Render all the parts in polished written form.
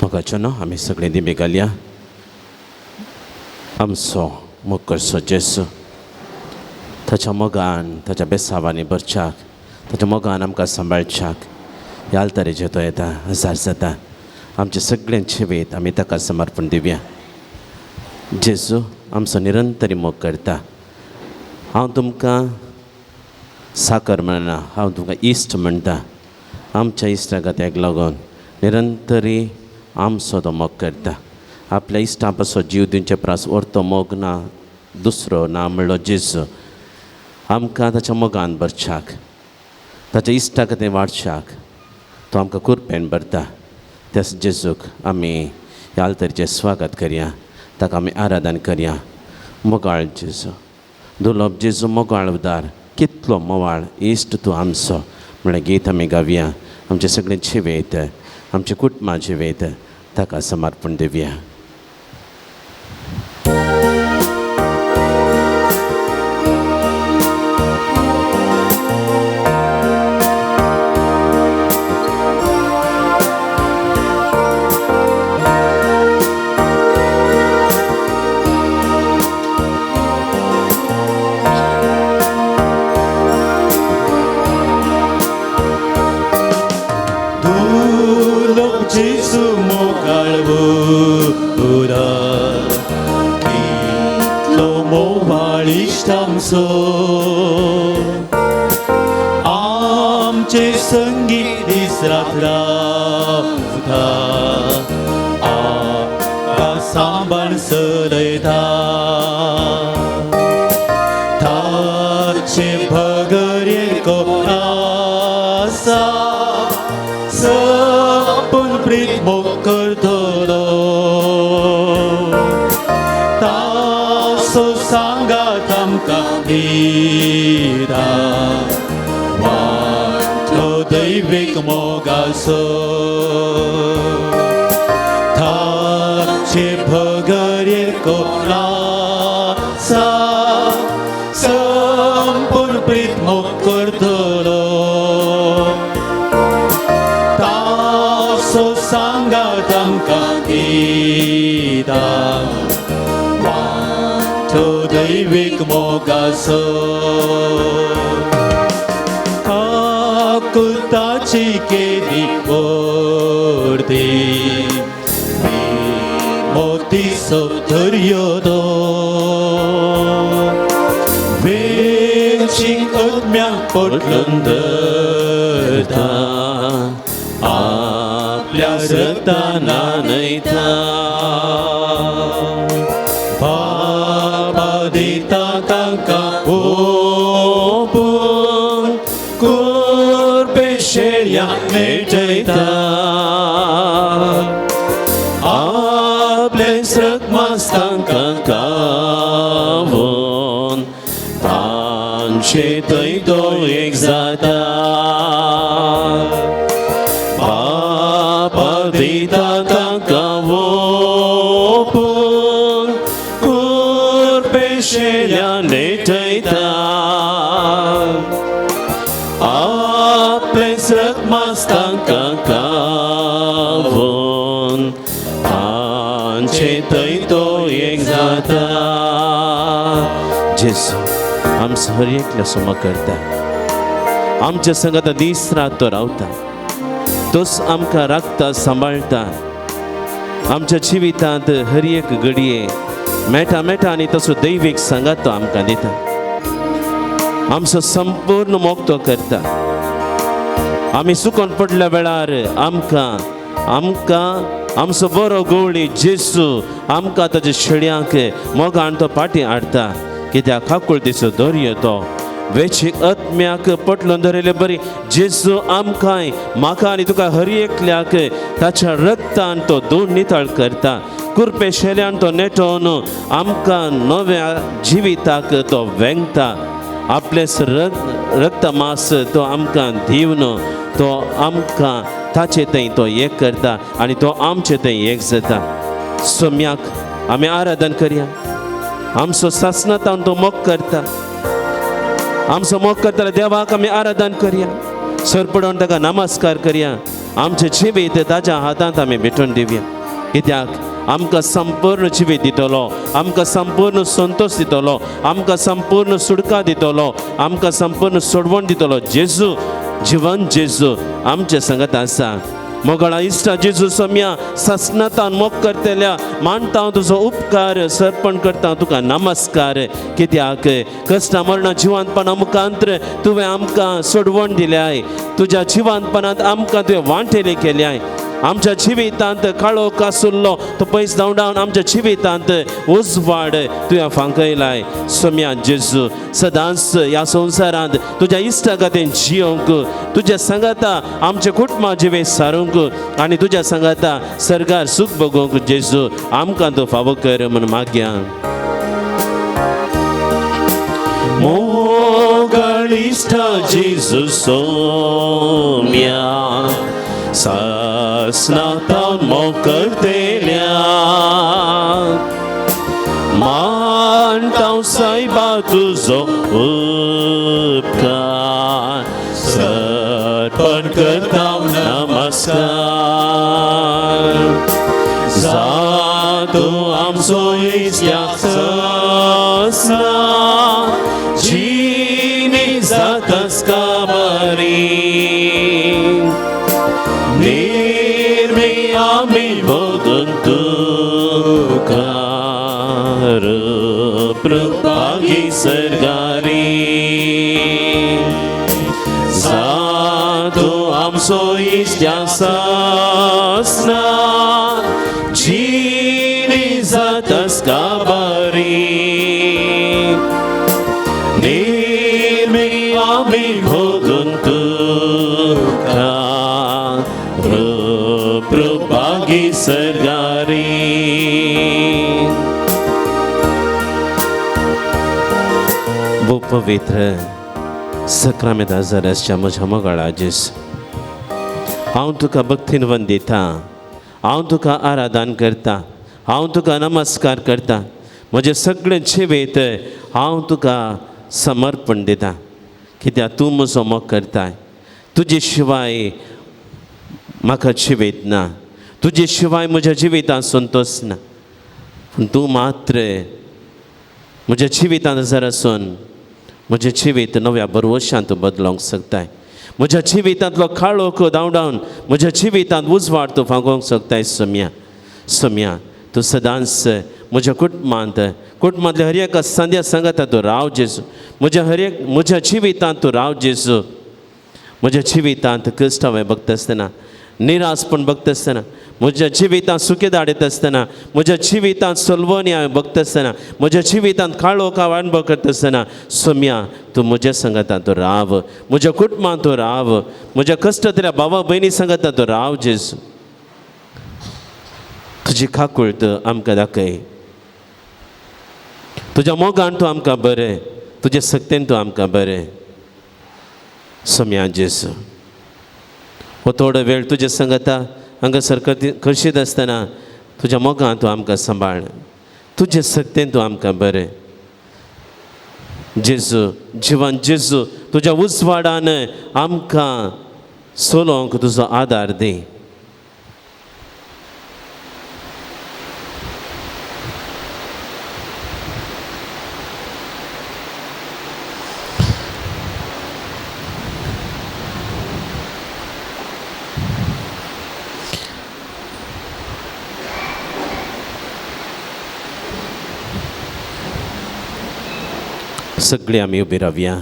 मोगाचो न्हू आमी सगळीं दिमी घालया. आमचो मोग करचो जेजू ताच्या मोगान ताच्या बेसांवांनी भरच्याक, ताच्या मोगान आमकां सांबाळच्याक ह्या आल्तारीचेर तो येता, हजार जाता. आमचे सगळें जिवीत आमी ताका समर्पण दिवया. जेजू आमचो निरंतरी मोग करता. हांव तुमकां साकर म्हणना, हांव तुमकां इश्ट म्हणटा. आमच्या इश्टागत्याक लागून निरंतरी आमचो तो मोग करता. आपल्या इश्टा पासो जीव दिवचे प्रास व्हरतो मोग ना दुसरो ना म्हणलो जेजू. आमकां ताच्या मोगान भरच्याक, ताच्या इश्टागतें वाडच्याक तो आमकां कुरपेन भरता. त्याच जेजूक आमी ह्या आल्तारीचें स्वागत करया, ताका आमी आराधन करया. मोगाळ जेजू, दुर्लभ जेजू, मोगाळ उदार, कितलो मोवाळ इश्ट तूं आमचो म्हणल्यार गीत आमी गावया. आमचें सगळें जिवेत, आमचें कुटुंबा जिवेत ताका समर्पण दिवया. Gesù mogalvo ura kitlo movalishtamso आमचे संगीत दीस रात्रा उठा आका सांबाळ सलयता ताचे भगरे कोणासा प्रीत मोग करतलो तासो सांगात आमकां दिता वाटो दैवीक मोगाचो. ताचे भगरेर कोणासा संपूर्ण प्रीत मोग करतलो सांगात आमकां दिता वाटो दैवीक मोगाचो. आकुताची केली वर्दी मोतीचो दर्यो तो वेचीक अदम्याक पडलून धरता आपल्या रक्ताना नयता. बाबा दिता तांकां ओपून कुरपे शेळ्या मेटयता. आपले रक्मास तांकां कावून तांचे थंय तो एक जाता. दिता तांकां ओपून कुरपे शेळ्या नेटयता. आपलेच रक्मास तांकां कावून तांचे थंय तो एक जाता. जेजू आमचो हर एकल्याचो मोग करता. आमच्या संगत दीस रात तो रावता. तोच आमकां राखता, सांबाळता. आमच्या जिवितांत हर एक घडये मेटा मेटा आनी तसो दैवीक सांगात तो आमकां दिता. आमचो संपूर्ण मोग तो करता. आमी सुकोन पडल्या वेळार आमकां आमचो बरो गवळी जेजू आमकां ताच्या शेळयांक मोगान तो फाटीं हाडता. कित्याक खाकूळ दिसो दर्यो तो वेचीक आत्म्याक पटलून धरले बरी जेजू आमकां म्हाका आनी तुका हर एकल्याक ताच्या रक्तान तो धुवन नितळ करता. कुरपे शेल्यान तो नेटोवन आमकां नव्या जिविताक तो वेंगता. आपलेच रक्त मास तो आमकां दिवन तो आमकां ताचे थंय तो एक करता आनी तो आमचे थंय एक जाता. सोम्याक आमी आराधन करया. आमचो सासणांत तो मोग करता. आमचो मोग करता देवाक आमी आराधन करया. सरपडून ताका नमस्कार करया. आमचे जिवीत ताच्या हातांत आमी भेटून दिवया. कित्याक आमकां संपूर्ण जिवीत दितलो, आमकां संपूर्ण संतोष दितलो, आमकां संपूर्ण सुडका दितलो, आमकां संपूर्ण सोडवण दितलो. जेजू, जिवंत जेजू आमचे संगत आसा. मोगळा इश्टा जेजू सोम्या ससनातान मोग करतल्या मानता हांव तुजो उपकार सर्पण करता तुका नमस्कार. कित्याक कश्टा मरणा जिवंतपणा मुखांत्र तुवें आमकां सोडवण दिल्याय, तुज्या जिवंतपणांत आमकां तुवें वांटेले केल्याय. आमच्या जिवितांत काळो कासुल्लो तो पयस धांवडावन आमच्या जिवितांत उजवाड तुवें फांकयलाय. सोम्या जेजू सदांच ह्या संवसारांत तुज्या इश्टा खातीर जियोंक, तुज्या सांगाता आमचे कुटुंबा जिवे सारूंक आनी तुज्या सांगाता सरकार सूख भोगोवंक जेजू आमकां तूं फावो कर म्हूण मागया. मोगळ इश्टा जेजू सोम्या ससनातान मोग करतल्या मानता सायबा तुजो उपकार सर्पण करता नमस्कार. जातो आमचो इश्टा ससना जिणी जातास काबारी निर्मी आमी भोगून तुका प्रभागी सरगारी. जातो आमचो इश्टा ससना जिणी जातास काबारी निर्मी आमी भोगून तुका प्रभागी सरगारी. वो पवित्र सक्रामेंत आजाराच्या म्हज्या मोगाळा जेस हांव तुका भक्तीन वंदिता, हांव तुका आराधन करता, हांव तुका नमस्कार करता. म्हजें सगळें जिवीत हांव तुका समर्पण दिता. कित्याक तूं म्हजो मोग करताय. तुजे शिवाय म्हाका जिवीत ना, तुजे शिवाय म्हज्या जिवितांत संतोष ना. पूण तूं मात्र म्हज्या जिवितांत जर आसून म्हजें जिवीत नव्या बरवशान तूं बदलोवंक शकताय. म्हज्या जिवितांतलो काळोख धांवडावन म्हज्या जिवितांत उजवाड तूं फांकोवंक शकताय. सोम्या, सोम्या तूं सदांच म्हज्या कुटुंबांतल्या हर एका संद्या सांगाता तूं राव जेजू. म्हज्या जिवितांत तूं राव जेजू. म्हज्या जिवितांत कश्ट हांवें भोगता आसतना, निरासपण भोगता आसतना, म्हज्या जिवितांत सुकेदाड येता आसतना, म्हज्या जिवितांत सलवणी हांवें भोगता आसतना, म्हज्या जिवितांत काळोख हांव अणभव करता आसतना सोम्या तूं म्हज्या संगतान तूं राव, म्हज्या कुटुंबांत तूं राव, म्हज्या कश्टांतल्या भावा भयणी संगतान तूं राव जेजू. तुजी काकूळट आमकां दाखय. तुज्या मोगान तूं आमकां बरें, तुज्या सक्तेन तूं आमकां बरें. सोम्या जेजू हो थोडो वेळ तुज्या संगता हांगासर करशीत आसतना तुज्या मोगान तूं आमकां सांबाळ, तुजे सक्तेन तूं आमकां बरें. जेजू, जिवन जेजू तुज्या उजवाडान आमकां सोलोवंक तुजो आदार दी. सगळीं आमी उबी रावया.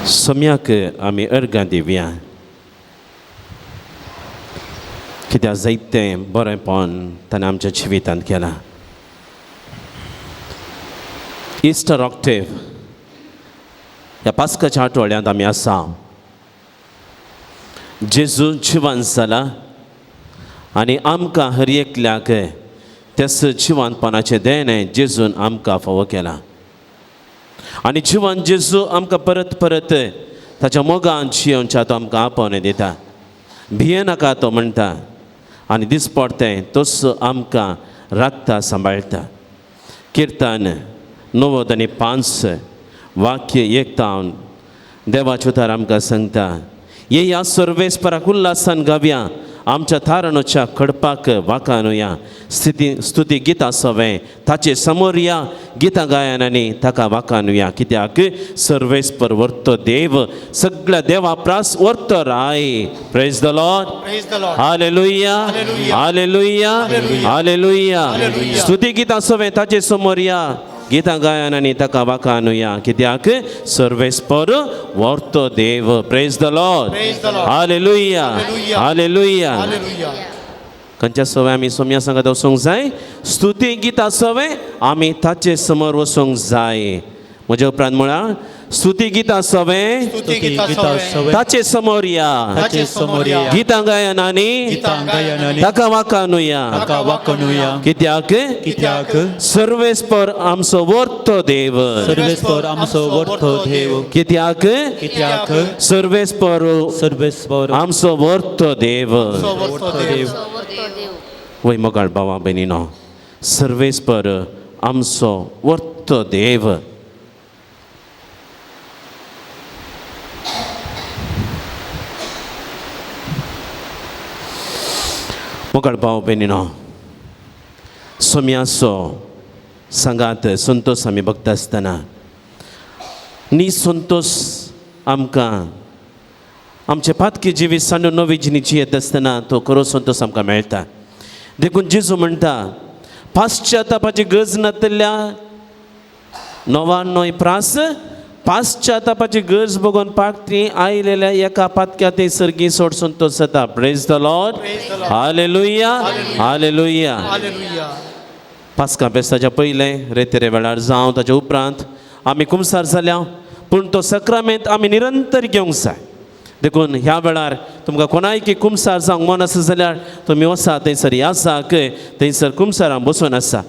सोम्याक आमी अर्गां दिवया. कित्याक जायतें बरेंपण ताणें आमच्या जिवितांत केलां. इस्टर ऑक्टेव ह्या पास्काच्या आठवड्यांत आमी आसा. जेजू जिवंत जाला आनी आमकां हर एकल्याक तेच जिवंतपणाचें देणें जेजून आमकां फावो केलां. आनी जिवन जेजू आमकां परत परत ताच्या मोगान जियोवच्या तो आमकां आपोवणें दिता. भियेनाका तो म्हणटा आनी दिसपडटें तोच आमकां राखता सांबाळटा. किर्तन 9:5 वाक्य 1 तावन देवाचे उतार आमकां सांगता येया सर्वेस्पराक उल्हासान गावया आमच्या थारणोच्या खडपाक वाकानुया स्तुती गितां सवें ताचे समोर या गितां गायनांनी ताका वाकानुया कित्याक सर्वेस्पर वर्तो देव सगळ्या देवा प्रास वर्तो राय praise the lord hallelujah hallelujah hallelujah स्तुती गितां सवें ताचे समोर या गितां गायनांनी ताका वाकानुया कित्याक सर्वेस्पर वर्तो देव praise the lord hallelujah hallelujah खंयच्या सवय आमी सोम्या सांगात वचूंक जाय स्तुती गितां सवय आमी ताचे समोर वचूंक जाय म्हज्या उपरांत म्हळ्यार स्तुती गितां सवय ताचे समोर या गितां गायनांनी ताका वाकानुया कित्याक सर्वेस्पर आमचो वर्तो देव कित्याक सर्वेस्पर आमचो वर्तो देव वय मोगाळ भावा भयणीनो सर्वेस्पर आमचो वर्तो देव मोगाळ भाव भयणीनो सोम्याचो सांगात संतोष आमी बघता आसतना संतोष आमकां आमचे पातकी जिवीत सांडून नवी जिणेची येत आसतना तो खरो संतोष आमकां मेळटा देखून जेजू म्हणटा पाश्चातापाची गरज नातल्या नोवान प्रास पाश्चातापाची गरज बघून पाकती आयलेल्या एका पातक्या ते सर्गी सोड संतोष जाता praise the lord hallelujah hallelujah पास्का बेस्ताच्या पयलें रेतेरे वेळार जावं ताच्या उपरांत आमी कुमसार जाल्या पूण तो सक्रामेंत आमी निरंतर घेवंक जाय देखून ह्या वेळार तुमकां कोणायकी कुमसार जावंक मन आसा जाल्यार तुमी वसा थंयसर ह्या जाग थंयसर कुमसारां बसून आसा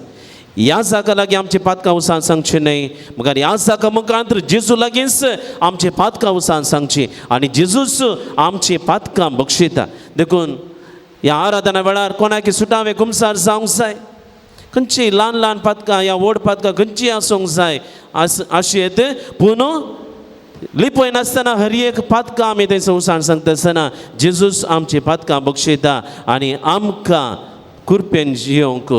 ह्या जागा लागीं आमची पातकां उसान सांगची न्हय मुखार ह्या जागा मुखार जेजू लागींच आमची पातकां उसान सांगची आनी जेजूच आमची पातकां बक्षिता देखून ह्या आराधना वेळार कोणाकी सुटावे कुमसार जावंक जाय खंयची ल्हान ल्हान पातकां या व्हड पातकां खंयची आसूंक जाय आशेत पूण लिपय नासतना हर एक पातकां आमी थंयसर उसान सांगता आसतना जेजूच आमची पातकां बक्षिता आनी आमकां कुरपेन जियोंक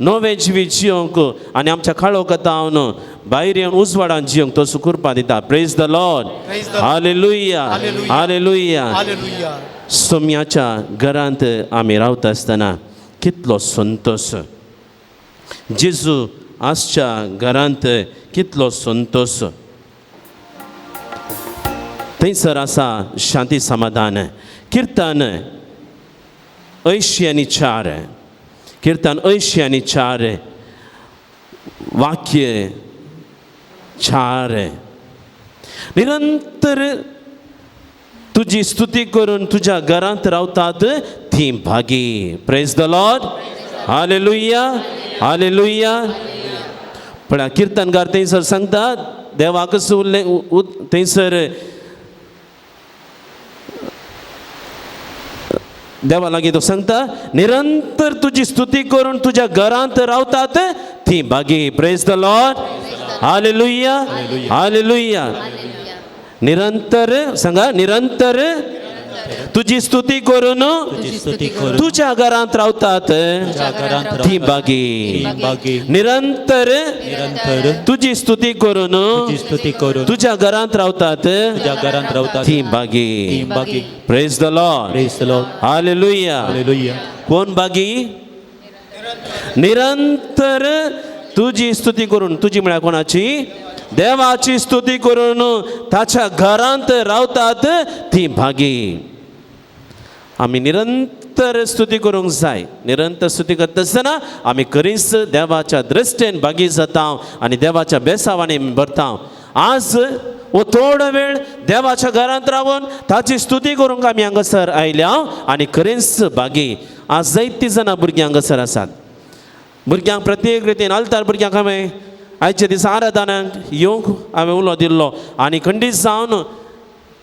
नवे जिवीत जियोंक आनी आमच्या खाळो कथावन भायर येवन उजवाडान जियोंक तो सुकुरपा दिता praise the lord hallelujah hallelujah सोम्याच्या घरांत आमी रावता आसतना कितलो संतोष जेजू आसच्या घरांत कितलो संतोष थंयसर आसा शांती समाधान किर्तन 84 किर्तन 84 वाक्य 4 निरंतर तुझी स्तुती करून तुझ्या घरांत रावतात ती भागी praise the lord hallelujah hallelujah पण कीर्तनकार थंयसर सांगतात देवाक थंयसर देवा लागीं तो सांगता निरंतर तुझी स्तुती करून तुझ्या घरांत रावतात ती भागी praise the lord hallelujah hallelujah निरंतर सांगा निरंतर तुझी स्तुती करून तुझ्या घरांत रावतात ती भागी निरंतर तुझी स्तुती करून तुझ्या घरांत रावतात ती भागी प्रेज द लॉर्ड हालेलुया कोण भागी निरंतर तुझी स्तुती करून तुझी म्हळ्यार कोणाची देवाची स्तुती करून ताच्या घरांत रावतात ती भागी आमी निरंतर स्तुती करूंक जाय निरंतर स्तुती करता आसतना आमी खरीच देवाच्या दृश्टेन भागी जाता आनी देवाच्या बेसावांनी भरता आज वो थोडो वेळ देवाच्या घरांत रावून ताची स्तुती करूंक आमी हांगासर आयल्या आनी खरेंच भागी आज जायतीं जाणां भुरगीं हांगासर आसात भुरग्यांक प्रत्येक रितीन आलतार भुरग्यांक हांवें आयच्या दिसा आराधनाक येवंक हांवें उलो दिल्लो आनी खंडीत जावन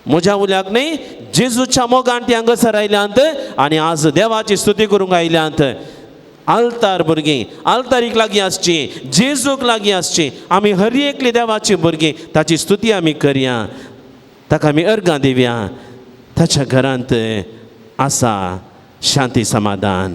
म्हज्या उल्याक न्ही जेजूच्या मोगान ती हांगासर आयल्यांत आनी आज देवाची स्तुती करूंक आयल्यांत आलतार भुरगीं आलतारीक लागीं आसची जेजूक लागीं आसची आमी हर एकली देवाची भुरगीं ताची स्तुती आमी करया ताका आमी अर्गां दिवया. ताच्या घरांत आसा शांती समाधान.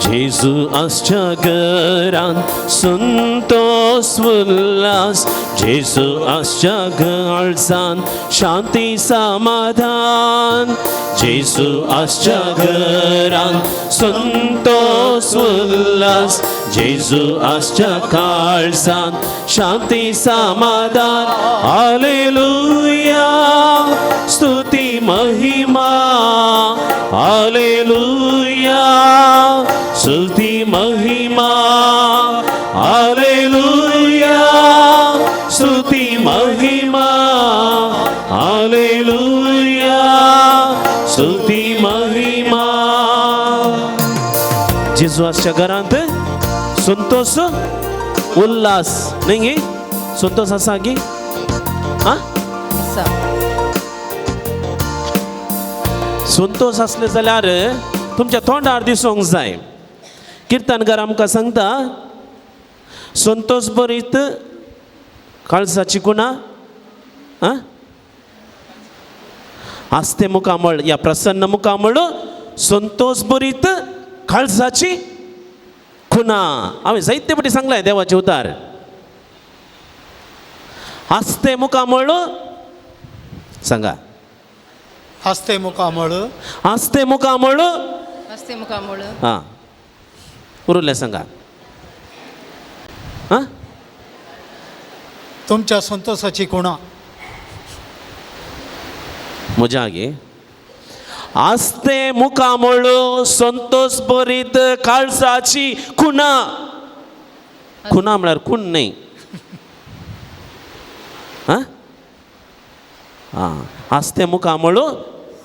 जेजू आसच्या घरान संतोष उल्हास. जेजू आसच्या काळजान शांती समाधान. जेजू आसच्या घरान संतोष उल्हास. जेजू आसच्या काळजान शांती समाधान. हालेलुया स्तुती महिमा. हालेलुया स्तुती महिमा. हालेलुया स्तुती महिमा. हालेलुया स्तुती महिमा. जेजू आसच्या घरांत संतोष उल्हास नाही गे. संतोष आसा गी. हा संतोष असले जाल्यार तुमच्या तोंडार दिसूंक जाय. किर्तनकार आमकां सांगता संतोष बरीत काळजाची कुणा. आस्ते मुखामळ या प्रसन्न मुखामळ संतोष बरीत काळजाची खुना. हांवें जायते फावटी सांगलाय देवाचे उतार. आस्ते मुखामळ सांगा. हस्ते मुखामळ. आस्ते मुखामळ. हस्ते मुखामळ. हां उरले सांगा. हां तुमच्या संतोषाची खुणा. मजा गे. आस्ते मुखामळ संतोष बरीत काळजाची खुना. खुना म्हळ्यार खूण न्ही. हां हां आस्ते मुखामळ.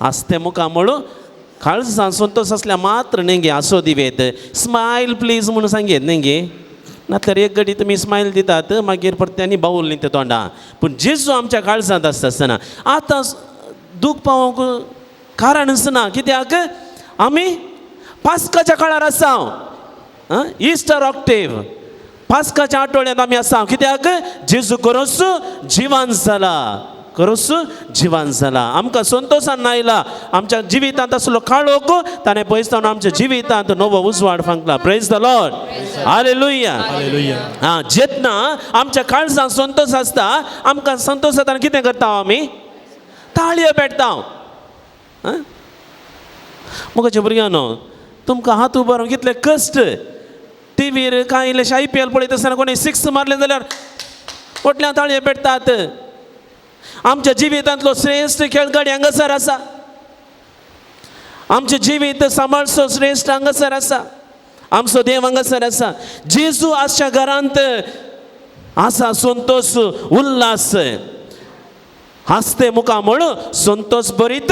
आस्ते मुखामळ काळजान संतोष असल्या मात्र न्ही गे आसो दिवेत. स्मायल प्लीज म्हणून सांगेत न्ही गे. नातल्यार एक घडी तुमी स्मायल दितात मागीर परत्यांनी बावूल न्ही ते तोंडा. पूण जेजू आमच्या काळजांत आसता आसतना आतां दूख पावोंक कारणच ना. कित्याक आमी पास्काच्या काळार आसा. इस्टर ऑक्टेव पास्काच्या आठवड्यांत आमी आसा. कित्याक जेजू खरोच जिवान जाला. खरोच जिवान जाला. आमकां संतोशान आयला. आमच्या जिवितांत आसलो काळोख ताणें पयसतावन आमच्या जिवितांत नवो उजवाड फांकला. Praise the lord. हालेलुया. हां जेन्ना आमच्या काळजांत संतोष आसता आमकां संतोशान कितें करता आमी ताळयो पेटता. मुखाच्या भुरग्यानो तुमकां हात उबारून कितले कश्ट. टीव्हीर कांय इल्लेशे IPL पळयता आसतना कोणी 6 मारले जाल्यार फाटल्यान ताळयो पेटतात. आमच्या जिवितांतलो श्रेश्ठ खेळगडी हांगासर आसा. आमचें जिवीत सांबाळचो श्रेश्ठ हांगासर आसा. आमचो देव हांगासर आसा. जेजू आसच्या घरांत आसा संतोष उल्हास. हस्ते मुखामळ संतोष बरीत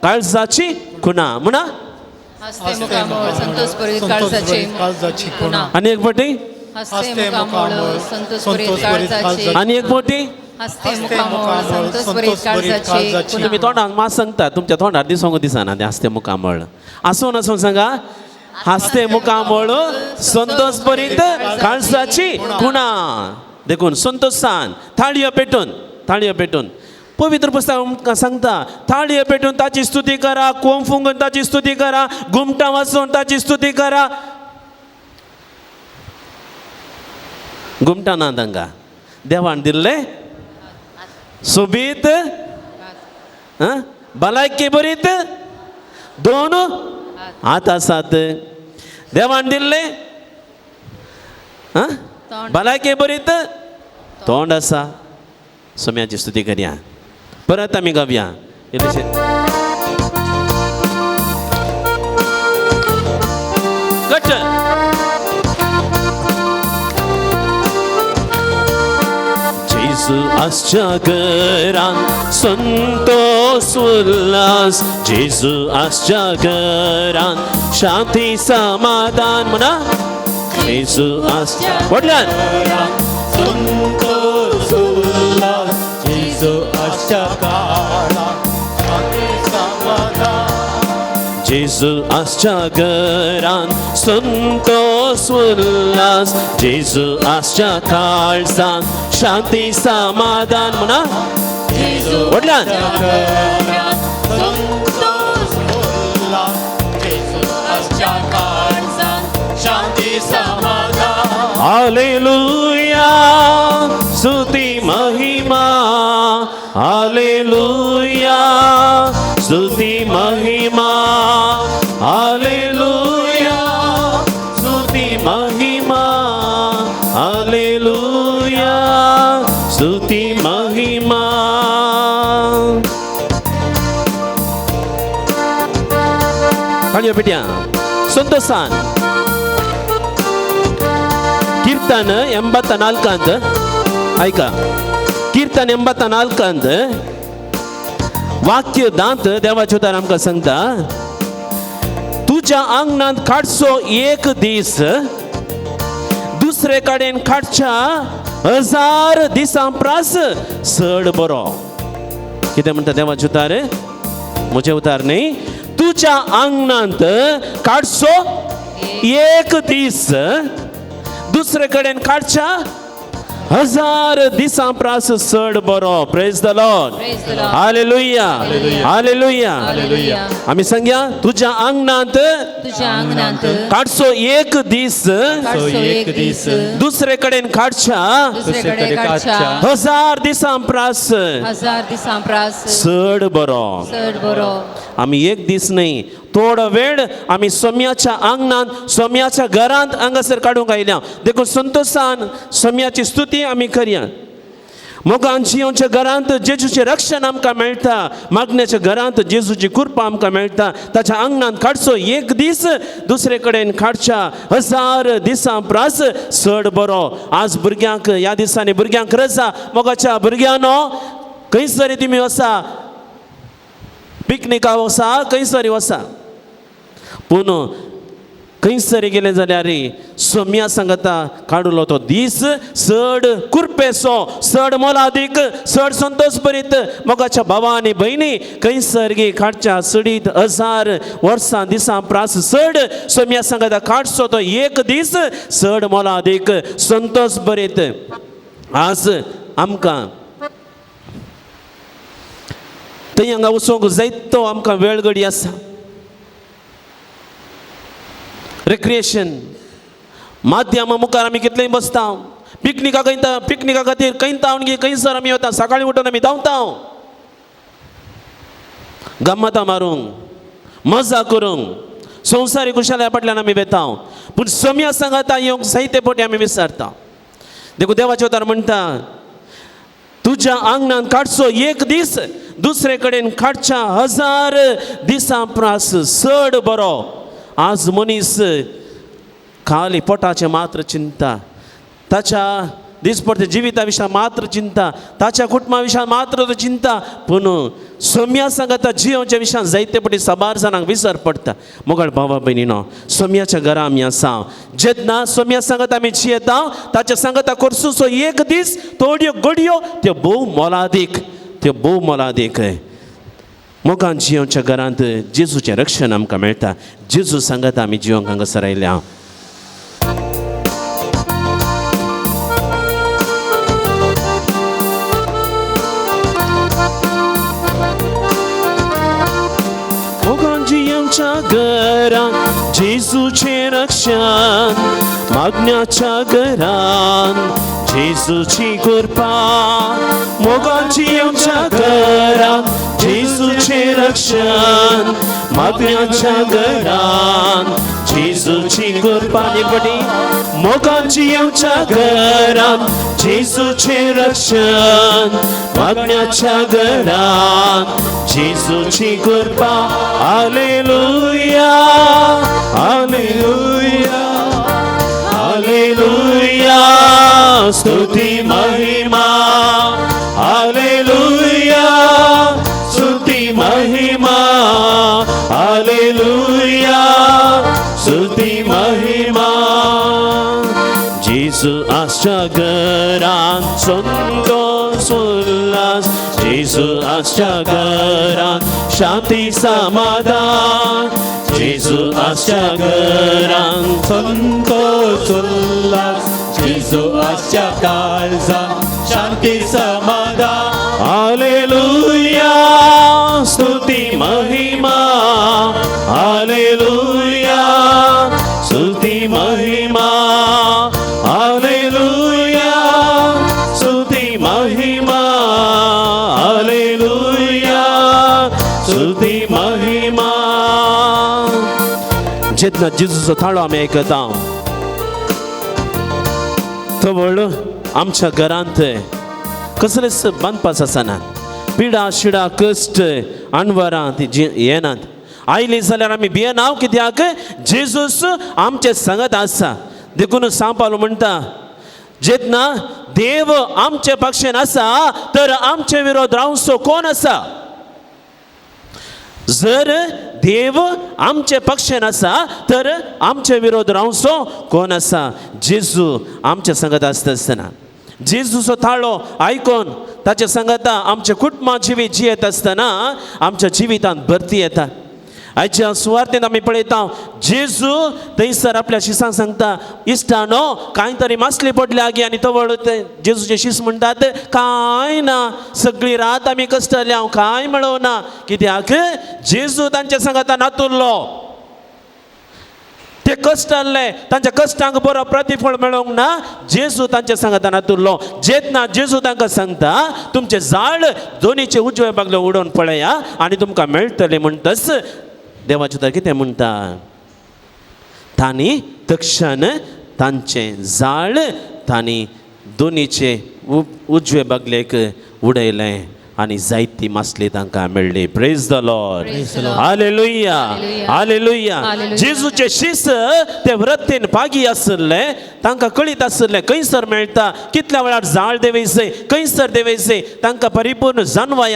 काळजाची खुणा. म्हणा हस्ते मुखामळ संतोष बरीत काळजाची खुणा. आणि एक फावटी हस्ते मुखामळ संतोष बरीत काळजाची. आणि एक फावटी हस्ते मुखामळ संतोष बरीत काळजाची खुणा. तुम्ही तोंडाक मात सांगता तुमच्या तोंडार दिसूंक दिसना ते हस्ते मुखामळ. आसून आसून सांगा. हस्ते मुखामळ संतोष बरीत काळजाची खुणा. देखून संतोषान थाळयो पेटून थाळयो पेटून पवित्र पुस्तक आमकां सांगता थाळयो पेटून ताची स्तुती करा. कोंब फुंगून ताची स्तुती करा. घुमटां वाजोवन ताची स्तुती करा. घुमटां ना तांकां देवान दिल्ले सोबीत भलायकी बरीत 2 हात आसात. देवान दिल्ले भलायकी बरीत तोंड आसा. सोम्याची स्तुती करया. परत आमी गावया. घट्ट जेजू आसच्या घरान संतोष उल्हास. जेजू आसच्या घरान शांती समाधान. म्हणा जेजू आसच्या वडल्यान संतोष उल्हास. जेजू आजच्या काळात शांती समाधान. जेजू आजच्या घरान संतोष उल्हास. जेजू आजच्या काळजान शांती समाधान म्हणा वडलां. संतोष उल्हास. येशू आजच्या काळजात शांती समाधान. हालेलुया स्तुती महिमा. हालेलुया स्तुती महिमा. हालेलुया स्तुती महिमा. हालेलुया स्तुती महिमा. काळ्या पिट्या संतोषान कीर्तन 84 ऐका. कीर्तन 84 वाक्य दांत देवाचे उतार आमकां सांगता. तुझ्या अंगणात काडचो एक दीस दुसरे कडेन काडच्या 1000 दिसां प्रास चड बरो. कितें म्हणटा देवाचे उतार? म्हजे उतार न्ही. तुझ्या अंगणात काडचो एक दीस दुसरे कडेन काडच्या 1000 दिसां प्रास चड बरो. Praise the lord. Hallelujah hallelujah. आमी सांगया तुझ्या अंगणात काडचो एक दीस दुसरे कडेन काडच्या 1000 दिसां प्रास चड बरो. आमी एक दीस न्ही थोडा वेळ आमी सोम्याच्या अंगणात सोम्याच्या घरांत हांगासर काडूंक आयल्या. देखून संतोषान सोम्याची स्तुती आमी करया. मोगान जियोच्या घरांत जेजूचें रक्षण आमकां मेळटा. मागण्याच्या घरांत जेजूची कृपा आमकां मेळटा. ताच्या अंगणात काडचो एक दीस दुसरे कडेन काडच्या 1000 दिसां प्रास चड बरो. आज भुरग्यांक ह्या दिसांनी भुरग्यांक रजा. मोगाच्या भुरग्यांनो खंयसरी तुमी वसा पिकनिका वसा खंयसरी वसा पूण खंयसरी गेले जाल्यार सोम्या सांगता काडलो तो दीस चड कुरपेसो चड मोलादीक चड संतोष भरीत. मोगाच्या भावा आनी भयणी खंयसर काडच्या चडीत 1000 वर्सां दिसां प्रास चड सोम्या सांगता काडचो तो एक दीस चड मोलादीक संतोष भरीत. आज आमकां थंय हांगा वचूंक जायतो आमकां वेळ घडी आसा. रिक्रिएशन माध्यम मुखार आमी कितलेंय बसता. पिकनिका खातीर खंयसर आमी वता. सकाळीं उठून आमी धांवता गम्मतां मारूंक मजा करूंक संवसारीक कुशाल्या फाटल्यान आमी वेता. पूण सोम्या सांगता येवंक जायते फावटी आमी विसरता. देखून देवाचे उतार म्हणटा तुझ्या अंगणात काडचो एक दीस दुसरे कडेन काडच्या 1000 दिसां प्रास चड बरो. आज मनीस खाली पोटाचे मात्र चिंता. ताच्या दिसपडते जिविता विशय मात्र चिंता. ताच्या कुटुंबा विशय मात्र चिंता. पूण सोम्या सांगता जियोच्या विशयान जायते पटी साबार जाणांक विसर पडटा. मोगाळ भावा भयणीनो सोम्याच्या घरा आमी आसा. जेन्ना सोम्या सांगता आमी जियेता ताच्या सांगता करसूचो एक दीस थोड्यो घडयो त्यो भोव मोलादीक. मोगान जियोच्या घरांत जेजूचें रक्षण आमकां मेळटा. जेजू सांगता आमी जियोंक हांगासर आयल्या. मोगान जियोच्या घरांत जेजूचें रक्षण. मागण्याच्या घरांत जेजूची कृपा. मोगान जियोच्या घरांत जेजूचें रक्षण. मागण्याच्या घरांत जेजूची कृपा. मोगान जियोच्या घरांत जेजूचें रक्षण. मागण्याच्या घरांत जेजूची कृपा. हालेलुया हालेलुया हालेलुया स्तुती महिमा. हालेलुया स्तुती महिमा. हालेलुया स्तुती महिमा. जेजू आजच्या घरांत संतोष उल्हास जेजू आजच्या घरात शांती समाधान जेजू आजच्या घरात संतोष उल्हास जेजू आजच्या काळजात शांती समाधान हालेलुया स्तुती महिमा हालेलुया स्तुती महिमा हालेलुया स्तुती महिमा हालेलुया स्तुती महिमा जेन्ना जेजूचो थाळो आमी आयकता तो व्हड आमच्या घरांत कसलेच बांदपास आसना पिडा शिडा कश्ट अणवरां ती येनात आयली जाल्यार आमी भियेना कित्याक जेजूस आमचे सांगत आसा देखून सांव पावलो म्हणटा जेन्ना देव आमचे पक्षान आसा तर आमचे विरोध रावचो कोण आसा जर देव आमचे पक्षान आसा तर आमचे विरोध रावचो कोण आसा जेजू आमचे सांगत आसता आसतना जेजूचो थाळो आयकोन ताचे सांगता आमचे कुटुंबां जिवीत जियेत आसतना आमच्या जिवितांत भरती येता आयच्या सुवार्तेंत आमी पळयता जेजू थंयसर आपल्या शिसांक सांगता इश्टानो कांय तरी मासली पडल्या गे आनी तो जेजूचे शीस म्हणटात कांय ना सगळी रात आमी कश्टले हांव कांय मेळोवना कित्याक जेजू तांचे सांगता नातुरलो ते कश्ट आसले तांच्या कश्टांक बरो प्रतिफळ मेळोंक ना जेजू तांचे सांगता नातुरलो जेन्ना जेजू तांकां सांगता तुमचे झाड दोनीचे उजवे बागले उडोवन पळया आनी तुमकां मेळटले म्हणटच देवाचे तर कितें म्हणटा तांणी तक्षण तांचे झाड तांणी दोनीचे उजवे बागलेक उडयलें आनी जायती मासली तांकां मेळ्ळी praise the lord hallelujah hallelujah जेजूचे शिस ते वृत्तीन पागी आसले तांकां कळीत आसले खंयसर मेळटा कितल्या वेळार झाड देंवयचे खंयसर देंवयचे तांकां परिपूर्ण जानवाय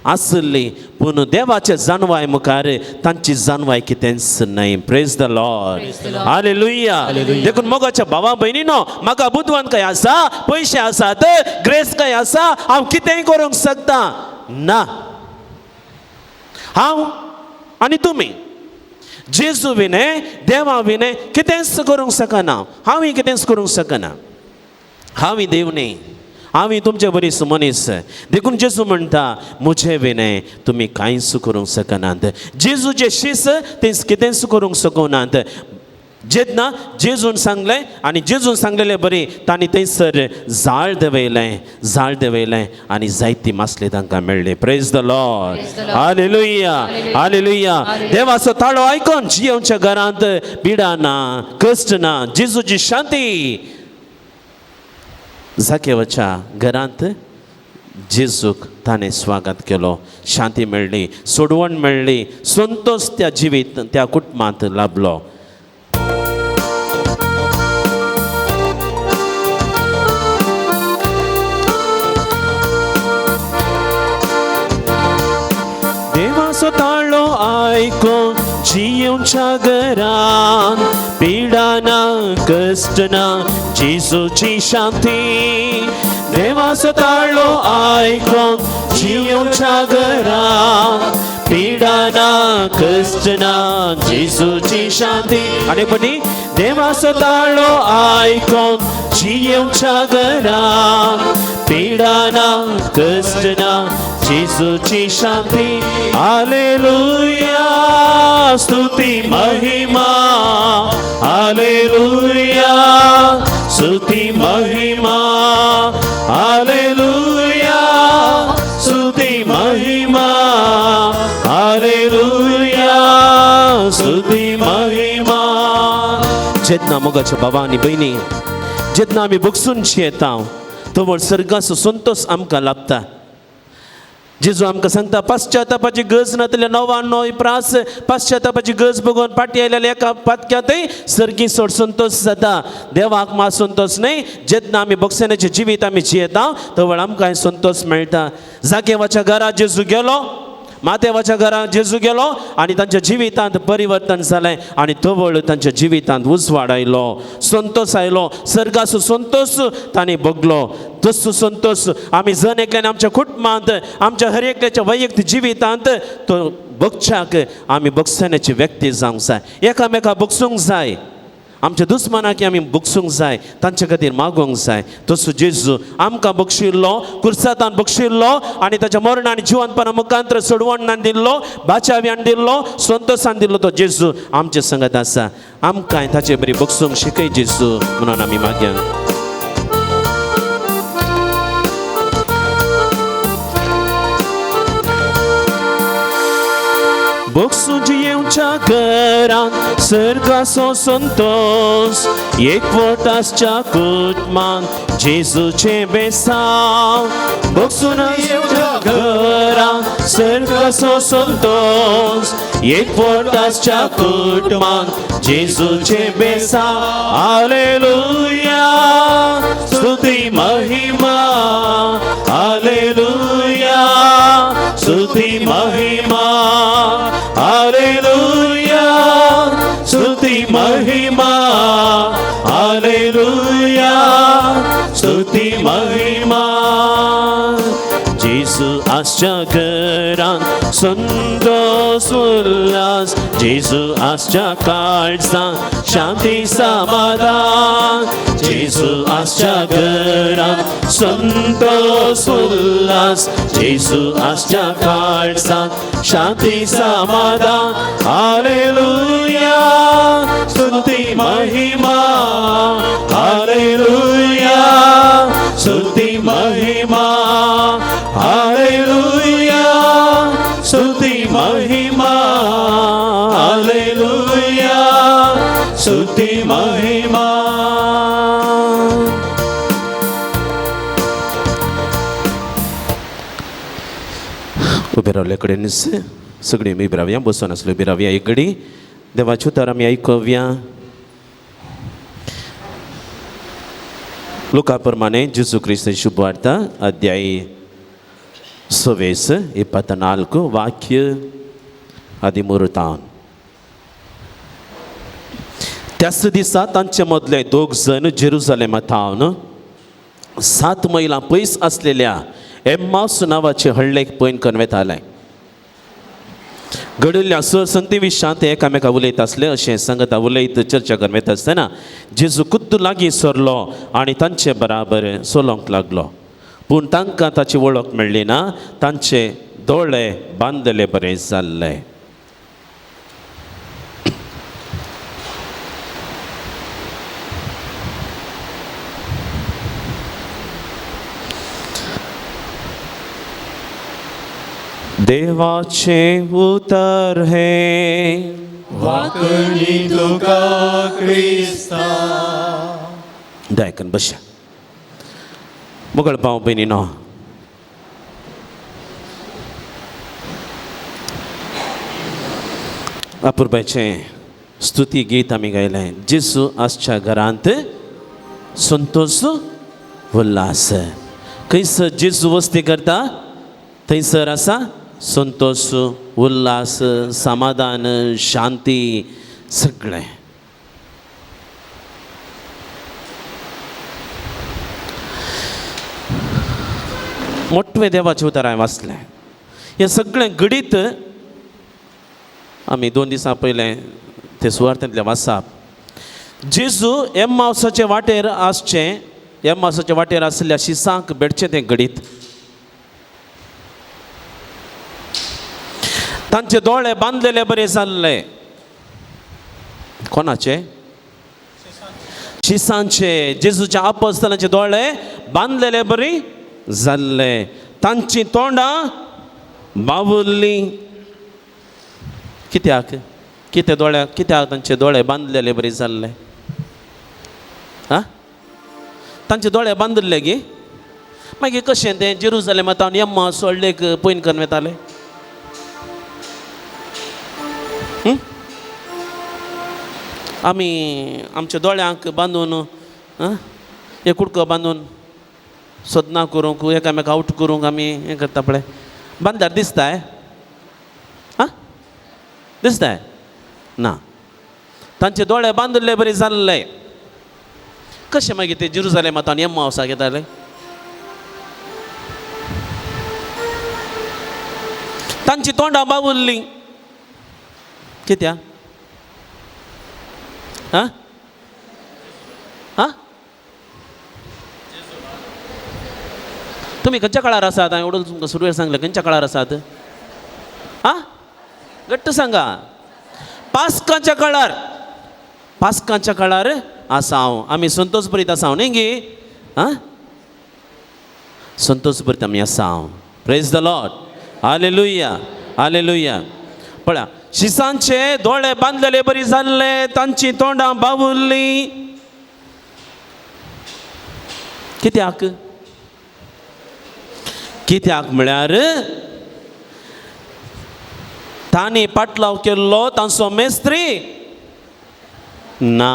आसली पूण देवाचे जानवाय मुखार तांची जानवाय कितेंच न्हय प्रेज द लॉर्ड हालेलुया देखून मोगाच्या भावा भयणीनो म्हाका बुद्धवान काय आसा पयशे आसात ग्रेस काय आसा हांव कितेंय करूंक शकता ना हांव आनी तुमी जेजू विने देवा विने कितेंच करूंक शकना हांव कितेंच करूंक शकना हांव देव न्ही हांव तुमचे बरीच मनीस देखून जेजू म्हणटा मुझे विने तुमी कांयच करूंक शकनात जेजूचे शिस ते कितेंच करूंक शकनात जेन्ना जेजून सांगलें आनी जेजून सांगलेलें बरी तांणी थंयसर झाड देंवयलें आनी जायती मासली तांकां मेळ्ळी praise the lord hallelujah hallelujah देवाचो थाळो आयकोन जियोच्या घरांत पिडा ना कश्ट ना जेजूची शांती जाकेवाच्या घरांत जेजूक ताणें स्वागत केलो शांती मेळ्ळी सोडवण मेळ्ळी संतोष त्या जिवीत त्या कुटुंबांत लाभलो देवाचो ताळो आयकोन जियोच्या घरान पिडा ना कश्ट ना जेजूची शांती देवाचो ताळो आयकोन जियोच्या घरान पिडा ना कश्ट ना जेजूची शांती आनी पटी देवाचो ताळो आयकोन जियोच्या घरान पिडा ना कश्ट ना जेजूची शांती हालेलुया स्तुती महिमा हालेलुया स्तुती महिमा हालेलुया स्तुती महिमा हालेलुया स्तुती महिमा जेन्ना मोगाच्या भावा आनी भयणी जेन्ना आमी बगसून येता तो सर्गाचो संतोष आमकां लाभता जेजू आमकां सांगता पाश्चातापाची गरज ना जाल्यार नोव प्रास पाश्चातापाची गरज बघून पाटी आयलेल्या एका पातक्यातय सर्गी सोड संतोष जाता देवाक मा संतोष न्हय जेन्ना आमी बगसेनाचें जिवीत आमी जियेता तो वेळ आमकां संतोष मेळटा जाकेवाच्या घरा जेजू गेलो मातेवाच्या घरात जेजू गेलो आणि तांच्या जिवितांत परिवर्तन जालें आनी धवळ तांच्या जिवितांत उजवाड आयलो, संतोष आयलो, सर्गाचो संतोष तांणी भोगलो. तसो संतोष आमी जण एकल्यान आमच्या कुटुंबांत, आमच्या हर एकल्याच्या वैयक्तीक जिवितांत तो भोगच्याक आमी भोगसण्याची व्यक्ती जावंक जाय. एकामेकाक भोगसूंक जाय, आमच्या दुस्मानाक आमी भोगसूंक जाय, तांचे खातीर मागोवंक जाय. तसो जेजू आमकां बक्षिल्लो, कुर्सातान बक्षिल्लो आनी ताच्या मरण आनी जिवंतपणा मुखांतर सोडवणान दिल्लो, बाचाव्यान दिल्लो, संतोषान दिल्लो तो जेजू आमचे संगत आसा. आमकां ताचे बरी बक्षूंक शिकय जेजू म्हणून आमी मागया. बक्षूंची येवच्या घरांत सर्गाचो संतोष, एकवटाच्या कुटुंबांत जेजूचे बेसांव. बक्षून येवच्या घरांत सर्गाचो संतोष, एकवटाच्या कुटुंबांत जेजूचे बेसांव. हालेलुया, स्तुती महिमा, हालेलुया, स्तुती महिमा, हालेलुया, स्तुती महिमा, हालेलुया, स्तुती महिमा. जेजू आसच्या घरांत संतोष उल्हास, जेजू आसच्या काळजांत शांती समाधान. जेजू आसच्या घरांत संतोष उल्हास, जेजू आसच्या काळजांत शांती समाधान. हालेलुया, स्तुती महिमा, हालेलुया, स्तुती महिमा, हालेलुया, स्तुती महिमा, हालेलुया, स्तुती महिमा. उबे रावले कडेन सगळीं उबी रावया, बसून आसले उबी रावया. एक घडी देवाचें उतर आमी आयकुया. लुका प्रमाणे जेजू क्रिस्त शुभ वार्ता अध्याय 24 ವಾಕ್ಯ 13. त्याच दिसा तांचे मदले 2 जण जेरुसलेमांत थावन 7 मैलां पयस आसलेल्या एम्माउस नांवाचे हळ्ळेक पयन कनवेत आले. घडिल्ल्या 27 ते एकामेका उलयत आसले. अशें सांगता उलयत चर्चा करमेत आसतना जेजू खुद्द लागीं सरलो आनी तांचे बराबर सोलोंक लागलो. पूण तांकां ताची वळख मेळ्ळी ना. तांचे दोळे बांदले बरे जाल्ले. देवाचे उतर हे वाकणी तुका क्रिस्ता. दायकन बशा. मुगळ भाव भयणीनो, अपुर्बाचें स्तुती गीत आमी गायलें. जेजू आसच्या घरांत संतोष उल्हास. खंयसर जेजू वस्ती करता थंयसर आसा संतोष, उल्हास, समाधान, शांती सगळें. मोठे देवाचे उतर हांवें वाचलें. हें सगळें घडीत आमी 2 दिसां पयलें ते सुवार्थेंतले वाचप. जेजू एम्माउसाचे वाटेर आसचें, एम्माउसाच्या वाटेर आसलेल्या शिसांक भेटचें तें घडीत. तांचे दोळे बांदलेले बरे जाल्ले. कोणाचे? शिसांचे. जेजूच्या आपोस्तलांचे दोळे बांदलेले बरे जाल्ले. तांची तोंडां बावुरली. कित्याक? कित्याक तांचे दोळे बांदलेले बरे जाल्ले? तांचे दोळे बांदले गे. मागीर कशें तें जेरुसलेमांत एम्माउस हळ्ळेक पयन करून वताले? आमी आमच्या दोळ्यांक बांदून एक कुडको बांदून सोदना करूंक, एकामेक आउट करूंक आमी हें करता पळय. बांदल्यार दिसताय दिसताय ना. तांचे दोळे बांदले बरे जाल्ले. कशें मागीर ते जेरुसलेमांत एम्मावसाक येताले? तांची तोंडां बावुरलीं. कित्याक? आं आं तुमी खंयच्या काळार आसात? हांवें एवढं तुमकां सुरवेर सांगलें. खंयच्या काळार आसात? आं घट्ट सांगा. पास्काच्या काळार. पास्काच्या काळार आसा हांव. आमी संतोश भरीत आसा हांव न्ही गे. आं संतोश भरीत आमी आसा हांव. Praise the lord. Hallelujah hallelujah. पळया, शिसांचे दोळे बांदलेले बरी जाल्ले, तांची तोंडां बावुरलीं. कित्याक? कित्याक म्हळ्यार तांणी पाटलाव केल्लो तांचो मेस्त्री ना.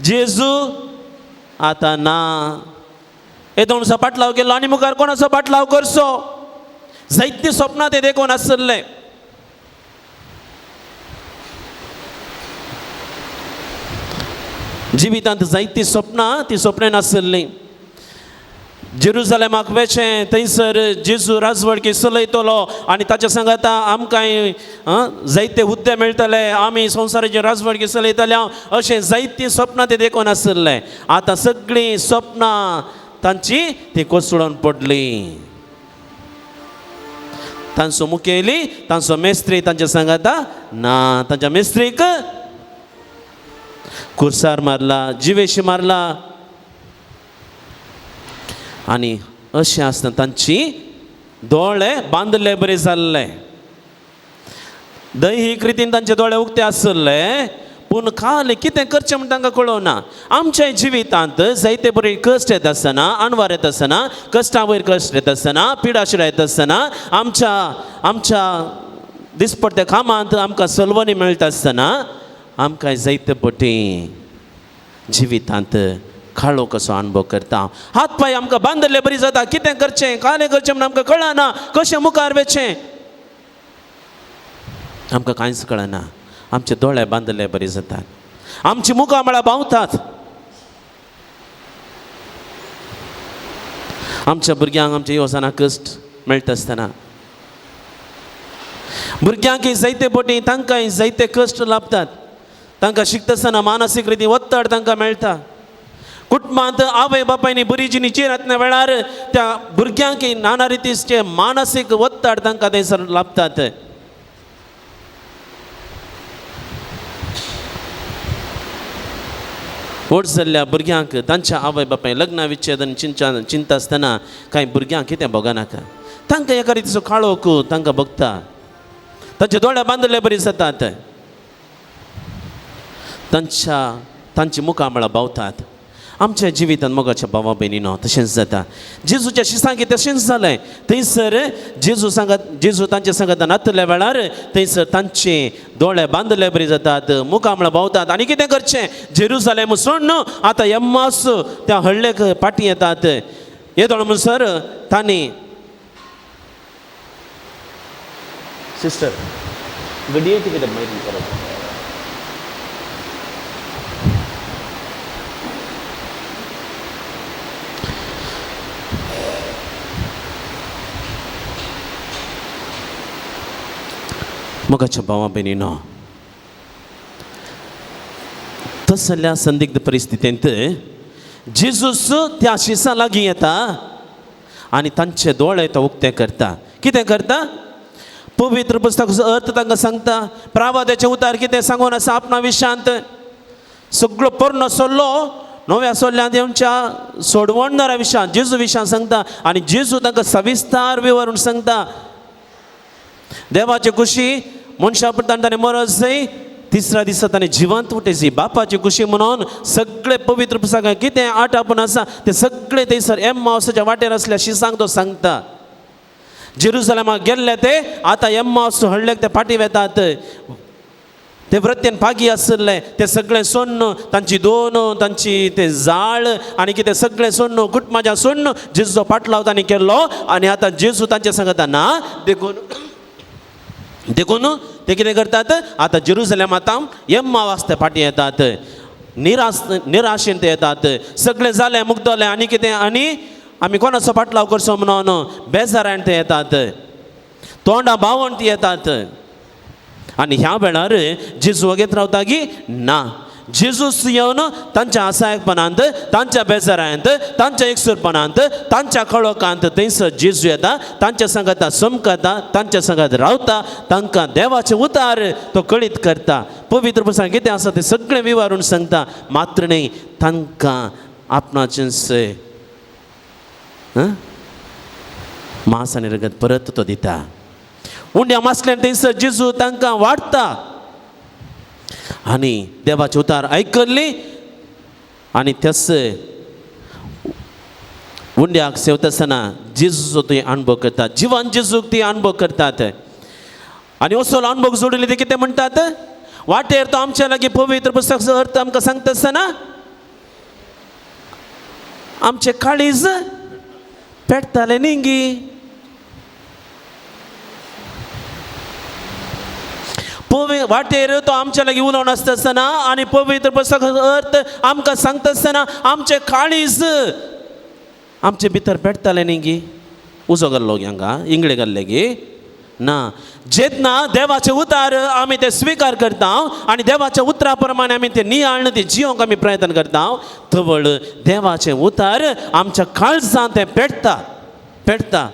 जेजू आतां ना. येदोणसो पाटलाव केल्लो आनी मुखार कोणाचो पाटलाव करचो? जायतीं स्वप्नां ते देखून आसले. जिवितांत जायतीं स्वप्नां ती स्वप्नां नासलीं. जेरुसलेमाक वेचें, थंयसर जेजू राजवडकी चलयतलो आनी ताच्या सांगाता आमकांय जायते हुद्दे मेळटले, आमी संवसाराची राजवडकी चलयतले. अशें जायतीं स्वप्नां ते देखून आसले. आतां सगळीं स्वप्नां तांची ती कोसळून पडलीं. तांचो मुखेली, तांचो मेस्त्री तांच्या सांगाता ना. तांच्या मेस्त्रीक कुर्सार मारला, जिवेशी मारला. आनी अशें आसतना तांची दोळे बांदले बरे जाल्ले. दैहीक रितीन तांचे दोळे उक्ते आसले, पूण खाल कितें करचें म्हण तांकां कळना. आमच्या जिवितांत जायते बरे कश्ट येत आसतना, अणवार येत आसतना, कश्टा वयर कश्ट येत आसतना, पिडाशिडा येत आसतना, आमच्या दिसपट्ट्या कामांत आमकां सलवणी मेळटा आसतना आमकां जायते पटी जिवितांत खाळो कसो अनुभव करता. हात पांय आमकां बांदले बरी जाता. कितें करचें, कालें करचें म्हण आमकां कळना. कशें मुखार वेचें आमकां कांयच कळना. आमचे दोळे बांदले बरी जातात. आमची मुखां म्हळ्यार भावतात. आमच्या भुरग्यांक आमच्या येवसाना कश्ट मेळटा आसतना भुरग्यांक जायते पटी तांकांय जायते कश्ट लाभतात. तांकां शिकता आसतना मानसीक रितीन वत्तड तांकां मेळटा. कुटुंबांत आवय बापायनी बरी जिणी चीर येतना वेळार त्या भुरग्यांक नाना रितीचे मानसीक वत्तड तांकां थंयसर लाभतात. व्हड जाल्ल्या भुरग्यांक तांच्या आवय बापाय लग्ना विच्छेदन चिंता आसतना कांय भुरग्यांक कितें भोगनाका. तांकां एका रितीचो काळोख तांकां भोगता. तांचे दोळे बांदले बरी जातात. तांची मुखां म्हळ्यार भावतात. आमच्या जिवितांत मोगाच्या भावा भयणीनो तशेंच जाता. जेजूच्या शिसांकी तशेंच जालें. थंयसर जेजू तांच्या सांगातान नातल्या वेळार थंयसर तांचे दोळे बांदले बरी जातात, मुखां म्हळ्यार भावतात. आनी कितें करचें? जेरुसलेम सोडून आतां एम्मास त्या हळ्ळेक पाटी येतात. येदोळ म्हणसर तांणी सिस्टर गडयेची कितें माहिती करप. मोगाच्या भावा भयणीनो, तसल्या संदिग्ध परिस्थितींत जेजूस त्या शिसां लागीं येता आनी तांचे दोळे तो उक्ते करता. कितें करता? पवित्र पुस्तकाचो अर्थ तांकां सांगता. प्रावाद्याचें उतार कितें सांगून आसा आपणा विशयांत. सगळो पोरणो सल्लो नव्या सल्ल्यांत येवच्या सोडवणदारा विशयांत जेजू विशयांत सांगता. आनी जेजू तांकां सविस्तार विवरून सांगता. देवाची खुशी मनशा पडटा ताणें मरज जाय, तिसऱ्या दिसा ताणें जिवंत उठयची. बापाची खुशी म्हणून सगळे पवित्र पुस्तकांत कितें आठ आपण आसा ते सगळे थंयसर एम्मावसाच्या वाटेर आसल्या शिसांक तो सांगता. जेरुसलेमाक गेल्ले ते आतां एम्मावस हळ्ळेक ते फाटीं वेतात. ते वृत्तेन पागी आसले ते सगळे सोडून तांची दोन तांची ते जाळ आनी कितें सगळें सोडून कुटुंबाच्या सोडून जेजूचो पाटलाव तांणी केल्लो. आनी आतां जेजू तांचे सांगता ना देखून ते कितें करतात आतां जेरुसलेमांत येम्मा वाजता फाटीं येतात निराशेन ते येतात सगळें जालें मुक्तलें आनी कितें आनी आमी कोणाचो फाटलाव करचो म्हणून बेजारान ते येतात तोंडां बावून ती येतात आनी ह्या वेळार जेजू वगेत रावता की ना जेजूस येवन तांच्या आसायकपणांत तांच्या बेजारांत तांच्या एकसूरपणांत तांच्या कळोकांत थंयसर जेजू येता तांच्या संगत समकता तांच्या संगत रावता तांकां देवाचे उतार तो कळीत करता पवित्र पुस्तकांत कितें आसा तें सगळें विवरून सांगता मात्र न्ही तांकां आपणाचें मांस आनी रगत परत तो दिता उंड्या मासल्यान थंयसर जेजू तांकां वाडटा आनी देवाचे उतार आयकल्ली आनी तेच उंड्याक सेवता आसतना जेजूचो ती अणभव करतात जिवान जेजूक ती अणभव करतात आनी असो अणभव जोडिल्ले ते कितें म्हणटात वाटेर तो आमच्या लागीं पवित्र पुस्तकाचो अर्थ आमकां सांगता आसतना आमचें काळीज पेटतालें निंगी वाटेर तो आमच्या लागीं उलोवन आसता आसतना आनी पवित्र पुस्तकाचो अर्थ आमकां सांगता आसतना आमचें काळीज आमचे भितर पेटतालें न्ही गी उजो घाल्लो गी हांगा इंगळे घाल्ले गी ना जेन्ना देवाचे उतार आमी ते स्विकार करता आनी देवाच्या उतरा प्रमाणे आमी ते नियाळन ते जियोंक आमी प्रयत्न करता थवळ देवाचे उतार आमच्या काळजांत ते पेटता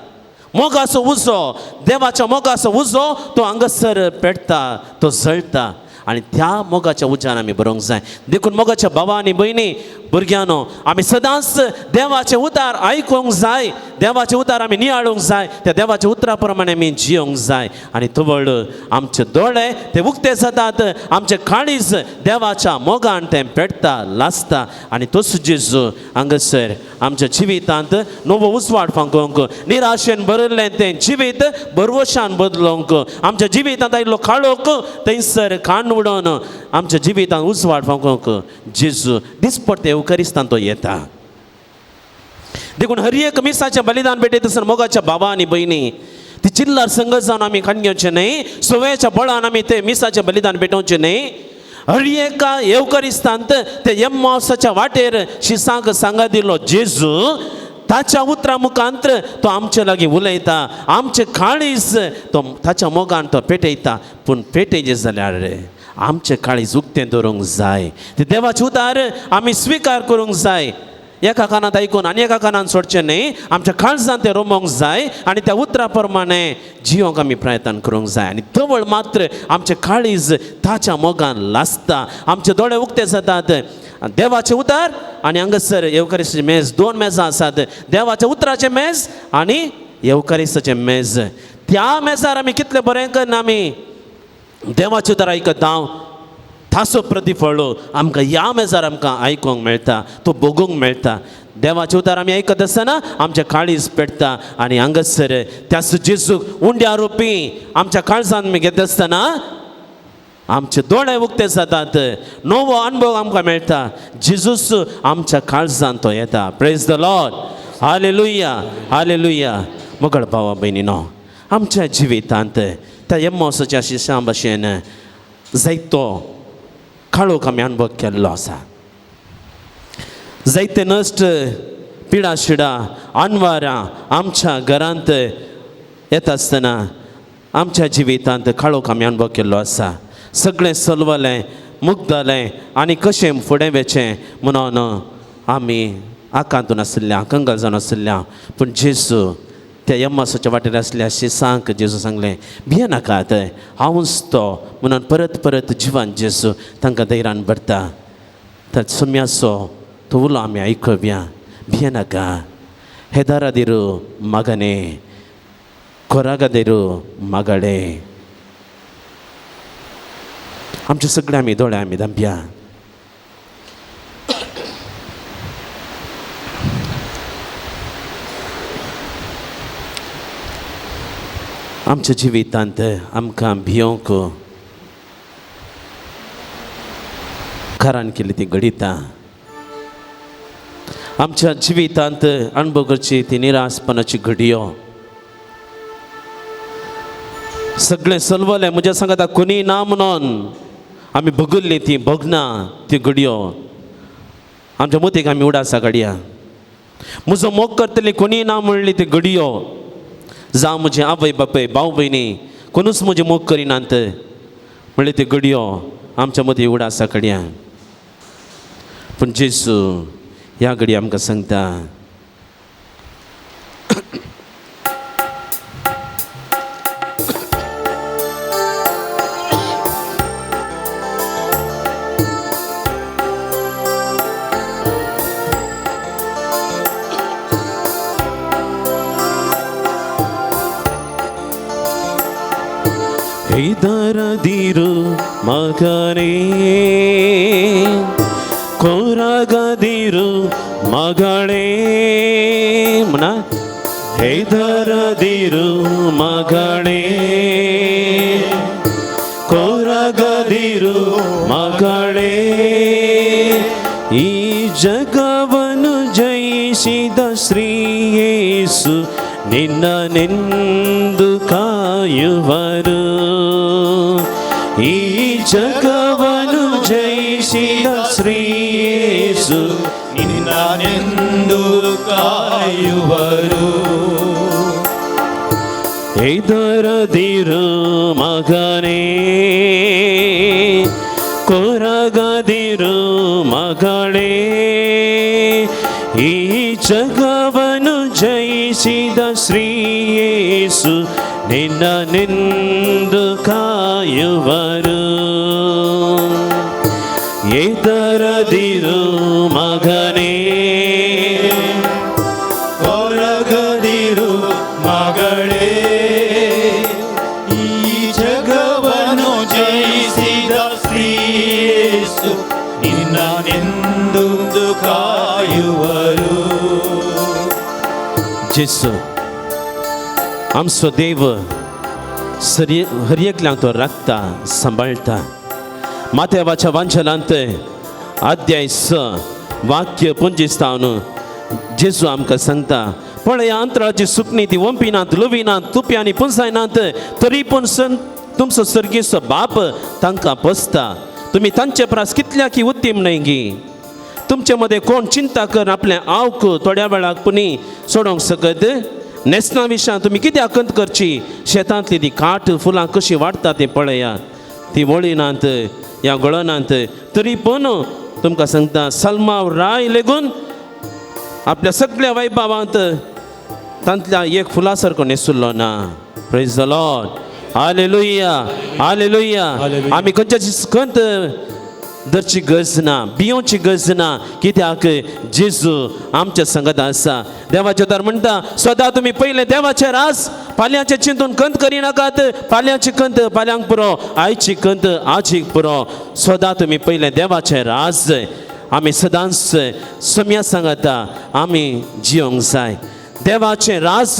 मोगाचो उजो देवाच्या मोगाचो उजो तो हांगासर पेटता तो जळटा आनी त्या मोगाच्या उज्यान आमी बरोवंक जाय देखून मोगाच्या भावा आनी भयणी भुरग्यांनो आमी सदांच देवाचे उतार आयकूंक जाय देवाचे उतार आमी नियाळूंक जाय त्या देवाच्या उतरा प्रमाणे आमी जियोंक जाय आनी थवळ आमचे दोळे ते उक्ते जातात आमचे काळीज देवाच्या मोगान ते पेटता लासता आनी तोच जेजू हांगासर आमच्या जिवितांत नवो उजवाड फांकोवंक निराशेन भरिल्लें तें जिवीत बरवशान बदलोवंक आमच्या जिवितांत आयिल्लो काळोख थंयसर काण उडोवन आमच्या जिवितांत उजवाड फांकोवंक जेजू दिसपट्टे एवकरिस्तान तो येता देखून हर एक मिसाचें बलिदान भेटयत आसतना मोगाच्या भावा आनी भयणी ती चिल्लर संगत जावन आमी खाणगेवचें न्हय सवयेच्या बळान आमी तें मिसाचें बलिदान भेटोवचें न्हय हर एका एवकरिस्तांत ते एम्मावसाच्या वाटेर शिसांक सांगा दिलो जेजू ताच्या उतरा मुखांतर तो आमचे लागीं उलयता आमचे काळीज तो ताच्या मोगान तो पेटयता पूण पेटयचे जाल्यार आमचे काळीज उक्तें दवरूंक जाय ते देवाचे उतार आमी स्विकार करूंक जाय एका कानांत आयकून आनी एका कानांत सोडचें न्हय आमच्या काळजांत तें रोमोवंक जाय आनी त्या उतरा प्रमाणे जियोंक आमी प्रयत्न करूंक जाय आनी तवळ मात्र आमचे काळीज ताच्या मोगान लासता आमचे दोळे उक्ते जातात देवाचे उतार आनी हांगासर एवकारिस्ताची मेज दोन मेजां आसात देवाच्या उतराचें मेज आनी एवकारिस्ताचें मेज त्या मेजार आमी कितलें बरें करना आमी देवाचे उतार आयकता ताचो प्रतिफळ आमकां ह्या मेजार आमकां आयकूंक मेळटा तो भोगूंक मेळटा देवाचे उतार आमी आयकत आसतना आमचे काळीज पेटता आनी हांगासर त्याच जेजूक उंड्या रुपी आमच्या काळजांत आमी घेता आसतना आमचे दोळे उक्ते जातात नवो अनुभव आमकां मेळटा जेजूस आमच्या काळजांत तो येता praise the lord hallelujah hallelujah मोगळ भावा भयणीनो आमच्या जिवितांत त्या एम्मावसाच्या शिशां भशेन जायतो काळोख आमी अनुभव केल्लो आसा जायते नश्ट पिडा शिडा अनवारां आमच्या घरांत येता आसतना आमच्या जिवितांत काळोख आमी अनुभव केल्लो आसा सगळें चलवलें मुग्धलें आनी कशें फुडें वेचें म्हणून आमी आकांतून आशिल्ल्या कंगाल जावन आशिल्ल्या पूण जेजू त्या एम्मावसाच्या वाटेर आसल्या शिसांक जेजू सांगलें भिये नाकात हांवूच तो म्हणून परत परत जिवान जेजू तांकां धैर्यान भरता तर सुम्याचो तो उलो आमी आयकव्या भिये नाका हेदारादिरू मगने कोरागदिरू मगडे आमचे सगळे आमी दोळे आमी धांपया आमच्या जिवितांत आमकां भियोंक कारण केली ती घडिता आमच्या जिवितांत अणभव करची ती निराशपणाची घडयो सगळें चलवलें म्हज्या सांगात कोणी ना म्हणून आमी भगुल्ली ती भगना ती घडयो आमच्या मतीक आमी उडासा काडया. म्हजो मोग करतली कोणी ना म्हणली ती घडयो जावं म्हजे आवय बापय भाव भयणी कोणूच म्हजे मोग करिनात म्हणले ती घडयो आमच्या मदीं उडासा काडया. पूण जेजू ह्या घडी आमकां सांगता ಹೆದರದಿರು ಮಗನೇ ಕೊರಗದಿರು ಮಗಳೇ ಮನ ಹೆದರದಿರು ಮಗಳೇ ಕೊರಗದಿರು ಮಗಳೇ ಈ ಜಗವನ್ನು ಜಯಿಸಿದ ಶ್ರೀ ಯೇಸು ನಿನ್ನನೆಂದು ಕಾಯುವರು. ಈ ಜಗವನ್ನು ಜಯಿಸಿದ ಶ್ರೀ ಯೇಸು ನಿನ್ನನೆಂದು ಕಾಯುವರು. ಹೆದರದಿರು ಮಗನೇ ಕೊರಗದಿರು ಮಗಳೇ ಈ ಜಗವನ್ನು ಜಯಿಸಿದ ಶ್ರೀ ಯೇಸು ನಿನ್ನನೆಂದು ಕಾಯುವರು. ಹೆದರದಿರು ಮಗನೇ ಕೊರಗದಿರು ಮಗಳೇ ಈ ಜಗವನ್ನು ಜಯಿಸಿದ ಶ್ರೀ ಯೇಸು ನಿನ್ನನೆಂದು ಕಾಯುವರು. जेसू आमचो देव हरएकल्याक तो राखता सांबाळटा. माथेवाच्या वांचनांत अध्याय 6 वाक्य 25 जेजू आमकां सांगता पळय अंतराळची सुकणी ती वंपिनात लुविनात तुप्यांनी पुंसायनात तरी पूण तुमचो सर्गेचो बाप तांकां पोसता. तुमी तांचे प्रास कितल्याकी उत्तीम न्हय गी. तुमचे मध्ये कोण चिंता कर आपले आवक थोड्या वेळाक पुनी सोडोंक सकत. नेसना विशा तुमी कित्याक कंत करची. शेतांतली ती काट फुलां कशी वाडटा ती पळया. ती वळिनात या गळनात तरी पूण तुमकां सांगता सल्माव राय लेगून आपल्या सगळ्या वैभवांत तांतल्या एक फुला सारको नेसुल्लो ना. Praise the lord. Hallelujah hallelujah. आमी खंयच्याची खंत धरची गरज ना भियोवची गरज ना कित्याक जेजू आमच्या संगत आसा. देवाचे उतर म्हणटा सदां तुमी पयले देवाचे रास फाल्यांचे चिंतून कंत करिनाकात. फाल्यांची कंत फाल्यांक पुरो आयची कंत आजीक पुरो. सदां तुमी पयले देवाचे रास आमी सदांच सम्या सांगता आमी जियोंक जाय. देवाचे रास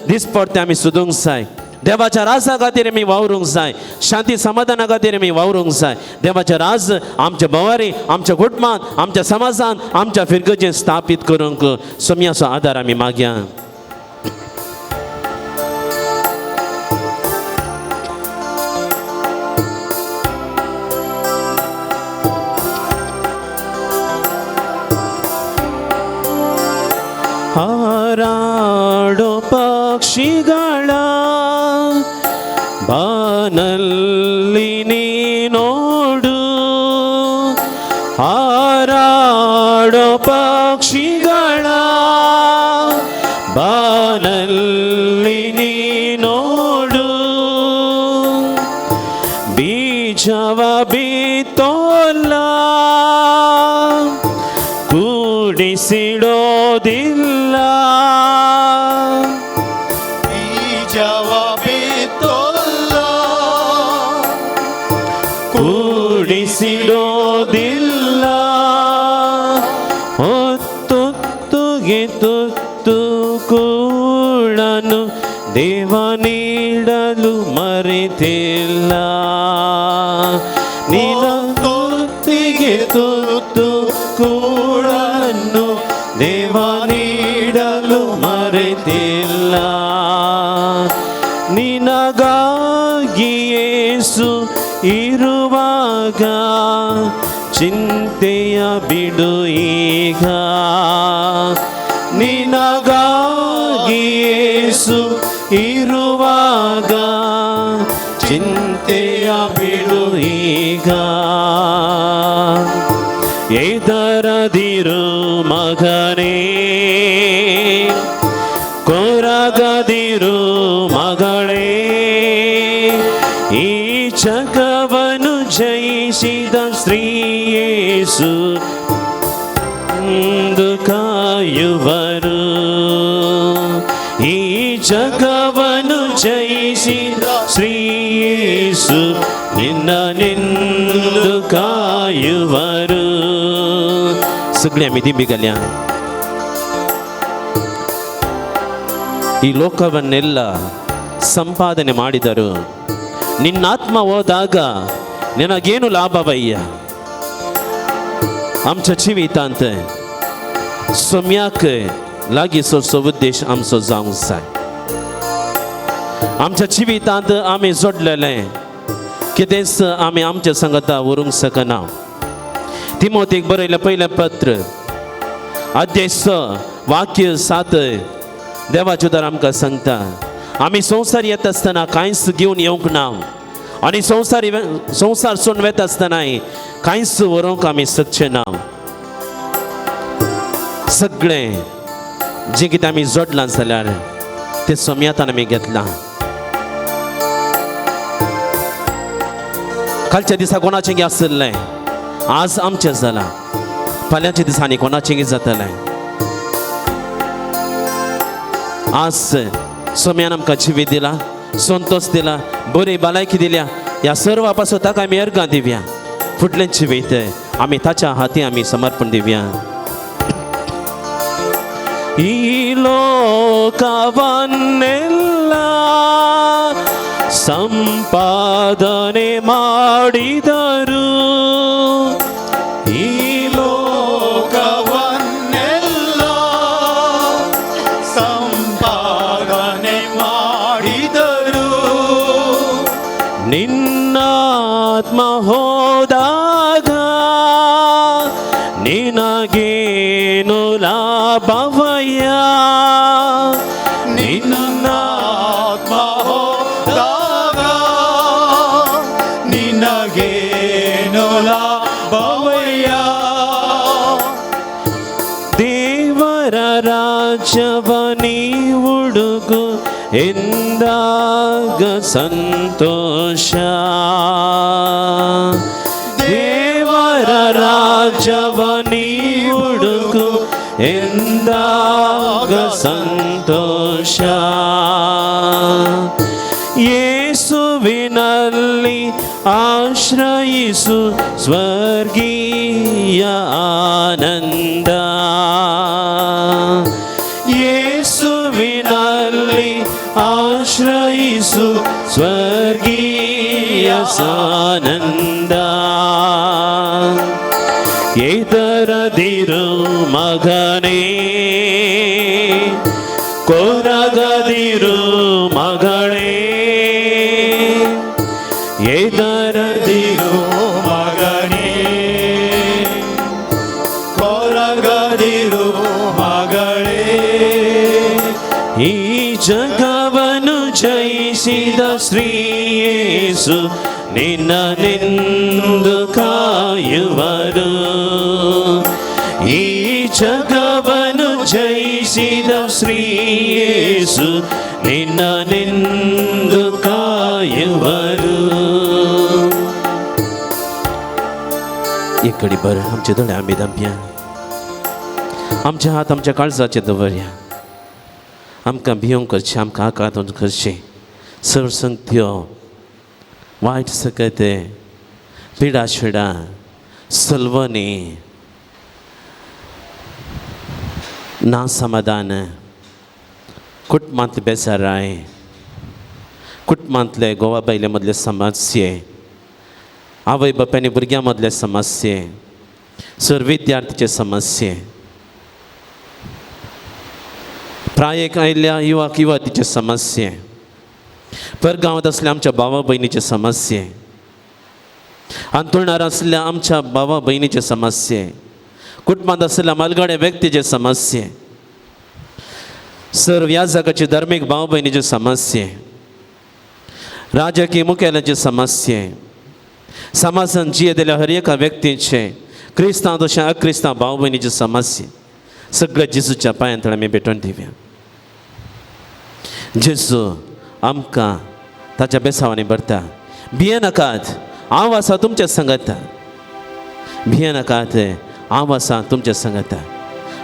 दिसपडटे आमी सोदूंक जाय. देवाच्या राजा खातीर आमी वावरूंक जाय. शांती समाधाना खातीर आमी वावरूंक जाय. देवाचे राज आमच्या भोवारी आमच्या कुटुंबांत आमच्या समाजांत आमच्या फिरगेचें स्थापीत करूंक सम्याचो आदार आमी मागया. ಹಾರಾಡೋ ಪಕ್ಷಿಗಳ ಬಾನಲ್ಲಿ ನೀನೋಡು. ಹಾರಾಡೋ ಪಕ್ಷಿಗಳ ಬಾನಲ್ಲಿ ನೀನೋಡು. ಬೀಜವ ಬಿತ್ತೋಲ್ಲ ಕೂಡಿಸಿಡೋದಿಲ್ಲ. ಬೀಜವ ಬಿತ್ತೋಲ್ಲ ಕೂಡಿಸಿಡೋದಿಲ್ಲ. ಹೊತ್ತೊತ್ತುಗೆ ತುತ್ತು ಕೂಡನು ದೇವ ನೀಡಲು ಮರೆತಿಲ್ಲ. ನಿನ್ನ ತೊತ್ತಿಗೆ ತುತ್ತು ಕೂಡನ್ನು ದೇವ ನೀಡಲು ಮರೆತಿಲ್ಲ. ನಿನಗಾಗಿ ಯೇಸು ಇರುವಾಗ ಚಿಂತೆಯ ಬಿಡು ಈಗ. ನಿನಗಾಗಿ ಯೇಸು ಇರುವಾಗ ಚಿಂತೆಯ ಬಿಡು ಈಗ. ಎದರದಿರು ಮಗನೇ, ಕೊರಗದಿರು ಮಗಳೇ, ಈ ಜಗವನ್ನು ಜಯಿಸಿದ ಶ್ರೀ ಯೇಸು ಎಂದು ಕಾಯುವರು. ಈ ಜಗವನ್ನು ಜಯಿಸಿದ ಶ್ರೀ ಯೇಸು ನಿನ್ನನೆಂದು ಕಾಯುವರು. सगळ्या आम्ही दिंबिगल्या ಈ ಲೋಕವನ್ನೆಲ್ಲ ಸಂಪಾದನೆ ಮಾಡಿದರು, ನಿನ್ನಾತ್ಮ ಹೋದಾಗ ನಿನಗೇನು ಲಾಭವಯ್ಯ? आमच्या जिवितांत सोम्याक लागींचो उद्देश आमचो जावंक जाय. आमच्या जिवितांत आमी जोडलेले कितेंच आमी आमच्या संगता व्हरूंक शकना. तिमोथेक बरयलें पयलें पत्र अध्याय 6 वाक्य 7 देवाचे उदार आमकां सांगता, आमी संवसार येता आसतना कांयच घेवन येवंक ना, आनी संवसार सोडून वेता आसतनाय कांयच व्हरूंक आमी शकचे ना. सगळें जें कितें आमी जोडलां जाल्यार तें सोम्यातान आमी घेतलां. कालच्या दिसा कोणाचें गे आसलें आज आमचें जालां, फाल्यांच्या दिसांनी कोणाचें गे जातलें. आज सोम्यान आमकां जिवीत दिला, संतोष दिला, बरी भलायकी दिल्या. ह्या सर्वा पासून ताका आमी अर्गां दिवया. फुडलें जिवीत आमी ताच्या हाती आमी समर्पण दिवया. ಈ ಲೋಕವನ್ನೆಲ್ಲ ಸಂಪಾದನೆ ಮಾಡಿದರು, ಈ ಲೋಕವನ್ನೆಲ್ಲ ಸಂಪಾದನೆ ಮಾಡಿದರು, ನಿನ್ನಾತ್ಮ ಹೋದಾಗ ನಿನಗೇನು ಲಾಭವಯ್ಯ? ನಿನ್ನಾತ್ಮ ಹೋದಾಗ ನಿನಗೇನು ಲಾಭವಯ್ಯ? ದೇವರ ರಾಜ್ಯವ ನೀ ಹುಡುಗು ಎಂದಾಗ ಸಂತೋಷ. ದೇವರ ರಾಜ್ಯವ ನೀ ಹುಡುಗು ಎಂದಾಗ ಸಂತೋಷ. ಯೇಸುವಿನಲ್ಲಿ ಆಶ್ರಯಿಸು ಸ್ವರ್ಗೀಯ ಆನಂದ. ಯೇಸುವಿನಲ್ಲಿ ಆಶ್ರಯಿಸು ಸ್ವರ್ಗೀಯ ಆನಂದ. ಎದರದಿರು ಮಗನೇ, ಕೊರಗದಿರು ಮಗಳೇ, ಎದರದಿರು ಮಗನೇ, ಕೊರಗದಿರು ಮಗಳೇ, ಈ ಜಗವನ್ನು ಜಯಿಸಿದ ಶ್ರೀ ಯೇಸು ನಿನ್ನನೆಂದು ಕಾಯುವರು. ಈ ಜಗವನ್ನು ಜಯಿಸಿದ ಶ್ರೀ ಯೇಸು ನಿನ್ನನೆಂದು कायुवरू. इकडे बर आमचे दोळे आमी दांपया, आमचे हात आमच्या काळजाचे दवरया. आमकां भियोंक करचें, आमकां आकांत करचें. सरसंगत्यो, वायट सकते, पिडा शिडा, सलवणी, ना समाधान, कुटुंबांतली बेजाराय, कुटुंबांतले घोवा बायले मदले समस्ये, आवय बापायनी भुरग्यां मदले समस्ये, सर विद्यार्थीचे समस्ये, प्रायेक आयिल्ल्या युवक युवतीचे समस्ये, परगावात असल्या आमच्या भावा बहिणीचे समस्ये, अंतरुणार असल्या आमच्या भावा बहिणीचे समस्ये, कुटुंबात असलेल्या मालगाड्या व्यक्तीचे समस्ये, सर्व या जगाचे धार्मिक भाव बहिणीचे समस्ये, राजकीय मुख्यालयाचे समस्ये, समाजात जियेलेल्या हर एका व्यक्तीचे, क्रिस्तांव तशा अक्रिस्तांव भाव बहिणीचे समस्ये सगळे जेजूच्या पांयांत आमी भेटून दिवया. जेजू आमकां ताच्या बेसावांनी भरता. भियेनाकात, हांव आसा तुमच्या संगत. भियेनाकात, हांव आसा तुमच्या संगत.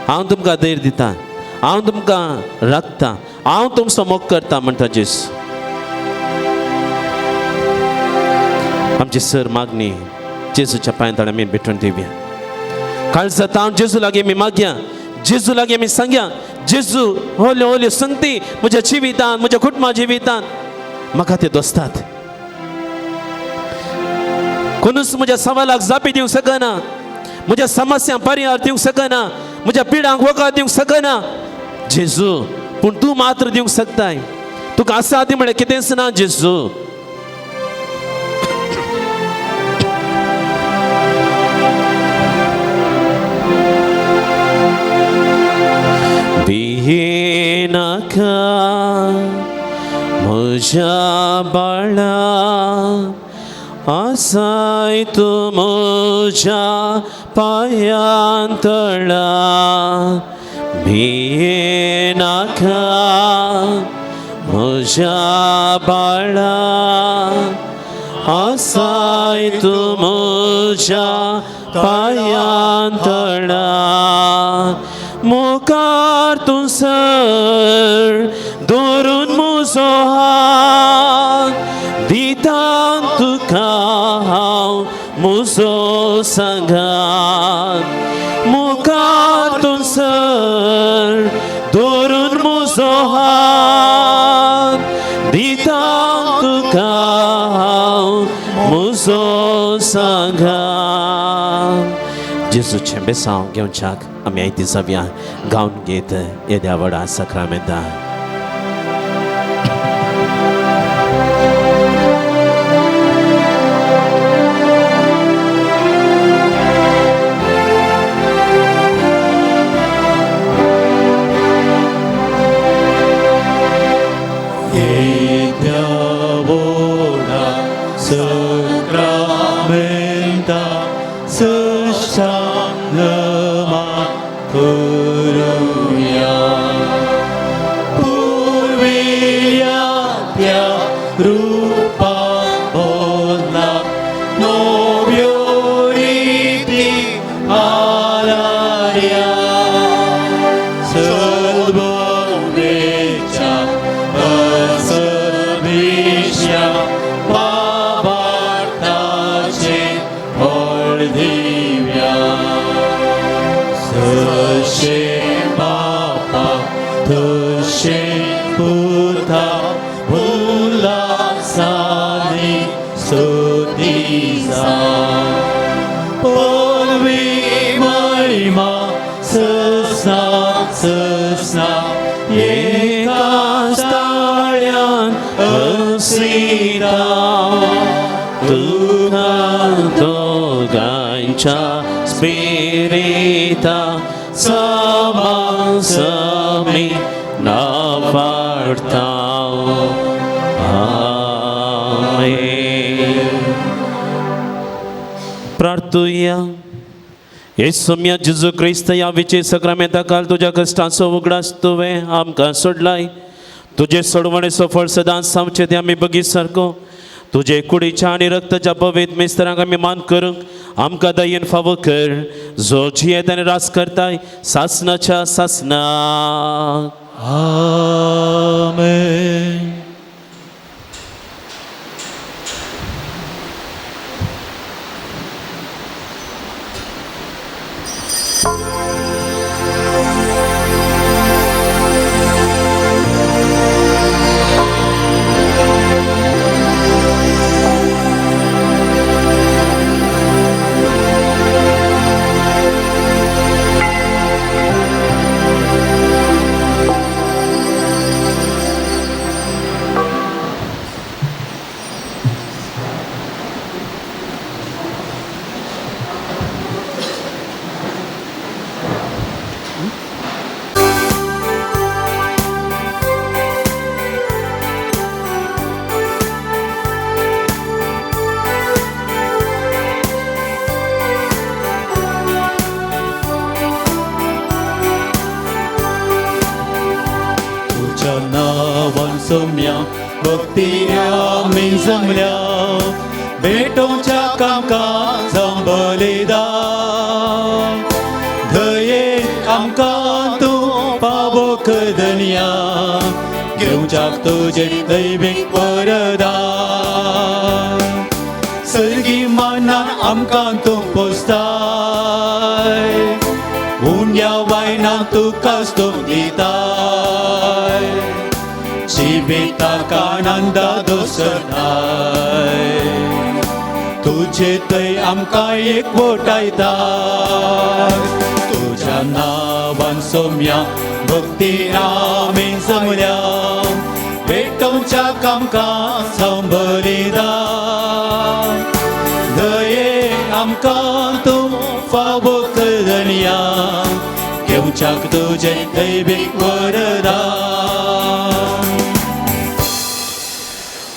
हांव तुमकां धैर्य दितां, हांव तुमकां राखतां, हांव तुमचो मोग करतां म्हणटा जेजू. आमची सर मागणी जेजूच्या पांयांत आमी भेटून दिवया. काळजांत हांव जेजू लागीं आमी मागया, जेजू लागीं आमी सांगया, जेजू होल्यो होल्यो संगती म्हज्या जिवितांत, म्हज्या कुटुंबा जिवितांत म्हाका ते दोस्तात. कोणूच म्हज्या सवालाक जापी दिवंक शकना, म्हज्या समस्यांक परिहार दिवंक शकना, म्हज्या पिडांक वखद दिवंक शकना जेजू, पूण तूं मात्र दिवंक शकताय. तुका आसा ती म्हळ्यार कितेंच ना जेजू. भियेनाका म्हज्या बाळा, आसाय तूं म्हज्या पांयांतळा. भियेनाका म्हज्या बाळा, आसाय तूं म्हज्या पांयांतळा. मुखार तूं सर दवरून म्हजो हात, दितां तुका हांव म्हजो सांगात. मुखार तूं सर दवरून म्हजो हात, दितां तुका हांव म्हजो सांगात. जेजूचें बेसांव घेवच्याक आमी आयती जावया. गावन घेत येद्या व्हडा सक्रामेंतां. Spirita sama-sami navartao. Amen. प्रार्थूया. येसुम्या जेजू क्रिस्त या विचे सक्रामेंता काल तुझ्या कष्टाचो उगडास तुवें आमकां सोडलाय. तुझे सोडवणेचो फळ सदांच सामचें तें आमी बगी सारको. तुझे कुडीच्या आनी रक्ताच्या पवित्र मिस्त्रांक आमी मान करूंक आमकां दयेन फावो कर, जो जियेत आनी रास करताय सासनाच्या सासनाक. आमेन. नावान सोम्या भक्तीया आमी जमल्या भेटोवच्या आमकां बलिदान धये आमकां तूं पावो कदनिया घेवच्याक तुजे दैवीक वरदान सर्गी मानान आमकां तूं पोसताय उंड्या वायनाक तुकाच तूं दिताय जिविताक आनंद दोसरताय तुजे थंय आमकां एकवटायताय तुज्या नांवान सोम्या भक्तीन आमी जमल्या भेटोवच्याक आमकां बलिदान दये आमकां तूं फावो कदनिया घेवच्याक तुजे दैवीक वरदान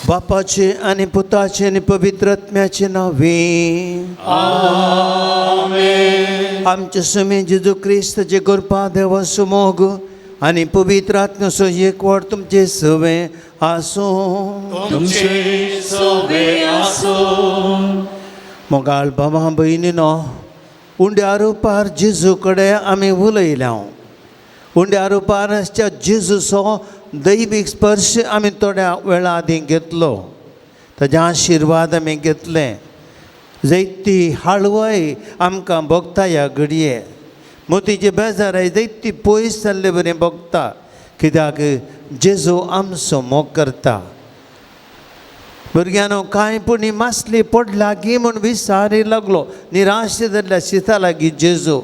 बापाचे आणि पुताचे आणि पवित्र आत्म्याचे नावे आमेन आमचे समे जेजू क्रिस्ताचे कृपा देवा सुमोग आणि पवित्र आत्म्याचो एकवट तुमचे सवे आसो तुमचे सोबे आसो मोगाळ बाबा भयणीनो उंड्या रुपार जेजू कडेन आमी उलयल्या उंड्या रुपारच्या जेजूचो दैवीक स्पर्श आमी थोड्या वेळा आदी घेतलो ताजे आशिर्वाद आमी घेतले जैती हाळवय आमकां भोगता ह्या घडये मोतीचे बेजाराय जैती पयस जाल्ले बरें भोगता कित्याक जेजू आमचो मोग करता भुरग्यानो कांय पुणी मासली पडला की म्हूण विसारी लागलो निराश जाल्ल्या शिता लागीं जेजू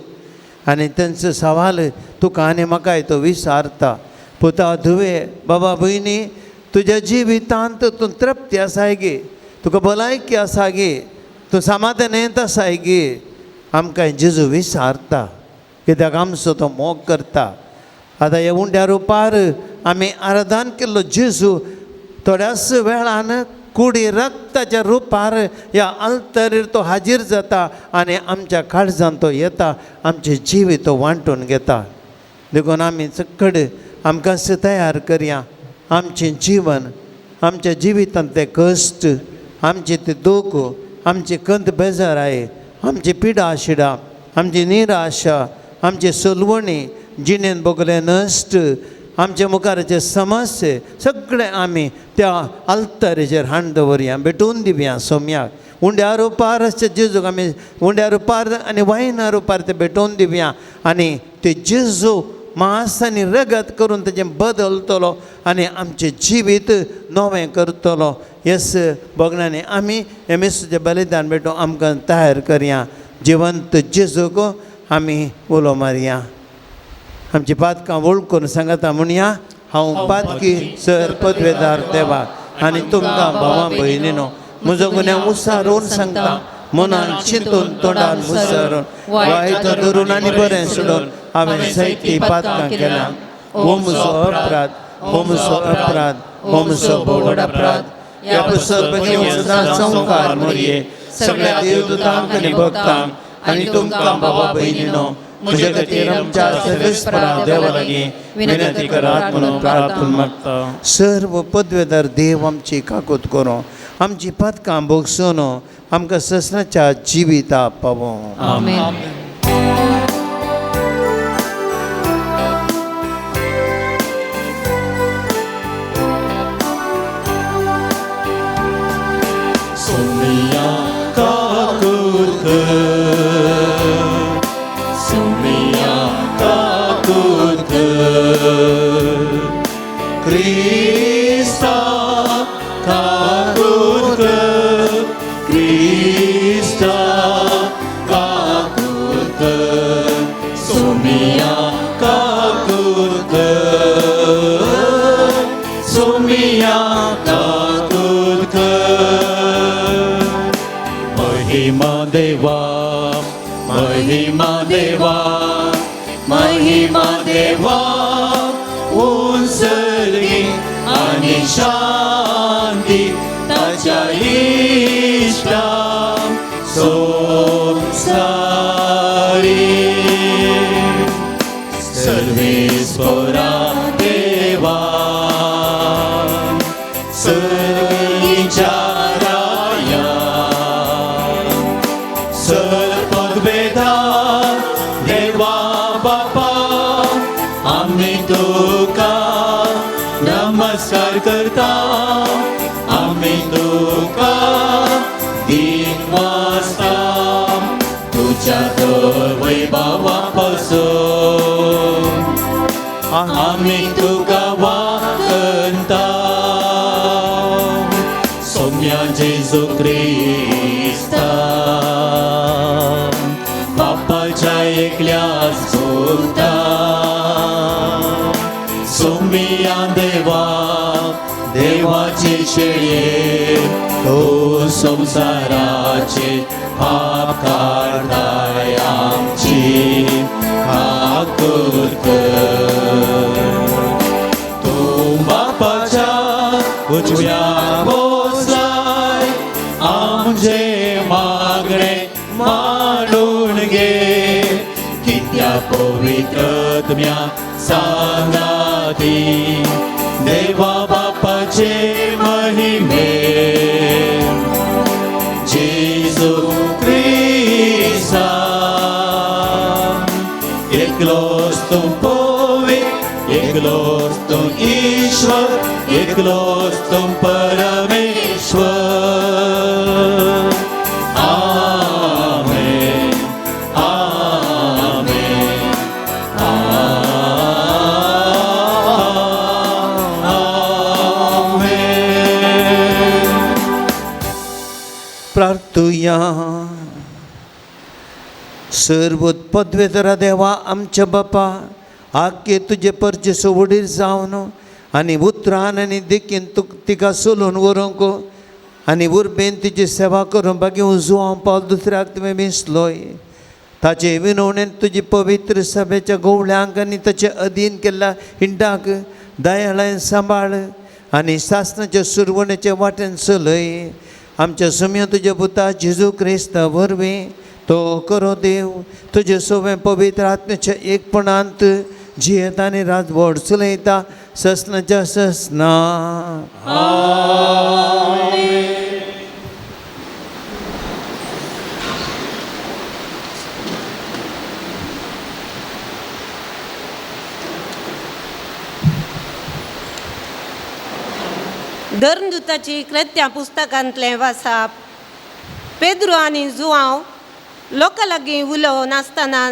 आनी तांचो सवाल तुका आनी म्हाकाय तो विसारता पुता धुवे बाबा भयणी तुज्या जिवितांत तूं तृप्ती आसाय गे तुका भलायकी आसा गे तूं समाधान आसाय गे आमकां जेजू विसारता कित्याक आमचो तो मोग करता आतां ह्या उंड्या रुपार आमी आराधन केल्लो जेजू थोड्याच वेळान कुडी रक्ताच्या रुपार ह्या अल्तरीर तो हाजीर जाता आनी आमच्या काळजान तो येता आमचे जिवी तो वांटून घेता देखून आमी चक्कड आमकां तयार करया आमचें जीवन आमच्या जिवितांतले कश्ट आमचे ते दूख आमचे कंत बेजाराय आमची पिडा शिडा आमची निराशा आमचे सोलवणी जिणेन भोगले नश्ट आमचे मुखाराचे समस्ये सगळे आमी त्या अल्तरेचेर हाड दवरया भेटून दिवया सोम्याक उंड्या रुपार जेजूक आमी उंड्या रुपार आनी वायना रुपार ते भेटून दिवया आनी ते जेजू मांस आनी रगत करून तेजें बदलतलो आनी आमचें जिवीत नवें करतलो हेस भोगणांनी आमी एमेसूचें बलिदान भेटून आमकां तयार करया जिवंत जेजूक आमी उलो मारया आमची पातकां वळखून सांगता म्हणया हांव पातकी सर पदवेदार देवा आनी तुमकां भावां भयणीनो म्हजो गुन्यांव उसारून सांगता मनान चिंतून तोंडान मुसरून वायट धरून आनी बरें सोडून हांवें जायतीं पातकां केल्यां हो म्हजो अपराध हो म्हजो अपराध हो म्हजो बोगड अपराध ह्या पुस्तकाचे सदांच संवकार मोरये सगळ्या देवदूतांक आनी भक्तांक आनी तुमकां भावा भयणीनो म्हजे खातीर आमच्या सर्वेस्परा देवा लागीं विनंती करात म्हणून प्रार्थना मागता सर्व पदवेदार देव आमची काकूत करूं आमची पातकां भोगसून आमकां ससनाच्या जिविता पावो आमेन. सोमिया काकूत सोमिया काकूत क्रिस्ता काकूत क्रिस्ता काकूत सोमिया काकूत सोमिया काकूत महिमा देवा महिमा देवा महिमा देवा उंचली आणि शांती ताच्या इष्टा संसारी सर्वेस्परा देवा नमस्कार करता आम्ही तुका दिन वाजता तुझ्या वैभवापासून आम्ही तुका वाकंता सौम्या जेजू ख्रिस्ता बापाच्या एकल्या चोरता सौम्या देवा देवाचे शेळे तो संसाराचे पाप काढताय आमची ठाकूर तू बापाच्या उजव्या बोसाय आमचे मागणे मांडून घे कित्या पवित्रत्म्या सांगाती देवा बापाचे महिमे जेजू ख्रिस्ता एकलोच तू पवित्र एकलोच तू ईश्वर एकलोच तू परमेश्वर आमेन आमेन आमेन. प्रार्थूया. सर्वोत्पद्वेतरा देवा आमच्या बापा आख्खे तुझे परचेसो वडील जावन आनी उतरान आनी देखीन तिका सोलून व्हरूंक आनी उर्बेन तिची सेवा करून बाकी उजो हांव पावल दुसऱ्याक तुवें विसलोय ताचे विनवणेन तुजी पवित्र सभेच्या गवळ्यांक आनी ताचे अधीन केल्ल्या हिंडाक दयाळायन सांबाळ आनी शासनाच्या सुरवणेचे वाटेन चलय आमच्या सम्य तुजे पुता जेजू क्रिस्ता वरवीं तो करो देव तुजे सोबे पवित्र आत्म्याच्या एकपणांत जियेता आनी राजवट चलयता ससनाच्या ससना. धर्मदुताची कृत्यां पुस्तकांतलें वाचप. पेद्रू आनी जुआंव लोकां लागीं उलोव नासतना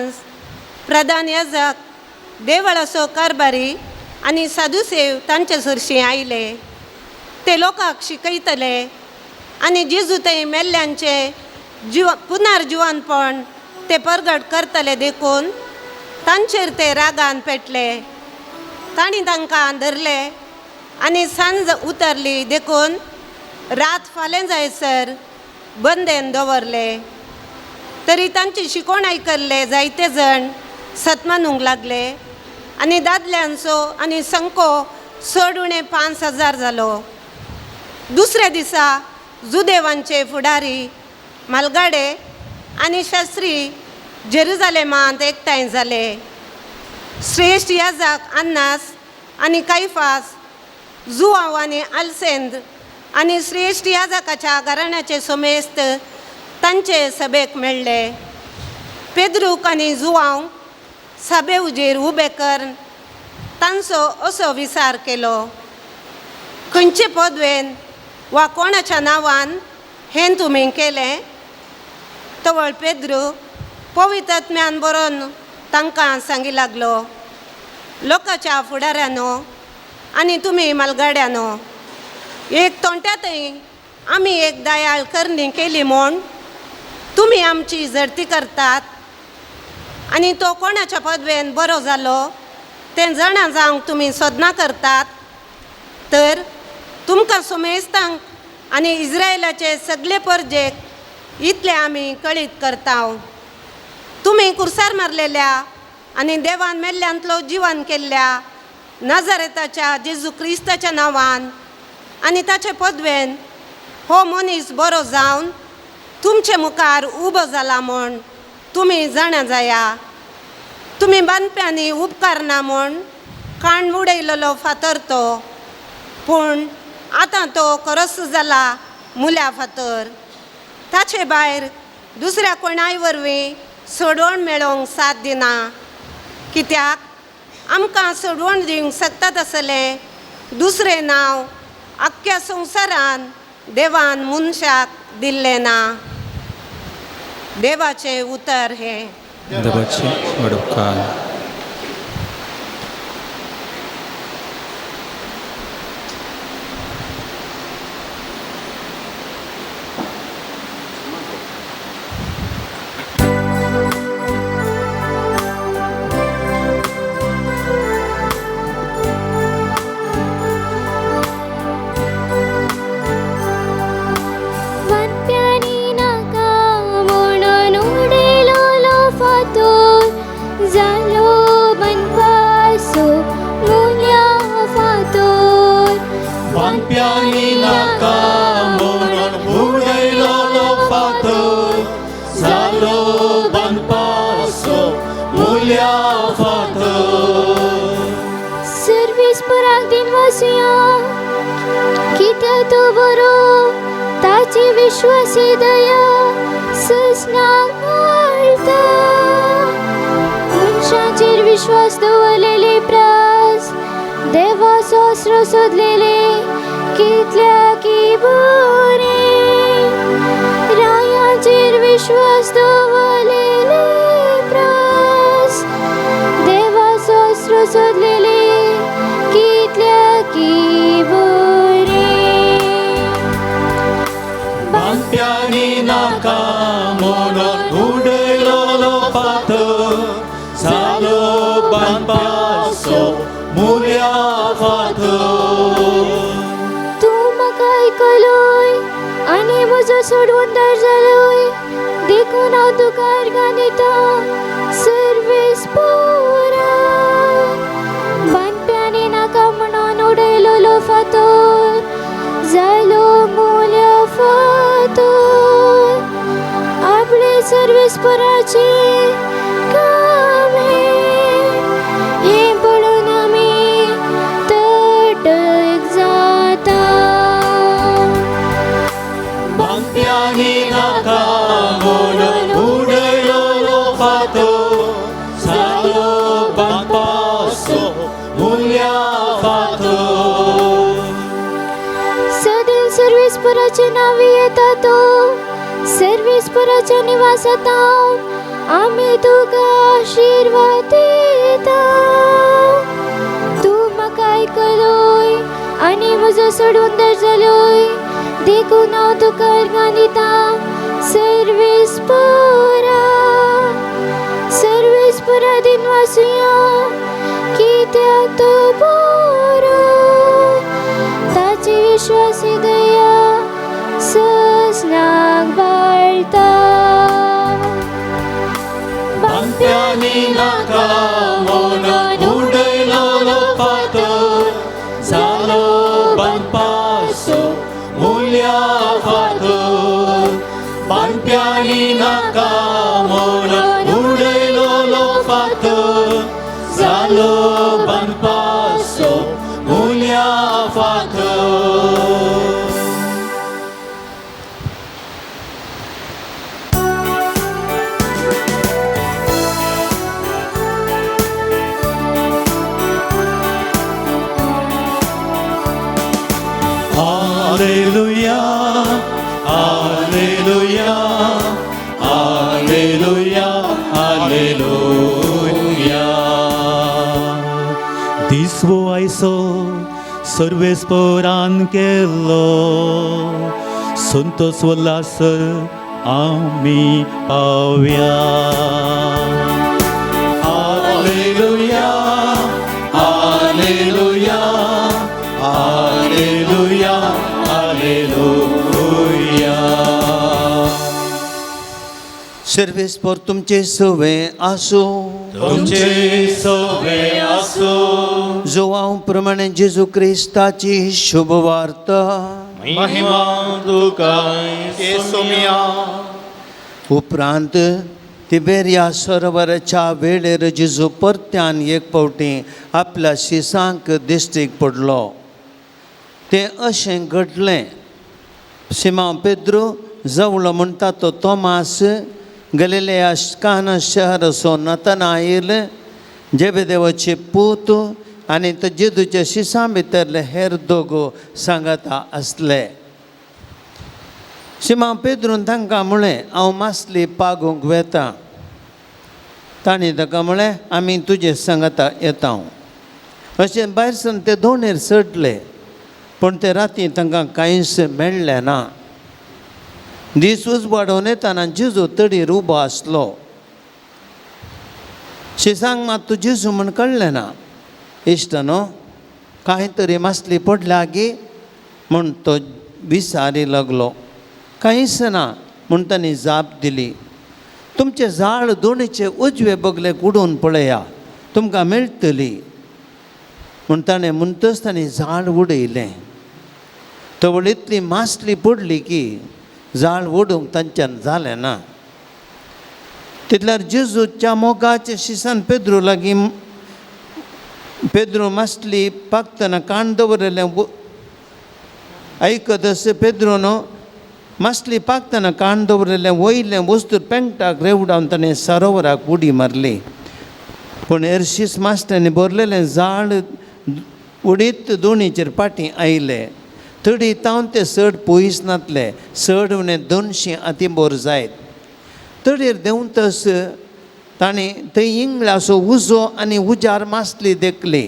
प्रधान याजक देवळाचो कारभारी आनी साधुसेव तांचे सरशीं आयले. ते लोकांक शिकयतले आनी जेजू थंय मेल्ल्यांचे पुनर्जिवनपण ते परगट करतले देखून तांचेर ते रागान पेटले. तांणी तांकां धरले आनी सांज उतरली देखून रात फाल्यां जायसर बंदेन दवरले. तरी तांची शिकोवण आयकल्ले जायते जाण सतमानूंक लागले आनी दादल्यांचो आनी संको 5,000 जालो. दुसऱ्या दिसा जुदेवांचे फुडारी मालगाडे आनी शास्त्री जेरुजालेमांत एकठांय जाले. श्रेश्ठ याजक अन्नास आनी कायफास जुआंव आनी आलसेंद्र आनी श्रेश्ठ याजकाच्या घराण्याचे सोमेस्त तांचे सभेक मेळ्ळे. पेद्रूक आनी जुआंव सभे उजेर उबे करून तांचो असो विचार केलो, खंयचे पदवेन वा कोणाच्या नांवान हें तुमी केलें? तवळ पेद्रू पवित्रात्म्यान बरोवन तांकां सांगी लागलो, लोकांच्या फुडाऱ्यानो आनी तुमी मालगाड्यानो, एक तोंट्यातय आमी एक दयाळ करणी केली म्हूण तुमी आमची झडती करतात आनी तो कोणाच्या पदवेन बरो जालो तें जाणा जावंक तुमी सोदना करतात. तर तुमकां सोमेस्तांक आनी इस्रायलाचे सगळे परजेक इतले आमी कळीत करता. तुमी कुर्सार मारलेल्या आनी देवान मेल्ल्यांतलो जिवन केल्ल्या नाजारेताच्या जेजू क्रिस्ताच्या नांवान आनी ताचे पदवेन हो मनीस बरो जावन तुमचे मुखार उबो जाला म्हूण तुमी जाणा जाया. तुमी बांदप्यांनी उपकार ना म्हूण काण उडयलेलो फातर तो, पूण आतां तो करस जाला मुल्या फातर. ताचे भायर दुसऱ्या कोणाय वरवीं सोडवण मेळोवंक साथ दिना. कित्याक आमकां सोडवण दिवंक शकतात आसलें दुसरें नांव आख्ख्या संवसारान देवान मनशाक दिल्लें ना. देवाचें उतर हें. देवाची वडपकार. वनप्यानी नाका म्हणून उडयलो फातोर जालो बनपासो मुल्या फातोर. वनप्यानी नाका म्हणून उडयलो फातोर जालो बनपासो मुल्या फातोर. सर्वीस पराक दिन वसया कित्या तो बरो ताची विश्वासी दया सजनाक मारता. मनशाचेर विश्वास दवरलेली प्रास देवाचो आसरो सोदलेले कितल्या की बरें. रायांचेर विश्वास दवरलेले प्रास देवाचो आसरो सोदलेले कितल्या की बरें. वनप्यानी नाका म्हणून उडयलो फातोर जालो बनपासो मुल्या फातोर. तूं म्हाका आयकलोय आनी म्हजो सोडून दार जालोय देखून हांव तुका अर्गां दिता सर्वेस पोरा. बानप्यानी नाका म्हणून उडयलो फातोर जालो मुल्या फातोर. आपले सर्वेस पोराचे काम हें पळोवन आमी तटक जाता. वनप्यानी नाका म्हणून उडयलो फातोर जालो बनपासो मुल्या फातोर. सदैव सर्वेस पोराचे नावी येता तो सर्वेस पोराच्या निवासात आमी तुका आशिर्वाद दिता. तूं म्हाका आयकलोय आनी म्हजो सोडून दार जालोय देखून हांव तुका अर्गां दिता सर्वेस पोरा दिन वासुया कित्याक तो बरो ताची विश्वासी दया सजनाक बाळता. वनप्यानी नाका म्हणून उडयलो फातोर जालो बनपासो मुल्या फातोर. वनप्यानी नाका म्हणून उडयलो फातोर जालो बनपासो मुल्या फातोर. Hallelujah, Hallelujah, Hallelujah, Hallelujah. दिसवो आयसो Sarves पोरान केलो संतोष उल्हास आमी पावया. Hallelujah, Hallelujah, Hallelujah, Hallelujah. Sarves पोर तुमचे सवे आसो. तुमचे सवे आसो. जोवां प्रमाणे जेजू क्रिस्ताची शुभ वार्ता. महिमा तुका येसुमिया. उपरांत तिबेरिया सरोवराच्या वेळेर जेजू परत्यान एक फावटी आपल्या शिसांक दिश्टीक पडलो. तें अशें घडलें. सिमोन पेद्रू जवळ म्हणटा तो तोमास, गलिलेया काना शहराचो नतनाएल, जेबेदेवाचे पूत, आनी तो जेजूच्या शिसां भितरले हेर दोगो सांगाता आसले. शिमा पेद्रून तांकां म्हळें हांव मासली पागूंक वेतां. तांणी ताका म्हळें आमी तुजे सांगाता येता. अशें भायर सावन ते दोणेर चडले, पूण ते राती तांकां कांयच मेळ्ळें ना. दीस उजवाडोवन येताना जेजू तडीर उबो आसलो. शिसांक मात तूं जेजू म्हण कळ्ळें ना. इश्ट न्हू, कांय तरी मासली पडल्या गी म्हूण तो विचारी लागलो. कांयच ना म्हूण तांणी जाप दिली. तुमचे झाड दोनीचे उजवे बगलेक उडोवन पळया, तुमकां मेळटली म्हूण ताणें म्हणटच तांणी झाड उडयलें. तवळ इतली मासली पडली की झाड ओडूंक तांच्यान जालें ना. तितल्यार जेजूच्या मोगाच्या शिसान पेद्रू लागीं पेद्रू मासली पाकतना काण दवरलें आयकत अशें पेद्रून मासली पाकतना काण दवरलें वयलें वस्तू पेंगटाक रेवडावन ताणें सरोवराक उडी मारली. पूण एरशीस मास्टरांनी बरलेलें झाड उडीत दोणीचेर पाटी आयलें. तडी तावन ते चड पयस नातले. चड उणें 200 हातींबोर जायत. तडीर देंवतस ताणें थंय इंगळ असो उजो आनी उजार मासली देखली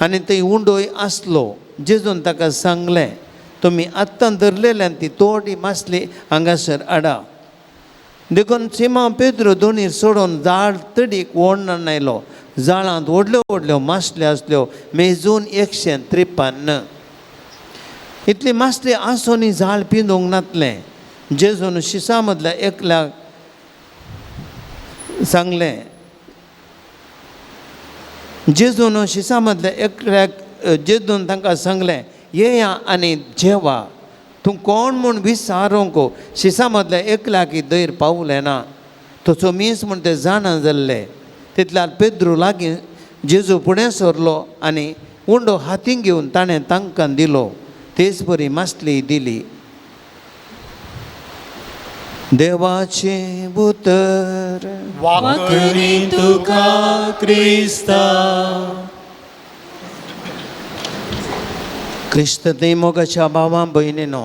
आनी थंय उंडोय आसलो. जेजून ताका सांगलें, तुमी आत्तां धरलेल्यान ती थोडी मासली हांगासर हाडा. देखून सिमा पेद्रू दोनीर सोडून झाड तडीक ओडून आयलो. झाडांत व्हडल्यो व्हडल्यो मासल्यो आसल्यो, मेजून 153. इतली मासली आसोनी झाड पिंजूंक नातलें. जेजून शिसा मदल्या एकल्याक सांगलें, जेजून शिसा मदल्या एकल्याक जेजून तांकां सांगलें, येया आनी जेवा. तूं कोण म्हूण विचारूंक शिसा मदल्या एकल्याक दैर पावलें ना. तो मीस म्हूण तें जाणा जाल्लें. तितल्यार पेद्रू लागीं जेजू फुडें सरलो आनी उंडो हातीन घेवन ताणें तांकां दिलो. तेच बरी मासली दिली. देवाचें उतर वाकरी तुका क्रिस्ता. क्रिस्त ते मोगाच्या भावां भयणीनो,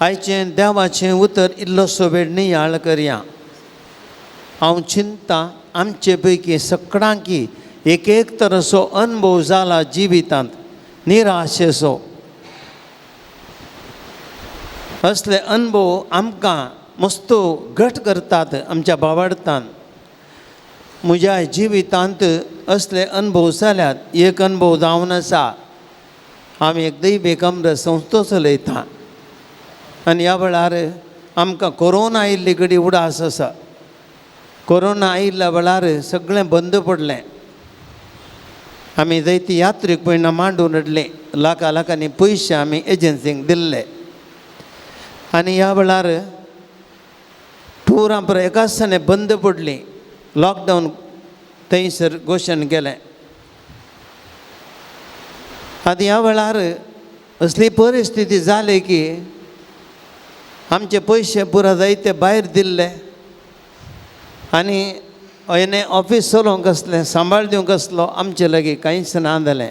आयचें देवाचें उतर इल्लोसो वेळ नियाळ करया. हांव चिंत्तां आमचे पैकी सगळ्यांकी एक एक तराचो अनुभव जाला जिवितांत, निराशेचो. असले अनुभव आमकां मस्तो घट करतात आमच्या भावार्थान. म्हज्या जिवितांत असले अनुभव जाल्यात. एक अनुभव जावन आसा. आमी एक दैवीक अमृत संस्थो चलयता आनी ह्या वेळार आमकां कोरोना आयिल्ली घडी उडास आसा. कोरोना आयिल्ल्या वेळार सगळें बंद पडलें. आमी जायती यात्रेक पयना मांडून हाडले. लाखांनी पयशे आमी एजन्सीक दिल्ले. आनी ह्या वेळार टुरां पुरो एका दिसांनी बंद पडली. लॉकडावन थंयसर घोशण केलें. आतां ह्या वेळार असली परिस्थिती जाली की आमचे पयशे पुरो जायते भायर दिल्ले आनी हेणें ऑफीस चलोवंक कसलें सांबाळ दिवंक कसलो आमचे लागीं कांयच ना जालें.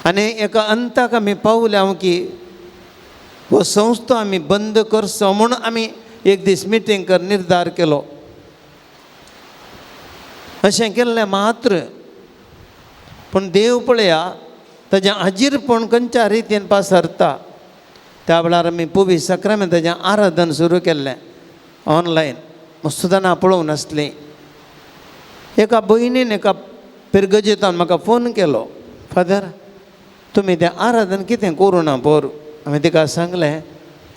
आनी एका अंताक आमी पावले हांव की हो संस्थो आमी बंद करचो म्हूण आमी एक दीस मिटींग कर निर्धार केलो. अशें केल्लें मात्र पूण देव पळया ताजें हाजीरपण खंयच्या रितीन पासरता. त्या वेळार आमी पुवी सक्रामेंताचें आराधन सुरू केल्लें ऑनलायन. सुदां पळोवंक नासलीं. एका भयणीन एका पिरगजेतान म्हाका फोन केलो, फादर तुमी तें आराधन कितें करूं ना पोर. हांवें तिका सांगलें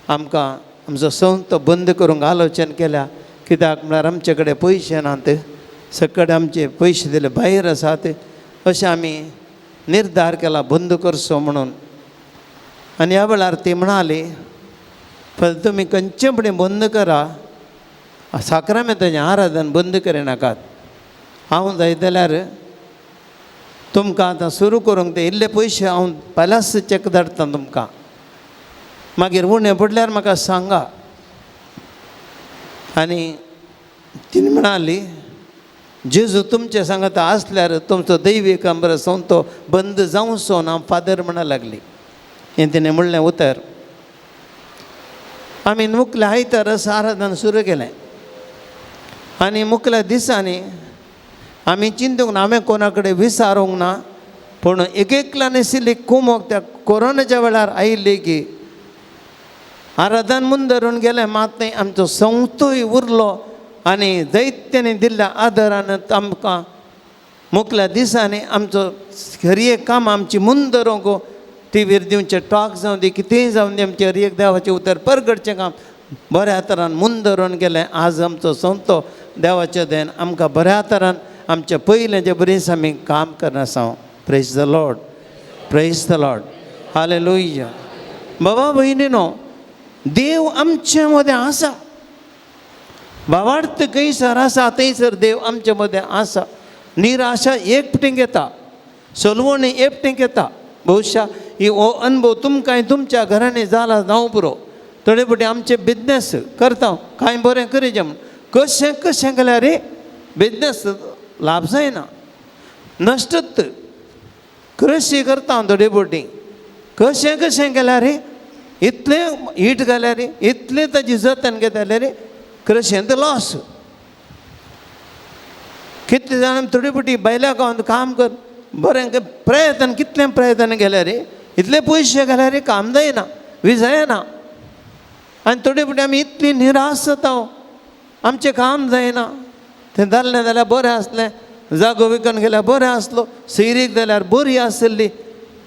आमकां आमचो संत बंद करूंक आलोचन केल्या. कित्याक म्हळ्यार आमचे कडेन पयशे नात. सगळे आमचे पयशे दिले भायर आसात. अशें आमी निर्धार केला बंद करचो म्हणून. आनी ह्या वेळार ती म्हणाली तुमी खंयचे फुडें बंद करा, साक्रामेंताचें आराधन बंद करिनाकात. हांव जाय जाल्यार तुमकां आतां सुरू करूंक ते इल्ले पयशे हांव पयलाच चॅक धाडटां तुमकां. मागीर उणें पडल्यार म्हाका सांगा. आनी तिणी म्हणाली जेजू तुमच्या सांगता असल्यार तुमचो दैवी कमर संतो बंद जावं सोन हांव फादर म्हणा लागली. हें तिणें म्हणलें उतर. आमी मुखल्या आयतारच आराधन सुरू केलें आनी मुखल्या दिसांनी आमी चिंतूंक ना, हांवें कोणा कडेन विचारूंक ना, पूण एकल्यान सिली कुमोक त्या कोरोनाच्या वेळार आयिल्ली की आराधन मुंदरून गेलें, मात नाही आमचो संवतूय उरलो आनी दैत्यानी दिल्ल्या आदरान आमकां मुखल्या दिसांनी आमचो हर एक काम आमची मुंदरूंक टीव्हीर दिवचें, टॉक जावं दी, कितेंय जावं दी, आमचें हर एक देवाचें उतर परगडचें काम बऱ्या तरान मुंदरून गेलें. आज आमचो संतो देवाचें देन आमकां बऱ्या तरान आमचें पयलें जें बरें आमी काम करना आसा. Praise the Lord, praise the lord, hallelujah. बाबा भयणीनो, देव आमचे मदें आसा. भावार्थ खंयसर आसा थंयसर देव आमचे मदें आसा. निराशा एकटें घेता, सोलवणी एकटें घेता. भविष्या ही हो अनुभव तुमकांय तुमच्या घरांनी जाला जावं पुरो. थोडे फावटी आमचे बिजनेस करता, कांय बरें करीचें म्हण कशें कशें केल्यार रे बिजनेस लाभ जायना, नश्टत. कृशी करता हांव थोडे फावटी, कशें कशें केल्यार रे इतलें हीट घाल्यार रे, इतलें ताजी जतन घेताले रे, कृशेंत लॉस. कितले जाण थोडी फावटी बायल्या गांवांत काम कर बरें प्रयत्न, कितलें प्रयत्न केल्यार रे, इतले पयशे घाल्यार रे काम जायना, विजयना. आनी थोडी फावटी आमी इतली निराश जाता, आमचें काम जायना. तें जाल्लें जाल्यार बरें आसलें, जागो विकून गेल्यार बरें आसलो, सैरीक जाल्यार बरी आसली.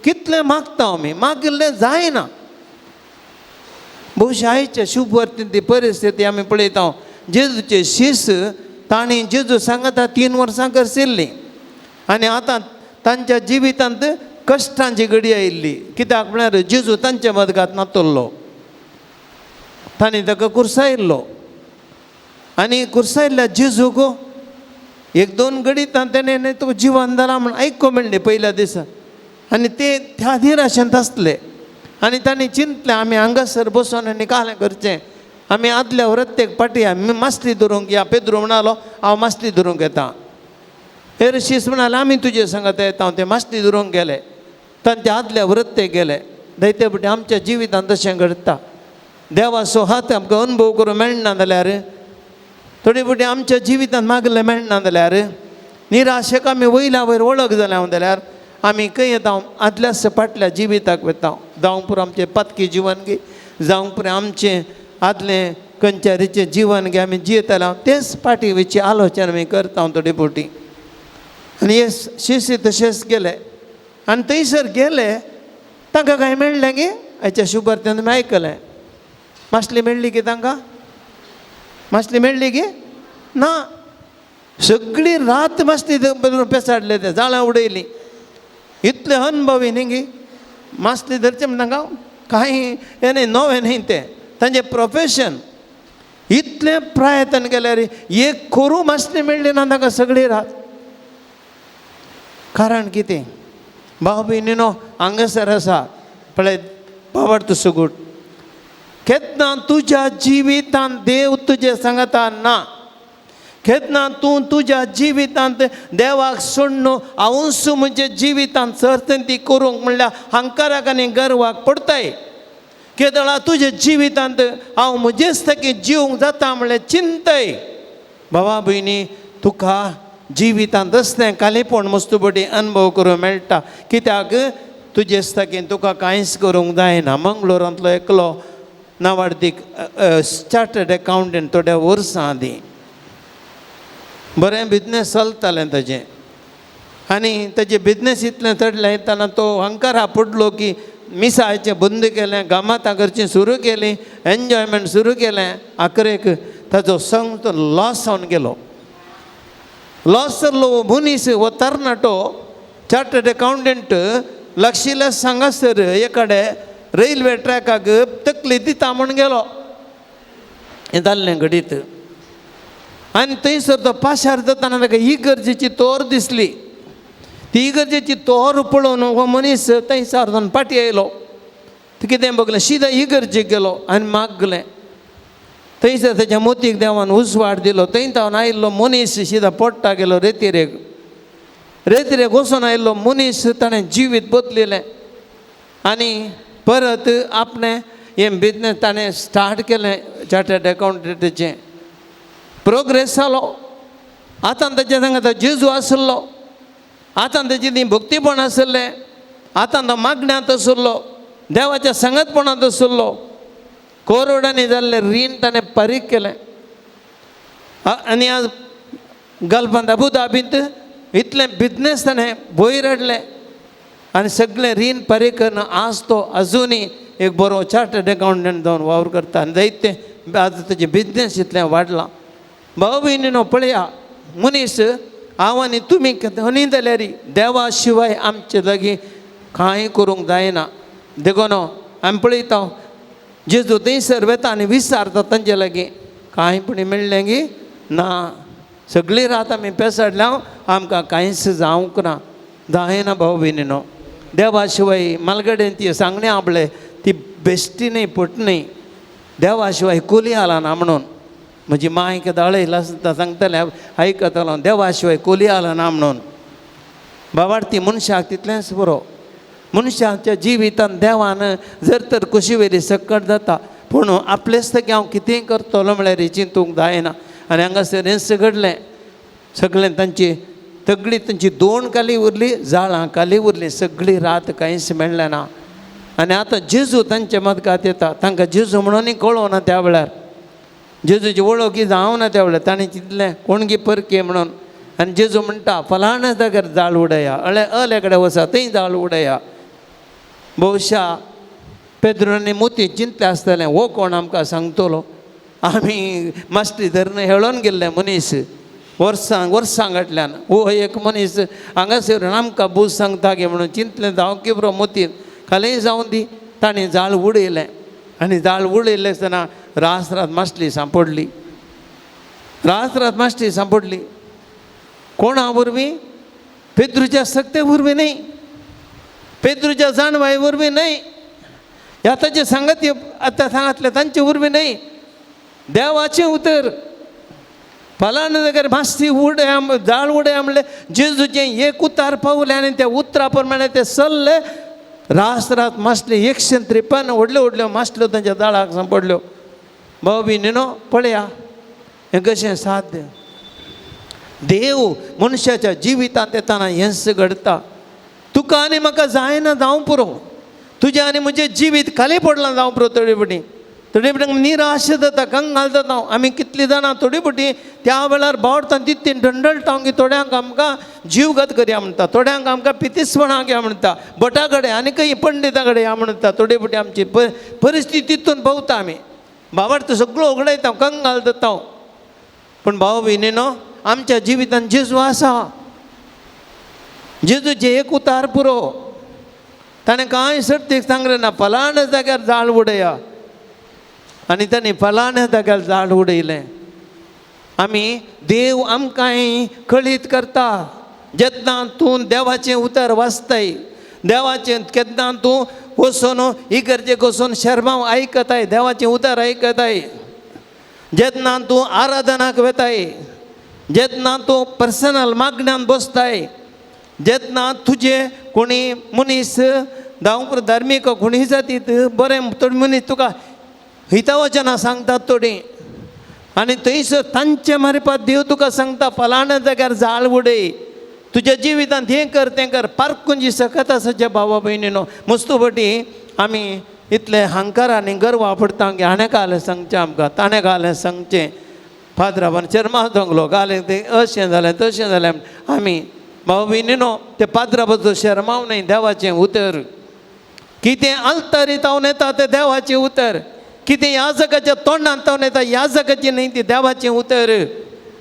कितलें मागता आमी, मागिल्लें जायना. भविष्य आयच्या शुभ वर्तीन ती परिस्थिती आमी पळयता. जेजूचे शिस तांणी जेजू सांगता 3 वर्सां करशिल्लीं आनी आतां तांच्या जिवितांत कश्टांची घडी आयिल्ली. कित्याक म्हळ्यार जेजू तांच्या मदगांत नातुरलो, तांणी ताका कुर्सायिल्लो आनी कुर्सायिल्ल्या जेजूक 1-2 घडींत तेणें तुका जिवन जालां म्हण आयको मेळ्ळें पयल्या दिसा. आनी ते त्या निराशेंत आसले आनी तांणी चिंतलें आमी हांगासर बसून आनी कालें करचें. आमी आदल्या प्रत्येक पाटी आमी मासली धरूंक या. पेद्रू म्हणालो हांव मासली धरूंक येता. हेरशीस म्हणाले आमी तुजे सांगता येता. ते मासली धरूंक गेले, तांचे आदल्या प्रत्येक गेले. दैते फावटी आमच्या जिवितांत तशें घडटा. देवाचो हात आमकां अनुभव करूं मेळना जाल्यार, थोडी फावटी आमच्या जिवितांत मागलें मेळना जाल्यार, निराशेक आमी वयल्या वयर वळख जाल्या जाल्यार आमी खंय येता, आदल्या फाटल्या जिविताक वता. जावं पुरो आमचें पातकी जिवन घे, जावं पुरो आमचें आदलें खंयच्यारीचें जिवन घे आमी जियेताले, तेच पाटी वयची आलोचना आमी करता थोडी फावटी. आनी हे शिशी तशेंच गेले आनी थंयसर गेले, तांकां कांय मेळ्ळें गे. हेच्या शुभार्थ्यान तुमी आयकलें, मासली मेळ्ळी गे तांकां, मासली मेळ्ळी गे ना. सगळी रात मासली पेसाडले, ते जाळां उडयलीं. इतले अनुभवी न्ही गे, मासली धरचें म्हण तांकां कांय हें न्ही, नवें न्ही तें तांचें प्रोफेशन. इतलें प्रयत्न केल्यार एक करू मासली मेळ्ळी ना तांकां सगळी रात. कारण कितें भाव भयणीनो, हांगासर आसा पळय भावार्थ सुगूट. केन्ना तुज्या जिवितांत देव तुजे सांगता ना, केन्ना तूं तुज्या जिवितांत देवाक सोडून हांवूच म्हणजे जिवितांत सर्तंती करूंक म्हणल्यार हंकाराक आनी गर्वाक पडटाय. केदळा तुज्या जिवितांत हांव म्हजेच थकी जिवंक जाता म्हणल्यार चिंतय. भावा भयणी, तुका जिवितांत असलें कालेपण मस्तुबडी अनुभव करूंक मेळटा. कित्याक तुजेच थकी तुका कांयच करूंक जायना. मंगळुरांतलो एकलो नावाडीक चार्टर्ड अकावंटंट थोड्या वर्सां आदीं बरें बिजनेस चलतालें ताजें, आनी ताजें बिजनेस इतलें चडलें येताना तो हंकारा पडलो की मिसायचें बंद केलें, गामातां करचीं सुरू केलीं, एन्जॉयमेंट सुरू केलें. आखरेक ताजो संग तो लॉस जावन गेलो. लॉस जाल्लो मनीस हो तरणाटो चार्टर्ड अकावंटंट लक्षिल्ल्या सांगासर एकाडे रेल्वे ट्रॅकाक तकली दिता म्हूण गेलो. हें जाल्लें घडीत. आनी थंयसर तो पाशार जाताना ताका इगर्जेची तोर दिसली. ती इगर्जेची तोर पळोवन हो मनीस थंयसर जावन फाटी आयलो. कितें बगलें, सिदा इगर्जेक गेलो आनी मागलें. थंयसर तेच्या मोतीक देवान उसवाड दिलो. थंय तावन आयिल्लो मनीस सीधा पोट्टा गेलो रेतीरेक वचून आयिल्लो मनीस ताणें जिवीत बदलिलें आनी परत आपणें हें बिजनेस ताणें स्टार्ट केलें चार्टर्ड अकावंटंटाचें. प्रोग्रेस जालो. आतां तेच्या सांगात जेजू आसलो. आतां तेची ती भक्तीपण आसलें. आतां तो मागण्यांत आसलो. देवाच्या संगतपणांत आसलो. करोडांनी जाल्लें रीण ताणें फारीक केलें. आनी आज गल्फांत अबुधाबींत इतलें बिजनेस ताणें वयर हाडलें आनी सगळें रीण फारीक करून आज तो अजुनूय एक बरो चार्टर्ड अकावंटंट जावन वावर करता आनी जायतें आतां तेजें बिजनेस इतलें वाडलां. भाव भयणीनो पळया, मनीस हांव आनी तुमी खंय जाल्यार देवा शिवाय आमचे लागीं कांय करूंक जायना. देखून आमी पळयता जेजू थंयसर वेता आनी विचारता तांचे लागीं कांयपणी मेळ्ळें गी ना. सगळी रात आमी पेसाडल्या आमकां कांयच जावंक ना. जायना भाव भयणीनो. देवा शिवाय मालगडेन ती सांगणे आपले ती बेश्टी न्ही पट न्ही. देवा शिवाय कोली आला ना म्हणून. म्हजी माय दाळयला सांगतालें आयकतालो देवा शिवाय कोली आला ना म्हणून. बाबार्थी मनशाक तितलेंच बरो. मनशाच्या जिवितान देवान जर तर कशी वेली सक्कट जाता पूण आपलेच तकी हांव कितेंय करतलो म्हळ्यार चिंतूंक जायना. आनी हांगासर हें घडलें सगळें तांची तगडी तांची 2 काली उरली, जाळां काली उरली, सगळी रात कांयच मेळ्ळें ना. आनी आतां जेजू तांच्या मदकांत येता. तांकां जेजू म्हणूनय कळोना त्या वेळार. जेजूची वळख ही जावना त्या वेळार. ताणें चिंतलें कोण गी परके म्हणून. आनी जेजू म्हणटा फलाण्या जाग्यार जाळ उडया, अले कडेन वचा थंय जाळ उडया. भोवशा पेद्रोनी मोती चिंतलें आसतलें हो कोण आमकां सांगतलो. आमी मास्टरी धरून हेळोन गेल्ले मनीस वर्सां घातल्यान हो एक मनीस हांगासर आमकां बूज सांगता गे म्हणून चिंतलें जावं की बरो मोतीन खाली जावं दी. ताणें जाळ उडयलें आनी जाळ उडयलें आसतना रात मास्टरी सांपडली. रात मास्टरी सांपडली. कोणा वरवीं? पेद्रूच्या सक्ते वरवीं न्ही, पेद्रूच्या जाणवाय वरवीं न्ही, ह्या ताचे सांगत आतां सांगतले तांचे वरवीं न्ही. देवाचें उतर. फलाणे जाग्यार मास्ती उडया जाळ उडया म्हणलें जेजूचें एक उतार पावलें आनी त्या उतरा प्रमाणे ते चल्ले. रात मास्टली 153 व्हडल्यो मास्टल्यो तांच्या जाळाक सांपडल्यो. भाव भयणीनो पळया हें कशें साध्य. देव मनशाच्या जिवितांत येताना हेंच घडता. तुका आनी म्हाका जायना जावं पुरो. तुजें आनी म्हजें जिवीत खाली पडलां जावं पुरो. थोडी फावटी निराश जाता, कंगाल जाता. आमी कितलीं जाणां थोडी फावटी त्या वेळार बावडटा तितली ढंढळटा की थोड्यांक आमकां जीवघात करया म्हणटा, थोड्यांक आमकां पितीसपणां घ्या म्हणटा, भटा कडेन आनी खंय पंडिता कडेन या म्हणटा. थोडी फावटी आमची परिस्थिती तितून भोंवता आमी. बावडटा सगळो उगडयता, कंगाल जाता. पूण भाव भयणीनो आमच्या जिवितांत जेजू आसा. जेजूचे एक उतार पुरो. ताणें कांय सर्तीक सांगलें ना फलाणे जाग्यार जाळ उडया आनी ताणें फलाण्या जाग्यार जाळ उडयलें. आमी देव आमकांय कळीत करता. जेन्ना तूं देवाचें उतर वाचताय, देवाचें केन्ना तूं वचून इगर्जेक वचून शर्माव आयकताय, देवाचें उतर आयकताय, जेन्ना तूं आराधनाक वेताय, जेन्ना तूं पर्सनल मागण्यांत बसताय, जेन्ना तुजें कोणी मनीस जावं धार्मीक कोणीय जातीत बरें थोडी मनीस तुका हितवचनां सांगतात थोडीं आनी थंयसर तांचे मार्फत देव तुका सांगता फलाण्या जाग्यार जाळ उडय, तुज्या जिवितांत हें कर तें कर. पारकून जी सकत आसाचे भावा भयणीनो. मस्तू फावटी आमी इतले हांकारान आनी गर्व पडटा की हाणें घालें सांगचें आमकां, ताणें घालें सांगचें, फादरान शर्मा सांगलो घालें तें अशें जालें तशें जालें. आमी भाव भयणीनो ते पाद्राबाचो शर्माव न्ही, देवाचें उतर. कितें आल्तारी तावन येता तें देवाचें उतर, कितें याजकाच्या तोंडांत तावन येता याजकाचें न्ही ती देवाचें उतर.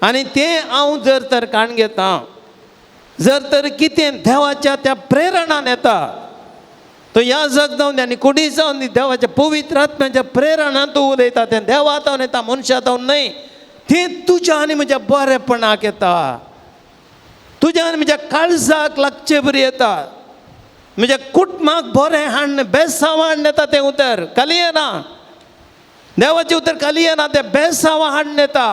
आनी तें हांव जर तर काण घेता, जर तर कितें देवाच्या त्या प्रेरणान येता तो याजक जावन आनी कोणी जावन देवाच्या पवित्र आत्म्याच्या प्रेरणान तूं उलयता तें देवा तावन येता, मनशा तावन न्हय. तें तुज्या आनी म्हज्या बरेपणाक येता, तुज्या आनी म्हज्या काळजाक लागचे बरी येता, म्हज्या कुटुंबाक बरें हाडून बेसांव हाडून येता तें उतर. खाली येना. देवाचे उतर खाली येना ते बेसावा हाडून येता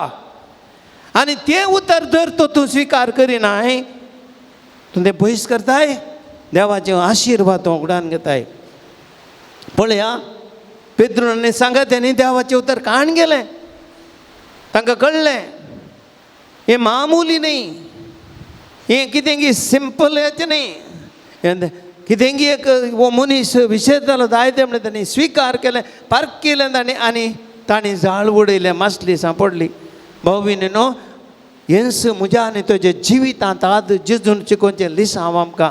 आनी ते उतर जर तो तूं स्विकार करिनाय तूं ते पयस करताय देवाचे आशिर्वाद तो उगडान घेताय. पळया पेद्रुनी सांगा त्यांनी देवाचे उतर काण गेलें तांकां कळ्ळें हें मामुली न्ही हें कितें सिंपल हेचें न्ही कितें एक वो मनीस विशेष जालो जायते म्हणून तांणी स्विकार केलें पार्क केलें तांणी आनी तांणी जाळ उडयलें मासली सांपडली. भाऊ भयणीनो हेंच म्हज्या आनी तुज्या जिवितांत आज जिजून शिकोवचें लिसांव आमकां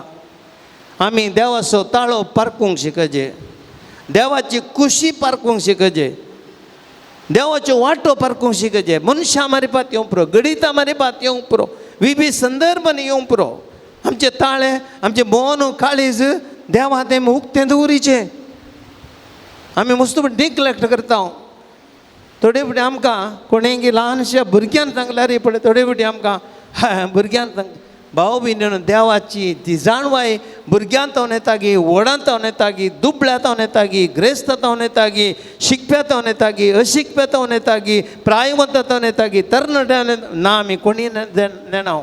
आमी देवाचो ताळो पारकूंक शिकचे देवाची खुशी पारकूंक शिकचे देवाच्यो वाटो पारकूंक शिकचे मनशां मारिपात येवं पुरो गणितां मारिपात येवं पुरो विभी संदर्भान येवं पुरो आमचे ताळे आमचे मोन काळीज देवा तें उक्तें दवरीचें आमी मस्त डिक्लेक्ट करता थोडे फावटी आमकां कोणेंय ल्हानशा भुरग्यान सांगल्यार पळय थोडे फावटी आमकां भुरग्यान सांग भाव भयणीनो देवाची ती जाणवाय भुरग्यांत हांव येता गी व्हडांत हांव येता गी दुबळ्यांत हांव येता गी ग्रेस्तांत हांव येता गी शिकप्यात हांव येता गी अशिकप्यात हांव येता गी प्रायवंतांत हांव येता गी तरणाट्यान ना आमी कोणी नेना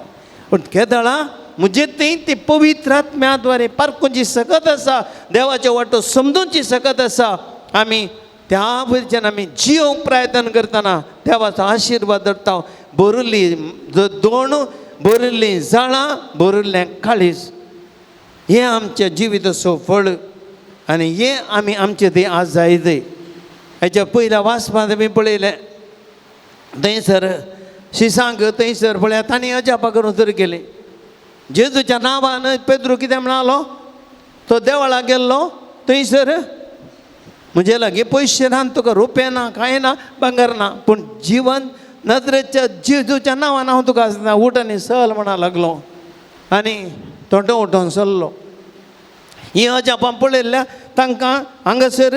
पूण केदळा म्हणजे ती पवित्र आत्म्याद्वारे पारकूंची सकत आसा देवाचे वाटो समजूंची सकत आसा आमी त्या वयच्यान आमी जियोंक प्रयत्न करतना देवाचो आशिर्वाद धरता बरयल्ली दोन बरयल्लीं जाळां बरयल्लें काळीज हें आमच्या जिविताचो फळ आनी हें आमी आमचें थंय आज जायते हेच्या पयल्या वाचपांत आमी पळयलें थंयसर शिसांक थंयसर पळया तांणी अजापा करून तर केली जेजूच्या नांवान पेद्रू कितें म्हणालो तो देवळाक गेल्लो थंयसर म्हजे लागीं पयशे ना तुका रुपये ना कांय ना भांगर ना पूण जिवन नदरेच्या जेजूच्या नांवान हांव तुका आसना उठ आनी चल म्हणा लागलो आनी तोंड उठोवन चल्लो. ही अजापां पळयल्ल्या तांकां हांगासर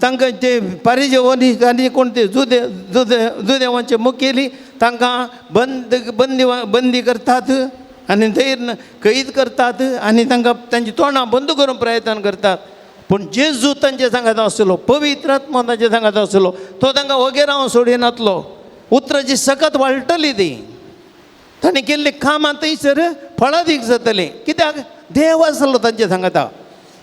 तांकां ते पारिजेवनी आनी कोण ते जुदेवांचे मुखेली तांकां बंदी करतात आनी थंय कैद करतात आनी तांकां तांची तोंडां बंद करून प्रयत्न करतात पूण जेजू तांचे सांगात आसलो पवित्र आत्मा तांचे सांगात आसलो तो तांकां वगेर हांव सोडिनातलो उतराची सकत वाळटली ती तांणी केल्ली कामां थंयसर फळादीक जातली कित्याक देव आसलो तांचे सांगाता.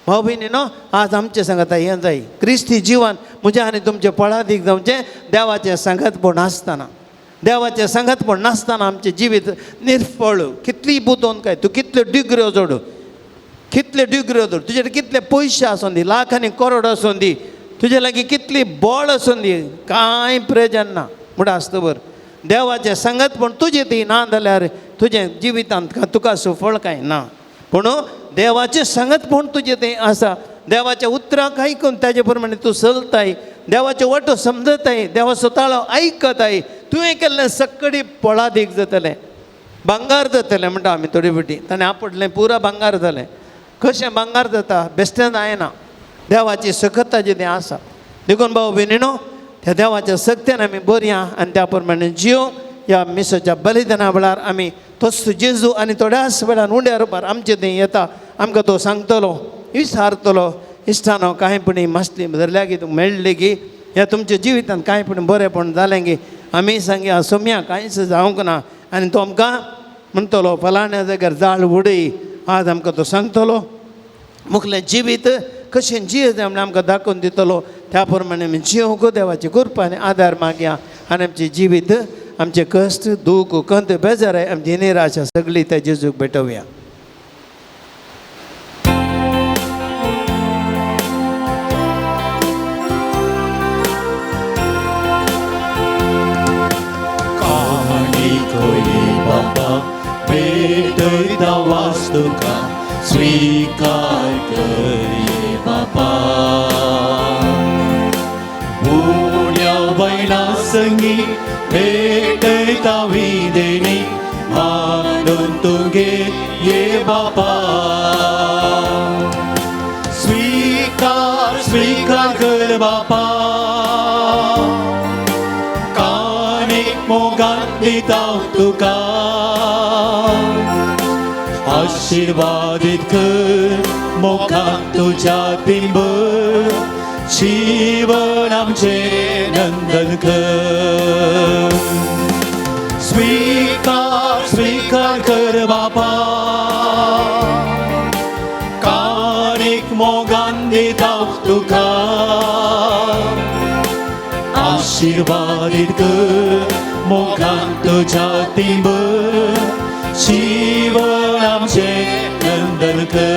भाव भयणीनो आज आमचे सांगाता हें जाय क्रिस्ती जिवन म्हजें आनी तुमचें फळादीक जावचें देवाचें सांगतपण नासतना देवाचें सांगतपण नासतना आमचें जिवीत निर्फळ कितलीय बुदोवन काय तूं कितल्यो डिग्र्यो जोड तुजे कितले पयशे आसूं दी लाख आनी करोड आसूं दी तुजे लागीं कितली बळ आसूं दी कांय प्रयोजन ना म्हणून आसतवर देवाचें सांगतपण तुजें ती ना जाल्यार तुजें जिवितांत तुका सुफळ कांय ना पूण देवाचें सांगतपण तुजें तें आसा देवाच्या उतराक आयकून ताजे प्रमाणे तूं चलताय देवाचे वाटो समजताय देवाचो ताळो आयकताय तुवें केल्लें सक्कडी पळादीक जातलें भांगार जातलें म्हणटा आमी थोडी फावटी ताणें आपटलें पुरा भांगार जालें कशें भांगार जाता बेश्टें जायना देवाची सकत ताजें तें आसा देखून भाव भयणीनो त्या देवाच्या सक्तेन आमी बरया आनी त्या प्रमाणे जियो ह्या मिसाच्या बलिदाना वेळार आमी तोच जेजू आनी थोड्याच वेळार उंड्या रुपार आमचें थंय येता आमकां तो सांगतलो विचारतलो इश्टानो कांयपणी मासली धरल्या की तुमकां मेळ्ळी की ह्या तुमच्या जिवितांत कांयपण बरेंपण जालें की आमी सांगया सोम्या कांयच जावंक ना आनी तो आमकां म्हणटलो फलाण्या जाग्यार जाळ उडय आज आमकां तो सांगतलो मुखलें जिवीत कशें जियें तें म्हणून आमकां दाखोवन दितलो त्या प्रमाणे आमी जियोंक देवाची कृपा आनी आदार मागया आनी आमचें जिवीत आमचे कश्ट दूख कंत बेजाराय आमची निराशा सगळी त्या जेजूक भेटोवया. भेटयता वास्तुका स्वीकार करी बापा उण्या बैला संगी भेटयता विदेनी मानून तुगे ये बापा स्वीकार स्वीकार कर बापा कानीक मोगान दिता तुका आशीर्वादित कर मोखान तुझ्या बिंब जीवन आमचे नंदन कर. स्वीकार स्वीकार कर बापा, काणीक मोगान दिता तुका. आशीर्वादीत कर मोगान तुझ्या तिंब, जीवन आमचे नंदन कर.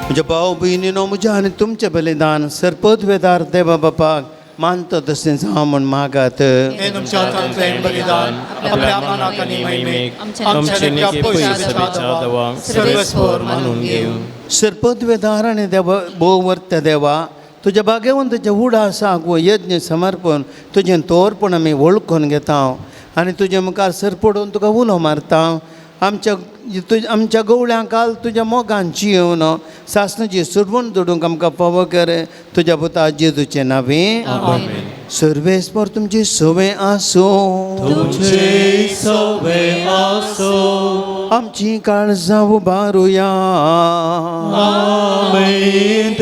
म्हज्या भाव भयणीनो, म्हज्या आनी तुमचें बलिदान सरपदवेदार देवा बापाक मानता तशें जावं म्हण मागात. हे तुमच्या हातांतलें बलिदान आपल्या मनाक आनी महिमेक आमचे नित्य पयशेच्या देवा सर्वस्वर मानून घेऊ. सरपदवेदार आनी देवा भोव वर्त्या देवा, तुज्या भाग्यवंताच्या उडासाक व यज्ञ समर्पण तुजें तोरपण आमी वळखून घेता आनी तुजे मुखार सरपडून तुका उलो मारता. आमच्या गवळ्यां काल तुज्या मोगान जिवन सासणाची सुडवण जोडूंक आमकां फावो कर. तुज्या पुता जेजूचे नांवे सर्वेस्पर तुमची सवय आसो. तुमचे सवय आसो. आमची काळजां उबारुया. आमेन.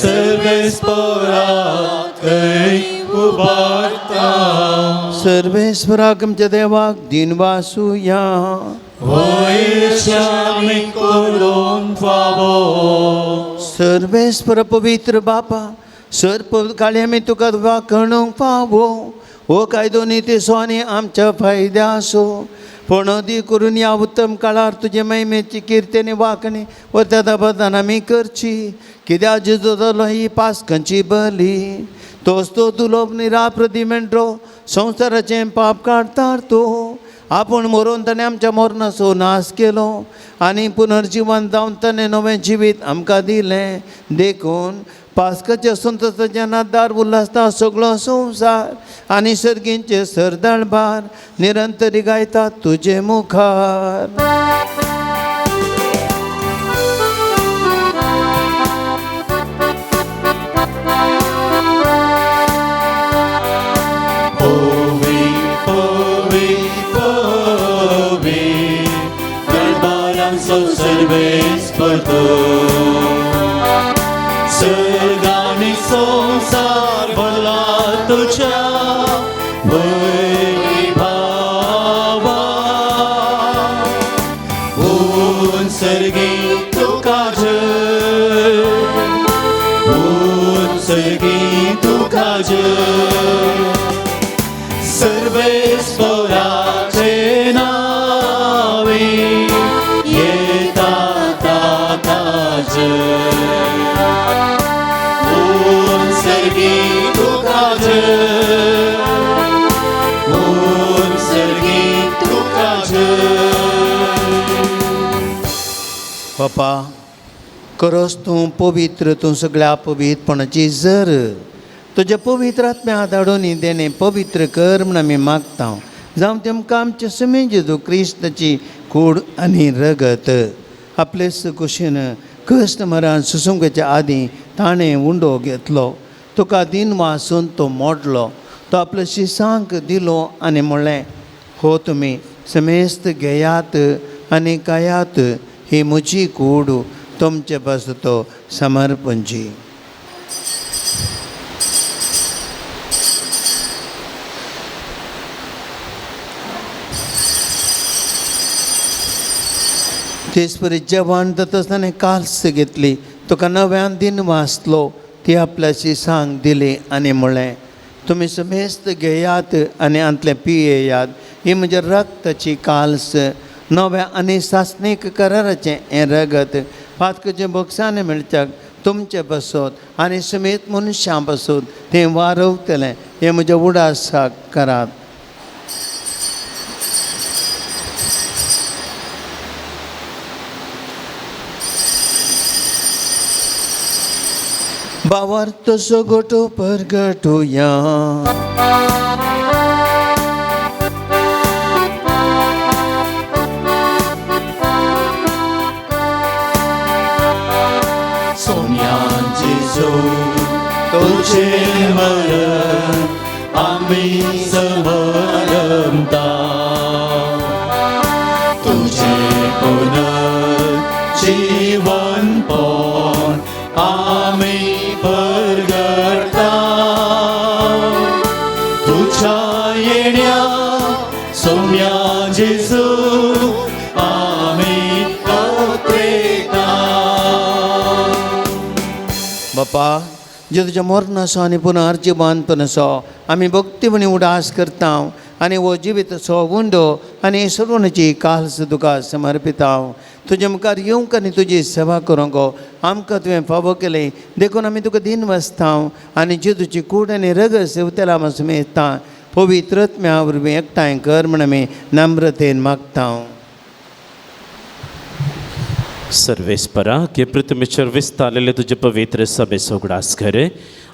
सर्वेस्पराक उबारता. सर्वेस्पराक आमच्या देवाक दिनवासुया. वैश्यामी करून फावो. सर्वेस्पर पवित्र बापा, सर्प काळी आमी तुका वाकणूंक फावो. हो कायदो नितेसो आनी आमच्या फायद्यासो. पणोदी करून या उत्तम काळार तुजे महिमेची किर्तेनी वाकणी व त्या बदान आमी करची. कित्याक जेजू जालो ही पासकांची बली. तोच तो तुलो निराप्रती मेंढरो संवसाराचें पाप काडता तो. आपूण मरून ताणें आमच्या मरणाचो नाश केलो आनी पुनर्जीवन जावन ताणें नवें जिवीत आमकां दिलें. देखून पास्काच्या संतोशाच्या नादार उल्हासता सगळो संवसार आनी सर्गींचे सरदाळबार निरंतरी गायतात तुजे मुखार. सर्वेस्पर सर्गानी संसार भरला तुझ्या वैभवा. ऊन सर्गी तुका जय, ऊन सर्गी तुका जय. सर्वेस्पराचे नावे येता ताता जय. ऊन सर्गी तुका जय, ऊन सर्गी तुका जय. बापा, करोस तूं पवित्र, तूं सगळ्या पवित्रपणाची जर तुज्या पवित्र आत्म्या धाडून देणे पवित्र कर म्हण आमी मागता. जावं तेमकां आमचे समे जेजू क्रिस्ताची कूड आनी रगत आपले कुशीन कश्ट मरण सुसंगेच्या आदीं ताणें उंडो घेतलो. तुका दिन वासून तो मोडलो. तो आपल्या शिसांक दिलो आनी म्हणलें, हो तुमी समेस्त घेयात आनी कायात, ही म्हजी कूड तुमचे बसतो समर्पणची. तेच परी जेवण जाता आसतना काल्स घेतली, तुका नव्यान दिन वाचलो, ती आपल्याशी सांग दिली आनी म्हळें, तुमी समेस्त घेयात आनी अंतले पियेयात, ही म्हणजे रक्ताची काल्स, नव्या आनी सासणीक कराराचें हें रगत पातकाचे बोगसाने मेळच्याक तुमचे बसोत आनी समेत मनशां बसोत तें वारवतलें, हें म्हज्या उडासाक करात. भावार्थ सोगोटो परगटुया. सोम्यांचे जो तुझे मरण आम्ही समोर रमता तुझे पुनर्जीवन पण आम्ही परगडता तुझ्या येण्या सौम्या जेजू आम्ही पावतेता. बापा जे तुझ्या मरण असो आणि पुनर्जीवन पण असो आम्ही भक्तीपणे उडास करता आणि वो जिवीत असो उंडो आणि सर्वांची काल्स तुका समर्पिता. तुझे मुखार येवंक आनी तुजी सेवा करूंक आमकां तुवें फावो केलें देखून आमी तुका दिन वसता आनी जेजूची कूड आनी रग सेवतेला आमी सुमेजता. पवित्रत्म्या वरवीं एकठांय कर म्हण आमी नम्रतेन मागता. सर्वेस्परा की पृथ्वीचेर विस्तारलेले तुजे पवित्र सभे सोगडास कर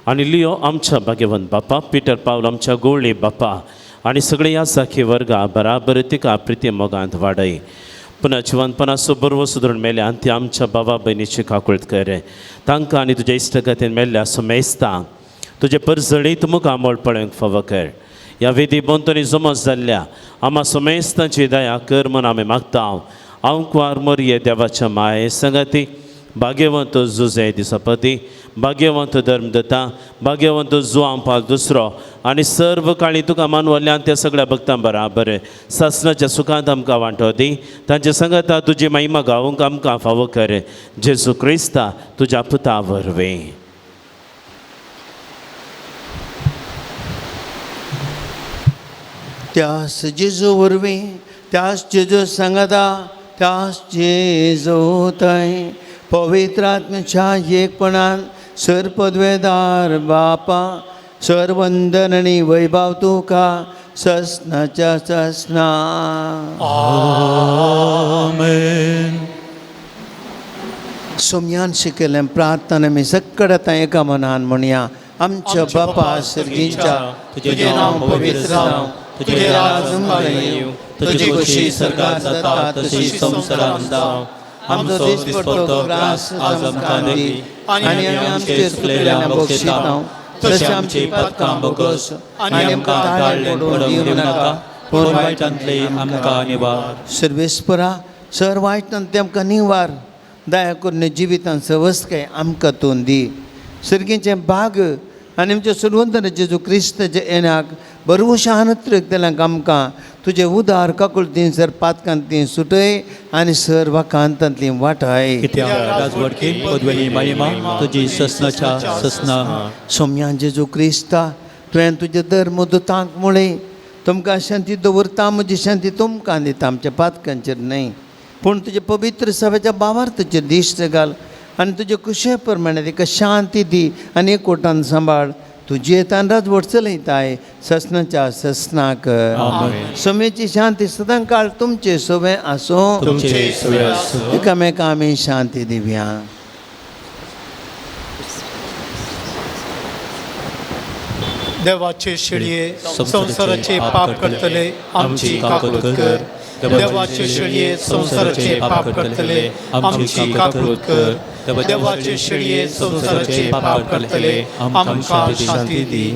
आणि लियो आमच्या भाग्यवंत बापा पिटर पावल आमच्या गोळी बापा आणि सगळे या साखी वर्गा बराबर तिका प्रिती मोगांत वाडय. पुन्हा जिवंतपणाचो बरवो सुदरून मेल्या आनी ती आमच्या बाबा भयणीची काकुळट कर तांकां आनी तुज्या इश्टगतीन मेल्ल्या सुमेजता. तुजे परजळीत मुखार मोळ पळोवंक फावो कर. ह्या वेदी बोंतोनी जमस जाल्ल्या आम्हा सुमेस्तांची दया कर म्हूण आमी मागता. हांव कुंवार मोरये देवाच्या माये संगती भाग्यवंत जुजे दिसपती भाग्यवंत धर्मदत्ता भाग्यवंत जुआंव पाल दुसरो आनी सर्व काळी तुका मानवल्ल्यान त्या सगळ्या भक्तां बराबर सासणाच्या सुखांत आमकां वांटो दी. तांचे संगता तुजी महिमा गावूंक आमकां फावो कर. जेजू क्रिस्ता तुज्या पुता वरवीं. त्यास जेजू वरवीं त्यास जेजू सांगता त्यास जेजू थंय पवित्र आत्म्याच्या एकपणान सरपदवेदार बापा सरवंदन आनी वैभव तुका ससनाच्या ससना. आमेन. सोम्यान शिकयलें प्रार्थना आमी सक्कड आतां एका मनान म्हणया. आमच्या बापा सर्गीच्या तुझे नाव पवित्र जावं तुझे राज येवं तुझी खुशी स्वर्गात जाता तशी संवसारांत जावं. आमचो दिसपट्टो ग्रास आज आमकां दी आनी आमचे चुकलेल्यांक बक्षिता तशें आमची पदकां बोगस आनी आमकां ताळ्ळें पडूंक दिवं नाका पूण वायटांतले आमकां निवार. सर्वेस्परा सर वायटांत तेमकां निवार दया करून जिवितांत सवस्काय आमकां तूं दी. सर्गीचे भाग आनी आमच्या सुरवंतन जेजू क्रिस्ताच्या येण्याक बरोवशान तेलांक आमकां तुजे उदार काकुळतीन सर पातकांतली सुटय आनी सर वाकांतांतली वाटाय. कित्याक राजवडकी पदवेली महिमा तुजी ससनाच्या ससना. सोम्या जेजू क्रिस्ता तुवें तुजे धर्म दुतांक मुळे तुमकां शांती दवरता म्हजी शांती तुमकां दिता आमच्या पातकांचेर न्हय पूण तुजे पवित्र सभेच्या भावार्थाचेर दिश्ट घाल आनी तुजे कुशे प्रमाणे तिका शांती दी आनी एकवटान सांबाळ. तुजी येतान राजवट चलयताय ससनाच्या ससनाक. सोमेची शांती सदां काळ तुमचे सोबे आसूं एकामेकां आमी शांती दिवया. देवाचे शिडये संसाराचे पाप करतले आमची काकुळट कर. देवाचे शिडये संसाराचे पाप करतले आमची काकुळट कर. देवाचे शिडये संसाराचे पाप करतले आमकां शांती दी.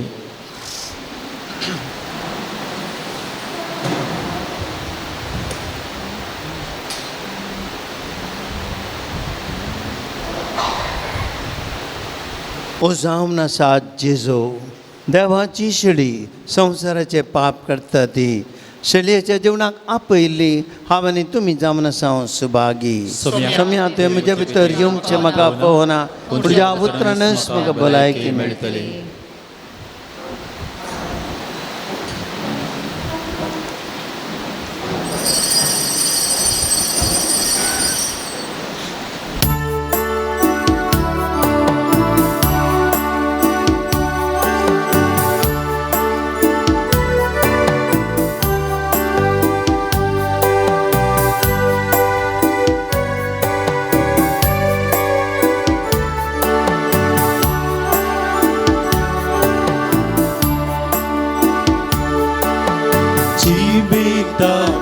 ओ जावन आसात जेजू देवाची शिडी संसाराचे पाप करता ती शैलीच्या जिवनाक आपयल्ली हांव आनी तुमी जावन आसा सुभागी. सोम्या तुवें म्हज्या भितर येवंचे म्हाका पळोवना तुज्या उतरानच म्हाका भलायकी मेळटली.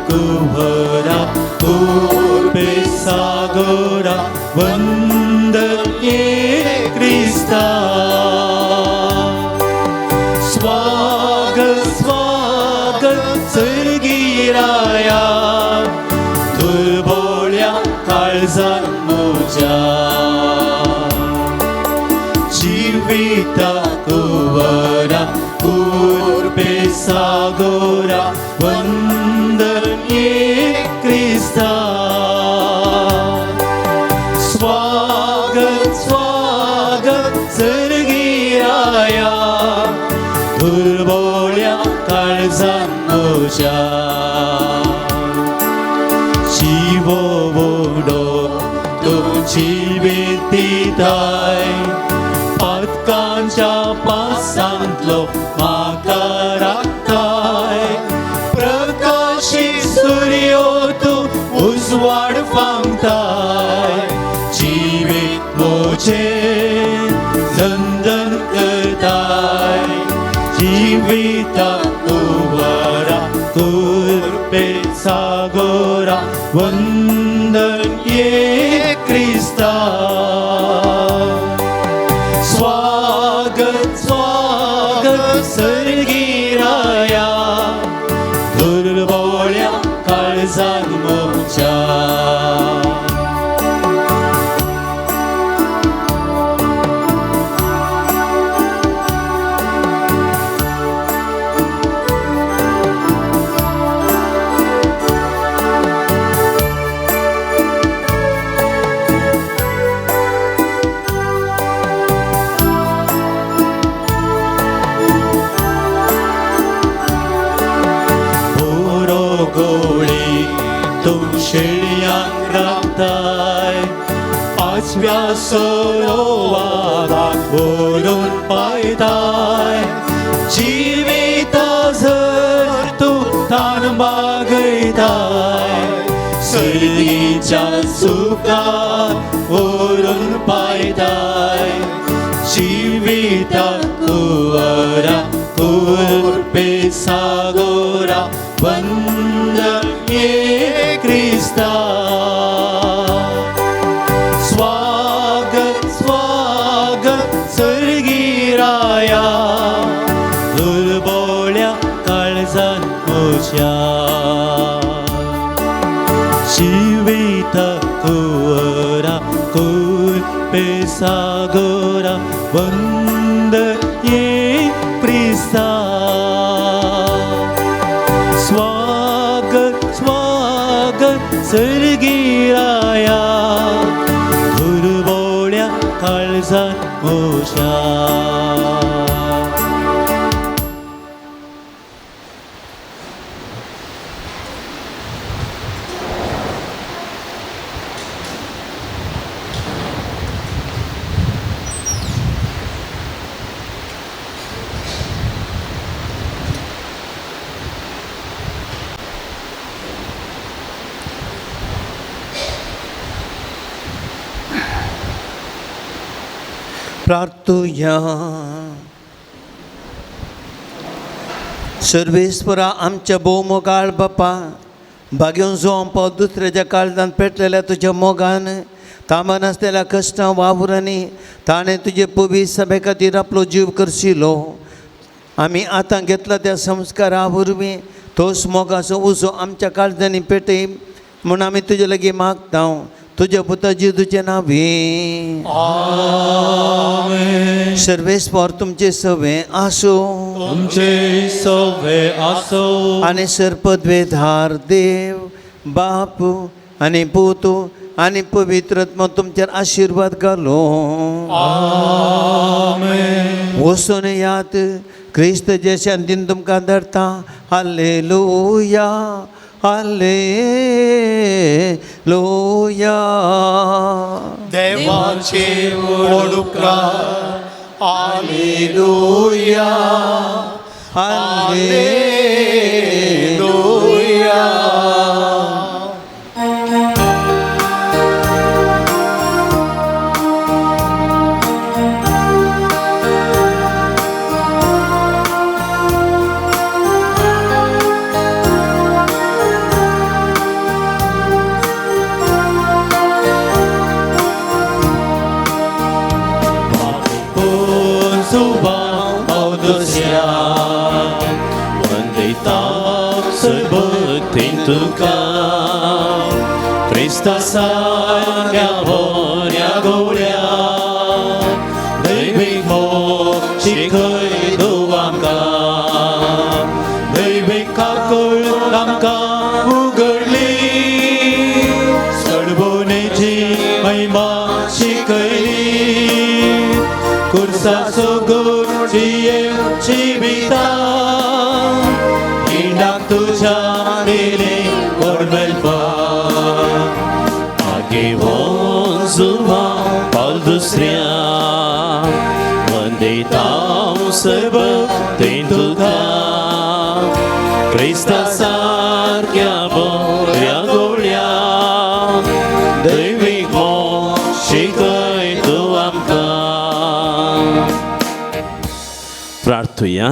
कुहरा urbe sagora वंदने क्रिस्ता स्वागत सर्गीराया दुर्बोळ्या काळजान म्हज्या जिविताक वरा उर्बे सागोरा वंदन ये क्रिस्ता स्वागत स्वागत सर्गीराया दुर्बोळ्या काळजान म्हज्या जीवो वडो तुमची बेतीताय पातकांच्या पासांतलो म्हाका राखताय प्रकाशी सूर्यो तूं उजवाड फांगताय जिवीत म्हजें जंदन करताय जिविताक वरा कुर्बे सागोरा वंदन ये क्रिस्ता स्वागत स्वागत सर्गीराया दुर्बोळ्या काळजान म्हज्या गोळी तुम शेळयांक राखताय पाचव्या सरोवाराक व्हरून पायताय जिविता जर तूं तान बागयताय सर्गीच्या सुखाक व्हरून पायताय जिविताक वरा कुर्बे सागोरा वंदन ये क्रिस्ता स्वागत स्वागत सर्गीराया दुर्बोळ्या काळजान म्हज्या जिविताक वरा कुर्बे सागोरा वंदन ये क्रिस्ता स्वागत स्वागत सर्गीराया दुर्बोळ्या काळजान म्हज्या प्रार्थुया सर्वेस्परा आमच्या भोवमोगाळ बापा भाग्योन जो पाव दुसऱ्याच्या काळजान पेटलेल्या तुझ्या मोगान तामान आसलेल्या कश्टां वावरांनी ताणें तुजे पवी सभे खातीर आपलो जीव करशिलो आमी आतां घेतला त्या संस्कारा वरवीं तोच मोगाचो उजो आमच्या काळजांनी पेटय म्हूण आमी तुजे लागीं मागता तुझ्या पुता जेजूचे नांवी सर्वेस्पर तुमचे सवे आसो तुमचे सवे आसो आनी सर्पद्वेधार देव बाप आनी पुतू आनी पवित्रत्म तुमचेर आशिर्वाद घालो वचून यात क्रिस्त जे शांतीन तुमकां धाडटा हालेलुया हालेलुया देवाचे व्हड उपकार हालेलुया हालेलुया तुका क्रिस्ता सारक्या बऱ्या गवळ्या दैवीक मोग शिकय तूं आमकां दैवीक काकूळ आमकां उगडली सडबोनेची महिमा शिकयली कुर्साचो गोड जियेवची बिता हिंडाक तुझ्या मेले व्हड मेलपाक आगे वचून पावल दुसऱ्या वंदिता सरभक्तेन तुका क्रिस्ता सारक्या बऱ्या गवळ्या दैवीक मोग शिकय तूं आमकां. प्रार्थुया.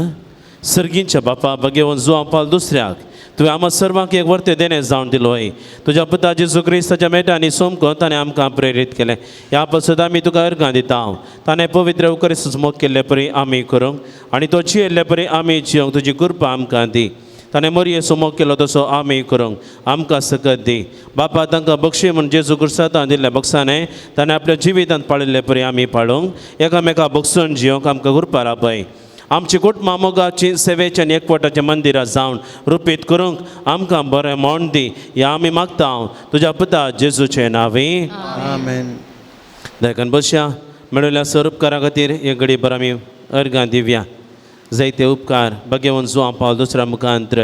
सर्गींच्या बापा बगेवन जो पावल दुसऱ्याक तुवें आम्हा सर्वांक एक वर्ते देणे जावन दिलोय. तुज्या पुता जेजू क्रिस्ताच्या मेटांनी सोमको ताणें आमकां प्रेरीत केलें. ह्या पासत आमी तुका अर्गां दिता. ताणें पवित्र उकरिस्त मोग केल्ले परी आमी करूंक आनी तो जियेल्ले परी आमी जियोंक तुजी कृपा आमकां दी. ताणें मरयेचो मोग केलो तसो आमी करूंक आमकां सकत दी. बापा तांकां बक्षी म्हूण जेजू क्रिस्तान दिल्ल्या बक्षांनी ताणें आपल्या जिवितांत पाळिल्ले परी आमी पाळूंक एकामेकाक बक्षून जियोंक आमकां कृपा राबय. आमची कुटुंबां मोगाची सेवेच्या आनी एकवटाच्या मंदिरां जावन रुपीत करूंक आमकां बरें मोण दी. हें आमी मागता तुज्या पुता जेजूचे नांवी आमेन. देखून बसया. मेळिल्ल्या सर उपकारा खातीर एक घडी भर आमी अर्गां दिवया. जायते उपकार बगेवन जो पावल दुसऱ्या मुखांतर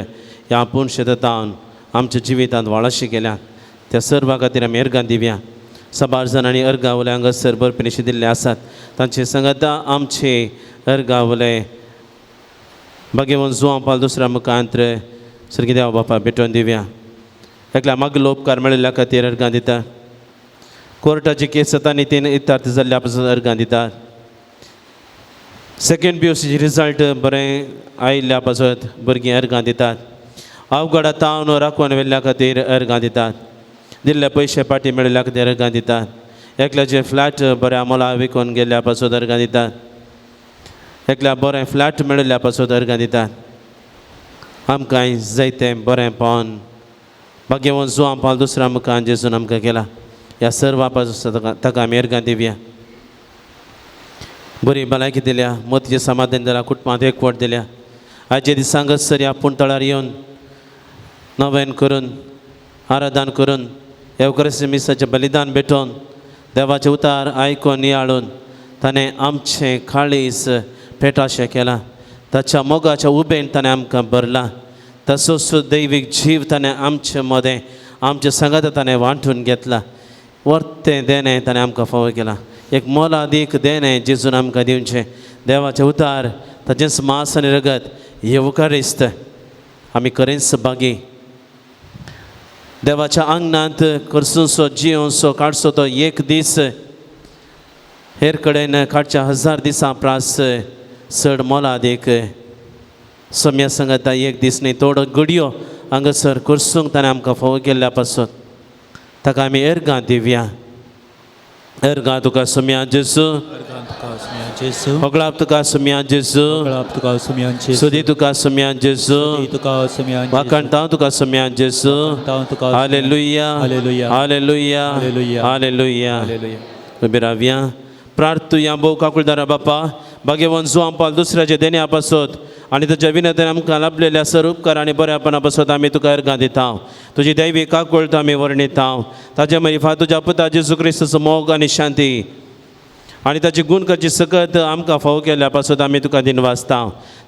ह्या आपूण शेतान आमच्या जिवितांत वाळशी केल्या त्या सर्वा खातीर आमी अर्गां दिवया. साबार जाणांनी अर्गां उले हांगासर बरपणेशी दिल्ले आसात तांचे सांगाता आमचे अर्गां उले बगेवन जो पावल दुसऱ्या मुखांतर सर्गी देवा बापा भेटोवन दिवया. एकल्या मागलो उपकार मेळिल्ल्या खातीर अर्गां दिता. कोर्टाची केस जाता नितीन इतार्थ जाल्ल्या पासून अर्गां दितात. सेकंड PUCची रिजल्ट बरें आयिल्ल्या पासत भुरगीं अर्गां दितात. अवघड तावन राखून व्हेल्ल्या खातीर अर्गां दितात. दिल्ले पयशे पाटी मेळिल्ल्या खातीर अर्गां दितात. एकल्याचे फ्लॅट बऱ्या मोला विकून गेल्ल्या पासत अर्गां दितात. एकल्या बरें फ्लॅट मेळिल्ल्या पासत अर्गां दितात. आमकां जायतें बरें पावन भाग्यवन जो पावल दुसऱ्या मुखान जेजून आमकां केला. ह्या सर्वा पासून ताका आमी अर्गां दिवया. बरी भलायकी दिल्या मोतीचें समाधान दिल्या कुटुंबांत एकवट दिल्या. आयचे दिसांक सर आपूण तळार येवन नवेन करून आराधन करून एवकरिस्ती मिसाचें बलिदान भेटोवन देवाचें उतार आयकून नियाळून ताणें आमचें काळीज पेटाशें केलां. ताच्या मोगाच्या उबेन ताणें आमकां भरला. तसोच दैवीक जीव ताणें आमचे मदें आमच्या संगात ताणें वांटून घेतला. वर्तें देणें ताणें आमकां फावो केलां. एक मोलादीक देणें जेजून आमकां दिवचें. देवाचें उतार ताचेंच मांस आनी रगत एवकारिस्त आमी करीच बागी. देवाच्या आंगणांत करसूंचो जियोंचो काडचो तो एक दीस हेर कडेन काडच्या 1000 दिसां प्रास चड मोलादीक सम्या सांगता एक दीस न्ही थोडो घडयो हांगासर करसूंक ताणें आमकां फावो केल्ल्या पासून ताका आमी अर्गां दिवया. अर्गां तुका सम्या जेजू होगळाप तुका सम्या जेजू सुदी तुका सम्या जेजू वाखणटा तुका सम्या जेजू. Hallelujah hallelujah hallelujah. उबी रावया. प्रार्थुया भोव काकुळदारा बापा भाग्यवन जो पावल दुसऱ्याचे देण्या पासत आनी तुज्या विनंतेन आमकां लाभलेल्या सर उपकार आनी बऱ्यापणा पासत आमी तुका अर्गां दिता. तुजी दैवी काकूळट आमी वर्णिता. ताचे मरिफा तुज्या पुता जेजू क्रिस्ताचो मोग आनी शांती आनी ताची गुणकाची सकत आमकां फावो केल्ल्या पासत आमी तुका दिन वाचता.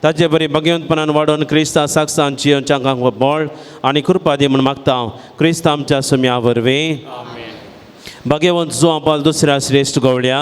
ताचे बरी भगवंतपणान वाडोवन क्रिस्ता साक्षान जियोच्या बळ आनी कृपा दी म्हूण मागता. क्रिस्त आमच्या सम्या वरवीं भगवंत जो पावल दुसऱ्या श्रेष्ठ गवळ्या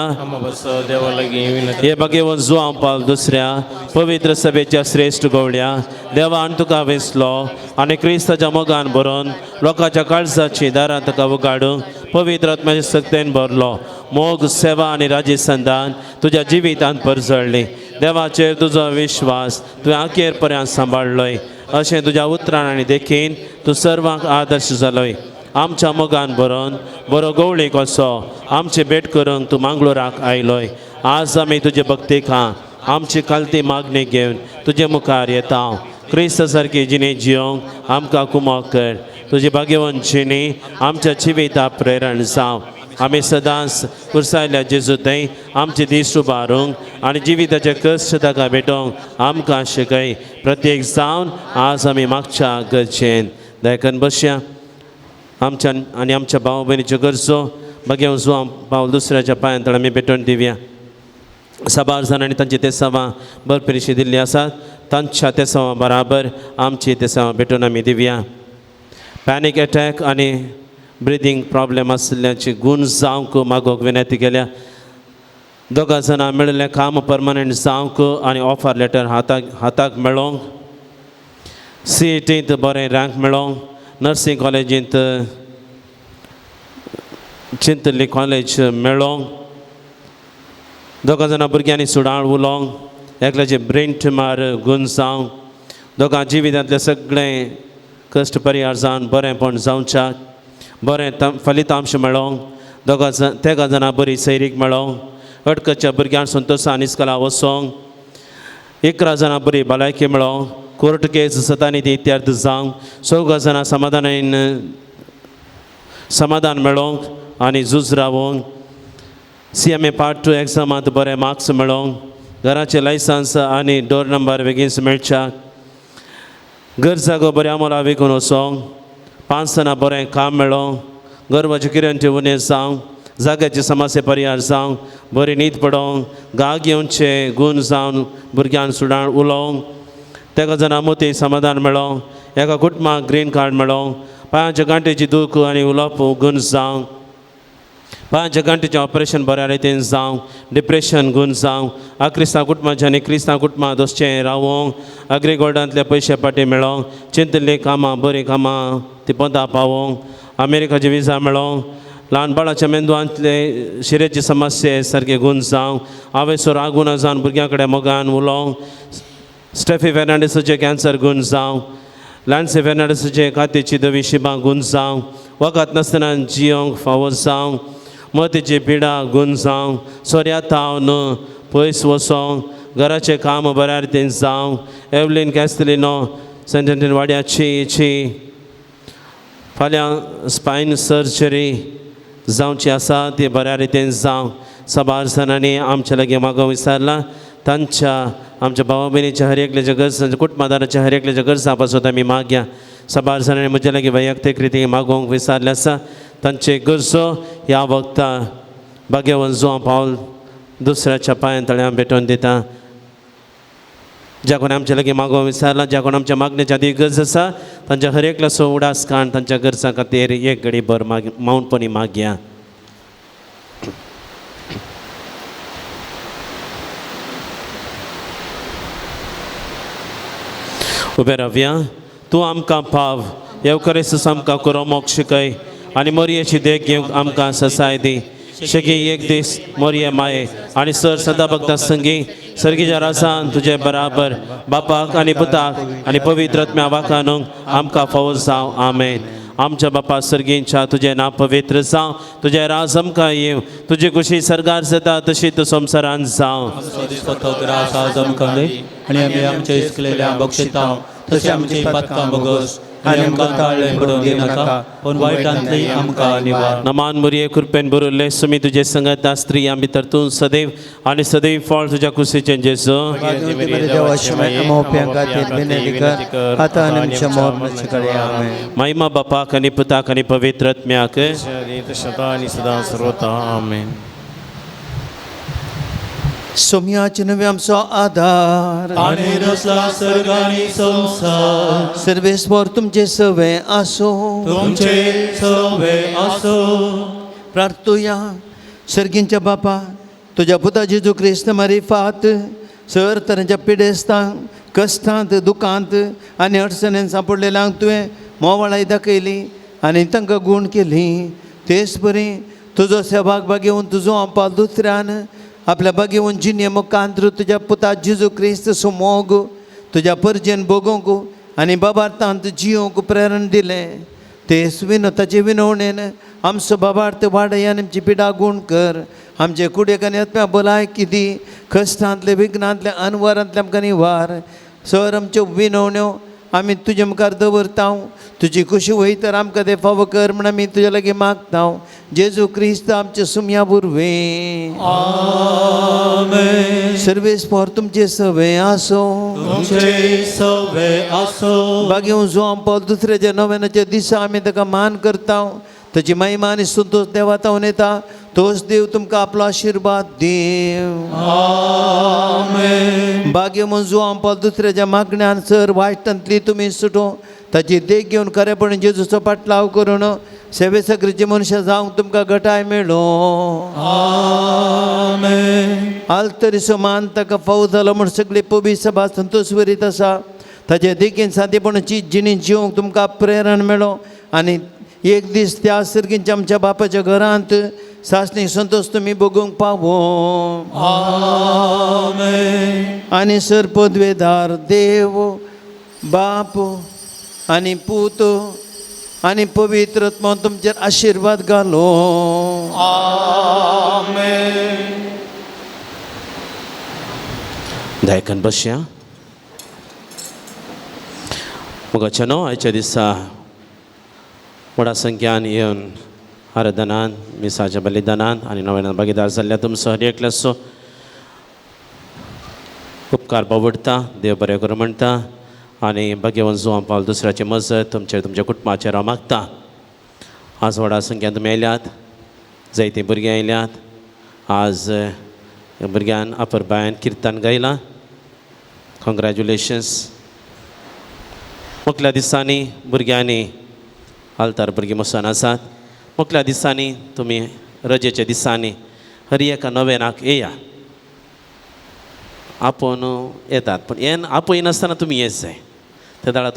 हे भगवंत जो पावल दुसऱ्या पवित्र सभेच्या श्रेष्ठ गवळ्या देवान तुका वेसलो आनी क्रिस्ताच्या मोगान बरोवन लोकांच्या काळजाची दारां तुका उगाडूंक पवित्र आत्म्याचे सक्तेन भरलो. मोग सेवा आनी राजी संदान तुज्या जिवितांत परजळ्ळी. देवाचेर तुजो विश्वास तुवें आखेर पर्यंत सांबाळलोय. अशें तुज्या उतरान आनी देखीन तूं सर्वांक आदर्श जालोय. आमच्या मोगान बरोवन बरो गवळीक असो आमची भेट करूंक तूं मांगलोराक आयलोय. आज आमी तुजे भक्तीक आमची कालती मागणी घेवन तुजे मुखार येता. क्रिस्त सारकी जिणे जियोंक आमकां कुमोग कर. तुझी भाग्यवंचिनी आमच्या जिविता प्रेरण जाव. आमी सदांच कुर्सायल्या जेजू थंय आमचे दीस उबारूंक आनी जिविताचे कश्ट ताका भेटोवंक आमकां शिकय. प्रत्येक जावन आज आमी मागच्या गरजेन दयकन बसया. आमच्या आनी आमच्या भाव भयणीच्यो गरजो भाग्यवन जो पावल दुसऱ्याच्या पांयां आमी भेटोवन दिवया. साबार जाणांनी तांची तेसावां बरपेरीशी दिल्ली आसात. तांच्या तेसावां बराबर आमची तेसावां भेटून आमी दिवया. पॅनीक एटॅक आनी ब्रिदींग प्रॉब्लेम आसल्याची गूण जावंक मागोवंक विनंती केल्या. दोगां जाणां मेळिल्लें काम परमनंट जावंक आनी ऑफर लेटर हाताक मेळोवंक. CETंत बरें रँक मेळोवंक. नर्सिंग कॉलेजींत चिंतल्ली कॉलेज मेळोवंक. दोगां जाणां भुरग्यांनी सुडाळ उलोवंक. एकल्याचे ब्रेन ट्युमर गूण जावंक. दोगां जिवितांतले सगळें कश्ट परिहार जावन बरेंपण जावच्याक. बरें फलितांश मेळोवंक. तेगा जाणां बरी सैरीक मेळोवंक. अडकच्या भुरग्यांक संतोशान इस्कॉला वचोंक. 11 जाणां बरी भलायकी मेळोवंक. कोर्ट केस जाता ती इत्यार्थ जावंक. 14 जाणां समाधान मेळोवंक आनी झूज रावोंक. CMA पार्ट 2 एग्जामांत बरे मार्क्स मेळोवंक. घराचें लायसन्स आनी डोर नंबर बेगीन मेळच्याक. घर जागो बऱ्या मोला विकून वचोंक. 5 जाणां बरें काम मेळोवंक. गर्वाचे किरणचे उणें जावंक. जाग्याची समस्या परिहार जावंक. बरी न्हीद पडोवंक. गाग येवचे गूण जावन भुरग्यांक सुडाळ उलोवंक. तेका जाणां मोती समाधान मेळोवंक. एका कुटुंबाक ग्रीन कार्ड मेळोवंक. पांयाच्या गांठेची दूख आनी उलोवप गूण जावंक. पांयाच्या गांठेचें ऑपरेशन बऱ्या रितीन जावंक. डिप्रेशन गूण जावंक. अक्रिस्तांव कुटुंबाचें आनी क्रिस्तांव कुटुंबां दोसचें रावोंक. अग्रिगोल्डांतले पयशे पाटी मेळोवंक. चिंतल्लीं कामां बरीं कामां ती पोंदां पावोंक. अमेरिकाची विजा मेळोवंक. ल्हान बाळाच्या मेंदवांतले शिरेची समस्या सारके गूण जावंक. हांवेसर आगुना जावन भुरग्यां कडेन मोगान उलोवंक. स्टेफी फेर्नांडीसाचें कॅन्सर गूण जावंक. लॅन्सी फेर्नांडीसाचे खातेची दवी शिबां गूण जावंक. वखद नासतना जियोंक फावो जावंक. मतीची पिडा गूण जावंक. सोऱ्या ताव न पयस वचोंक. घराचें काम बऱ्या रितीन जावंक. एवलीन कॅस्टलिनो सेंटेंटीन वाड्याची फाल्यां स्पायन सर्जरी जावची आसा ती बऱ्या रितीन जावंक. साबार जाणांनी आमच्या लागीं मागोवंक विचारला. आमच्या भावा भयणीच्या हर एकल्याच्या गरजांच्या कुटुंबादाराच्या हर एकल्याच्या गरजा पासून आमी मागया. साबार जाणांनी म्हज्या लागीं वैयक्तीक रितीन मागोवंक विचारले आसा. तांचे गरजो ह्या वखदां भाग्यवन जो पावल दुसऱ्याच्या पांयां तळ्यां भेटोवन दिता. ज्या कोणी आमच्या लागीं मागोवंक विचारला, ज्या कोण आमच्या मागणेच्या आदी गरज आसा तांच्या हर एकल्याचो उडास काण तांच्या गरजां खातीर एक घडी भर मावनपणी मागया. उबे रावया. तूं आमकां पाव. येवकरेस्त आमकां कुरोमोक शिकय आनी मोरयेची देख घेवंक आमकां ससाय दी. शेगी एक दीस मोरये माये आनी सर सदां भक्तां संगी सर्गीच्या राजान तुजे बराबर बापाक आनी पुताक आनी पवित्र आत्म्या वाखानूंक आमकां फावो जावं. आमेन. आमच्या बापा सर्गींच्या तुजें नांव पवित्र जावं. तुजें राज आमकां येवं. तुजी खुशी सरगार जाता तशीच संवसारांत जावं. आमचो दिसपतो ग्रास आज आमकां दी आनी आमी आमचे इस्कलेल्या बक्षिता तशें आमची पातकां बोगस आनी आमकां ताळ्ळें पडोवंक दिनाका पूण वायटांतली आमकां निवार. नमान मुरये कृपेन बरोल्ले सुमी तुजे संगत स्त्री आमी तर तूं सदैव आनी सदैव फळ तुज्या कुशीचें जेजू. महिमा बापाक आनी पुताक आनी पवित्र आत्म्याक सदा सर्वता आमेन. सोम्याचे नवे आमचो आधार आनी रसला सर्ग आनी संवसार सर्वेस्वर तुमचे सवे आसो. तुमचे सवे आसो. प्रार्थुया. सर्गींच्या बापा तुझ्या पुता जेजू क्रिस्त मारिफात सर तरेच्या पिडेस्तांक कश्टांत दुखांत आनी अडचणेंत सांपडलेल्यांक तुवें मोवाळाय दाखयली आनी तांकां गूण केली. तेच बरी तुजो सेवाक भाग्यवन तुजो पाल दुसऱ्यान आपल्या भाग्यवन जिणे मुखांत्र तुज्या पुता जेजू क्रिस्त सुमोग तुज्या परजेन भोगोंक आनी बाबार्थांत जियोंक प्रेरण दिलें. तेच विनोताचे विनवणेन आमचो बाबार्थ वाडय आनी आमची पिडा गूण कर. आमचे कुडेक आनी आत्म्या भलायकी दी. कश्टांतले विघ्नांतले अनवरांतले आमकां निवार. सर आमच्यो विनवण्यो आमी तुजे मुखार दवरता तुजी खुशी वय तर आमकां ते फावो कर म्हण आमी तुजे लागीं मागता जेजू क्रिस्त आमचे सुमया बुरवे सर्वेस्पर तुमचे सवय आसो तुमचे सवे आसो बागी जो पॉल दुसऱ्याच्या नव्यानाच्या दिसा आमी ताका मान करता ताची महिमा आनी संतोष देवा तावन येता तोच देव तुमकां आपलो आशिर्वाद देव बागी जो पॉल दुसऱ्याच्या मागण्यान सर वायटांतली तुमी सुटो ताची देख घेवन खरेपण जेजूचो पाटलाव करून सेवे सगळीचे मनशां जावंक तुमकां घटाय मेळो आलतरीचो मान ताका फावो जालो म्हण सगळी पवित्र सभा संतोष वरीत आसा ताचे देखीन सादेपणाची जिणी जिवंक तुमकां प्रेरण मेळो आनी एक दीस त्या सर्गींच्या आमच्या बापाच्या घरांत सासणी संतोष तुमी भोगूंक पावो आनी सर पदवेदार देव बाप आनी पूत आनी पवित्र आत्मा तुमचेर आशिर्वाद घालो दायकन बसया मुगाचेनो आयच्या दिसा व्हडा संख्यान येवन आराधनान मिसाच्या बलिदानान आनी नव्यान भागीदार जाल्ल्या तुमचो हर एकल्याचो उपकार बावडटा देव बरें करूं म्हणटा आनी भगवन जुवां पावल दुसऱ्याची मजत तुमचेर तुमच्या कुटुंबाचेर हांव मागता आज व्हडा संख्यान तुमी आयल्यात जायतीं भुरगीं आयल्यात आज भुरग्यान अपुरबायन किर्तन गायलां कॉंग्रॅच्युलेशन्स मुखल्या दिसांनी भुरग्यांनी आलतार भुरगीं बसून आसात मुखल्या दिसांनी तुमी रजेच्या दिसांनी हर एका नव्यानाक येया आपूण येतात पूण हें आपूण नासतना तुमी येत जाय त्या दाळा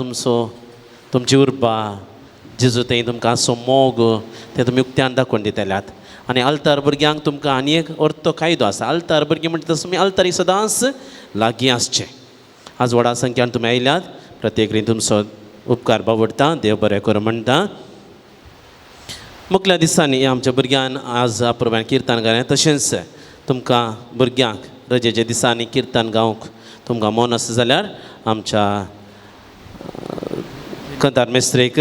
तुमची उर्बा जेजू थंय तुमकां आसो मोग तें तुमी उक्त्यान दाखोवन दितल्यात आनी आलतार भुरग्यांक तुमकां आनी एक अर्थ कायदो आसा आलतार भुरगीं म्हणटा तसो तुमी आलतारी सदांच लागीं आसचें आज व्हडा संख्यान तुमी आयल्यात प्रत्येक तुमचो उपकार बावडटा देव बरें करूं म्हणटा मुखल्या दिसांनी आमच्या भुरग्यान आज अपुरबायन किर्तन गायलें तशेंच तुमकां भुरग्यांक रजेच्या दिसांनी किर्तन गावंक तुमकां मन आसा जाल्यार आमच्या कंतार मेस्त्रेक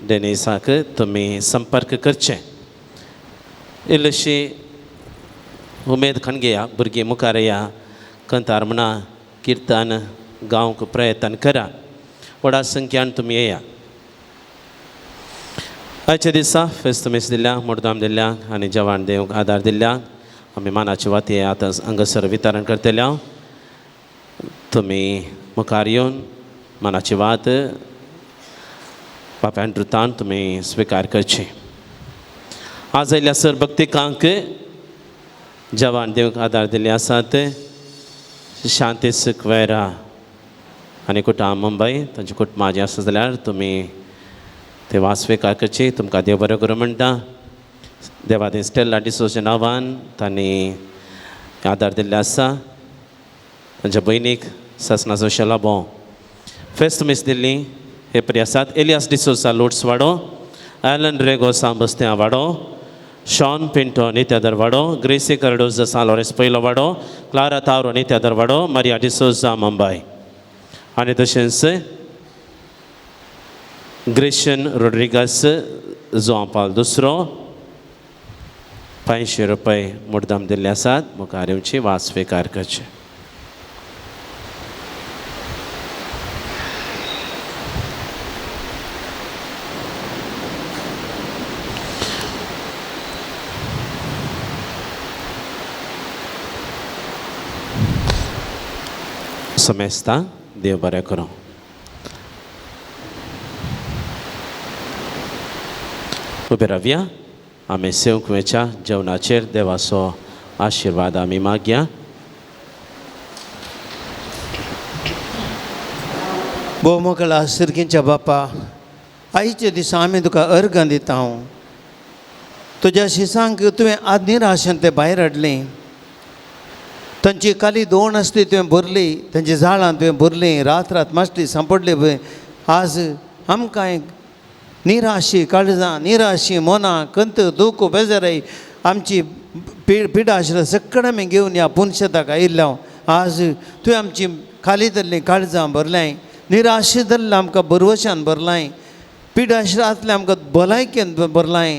डेनिसाक तुमी संपर्क करचें इल्लीशी उमेद खणगेया भुरगीं मुखार येया कंतार म्हणा किर्तन गावंक प्रयत्न करा व्हडा संख्यान तुमी येया आयच्या दिसा फेस्त मेस दिल्ल्या मुर्दाम दिल्ल्याक आनी जवान देवक आदार दिल्ल्याक आमी मानाची वाती आतां हांगासर वितरण करतल्या तुमी मुखार येवन मानाची वात बापायन रुतान तुमी स्विकार करची आज आयल्या सर भक्तिकांक जवान देवक आदार दिल्ले आसात शांती सुखवेरा आनी कुटुंब मुंबय तांचे कुटुंबाचें आसा जाल्यार तुमी ते वास्वेकार करची तुमकां देव बरें करूं म्हणटा देवादेव स्टेला डिसोच्या नांवान तांणी आदार दिल्ले आसा तांच्या भयणीक ससनाचो शलाबो फेस्त मीस दिल्ली हे परी आसात एलियास डिसोसा लोट्स वाडो एलन रेगो सांबस्त्या वाडो शॉन पिंटो नित्यादर वाडो ग्रेसी कार्डोजा सालोरेस पयलो वाडो क्लारा तावरो नित्यादर वाडो मारिया डिसोजा मुंबय आनी तशेंच ग्रेशन रोड्रिगस जुआं पावल दुसरो 500 रुपये मुद्दाम दिल्ले आसात मुखार येवची वा स्विकार करचे समेस्ता देव बरें करूं उबे रावया आमी सेवक वेच्या जेवणाचेर देवाचो आशिर्वाद आमी मागया भोव मोकळा सर्गींच्या बापा आयच्या दिसा आमी तुका अर्घ दिता तुज्या शिसांक तुवें आज निराशान ते भायर हाडलीं तांची खाली दोन आसली तुवें भरली तांची झाडां तुवें भरलीं रात रात मासली सांपडली पळय आज आमकां निराशी काळजां निराशी मनां कंत दूख बेजाराई आमची पिडा आशिल्ल्या सगळें आमी घेवन ह्या पुनशताक आयिल्ल्या आज तुवें आमची खाली धरलीं काळजां भरल्याय निराशेंतल्यान आमकां बरवशान भरलाय, पिडाश्रांतल्यान आमकां भलायकेन भरलाय,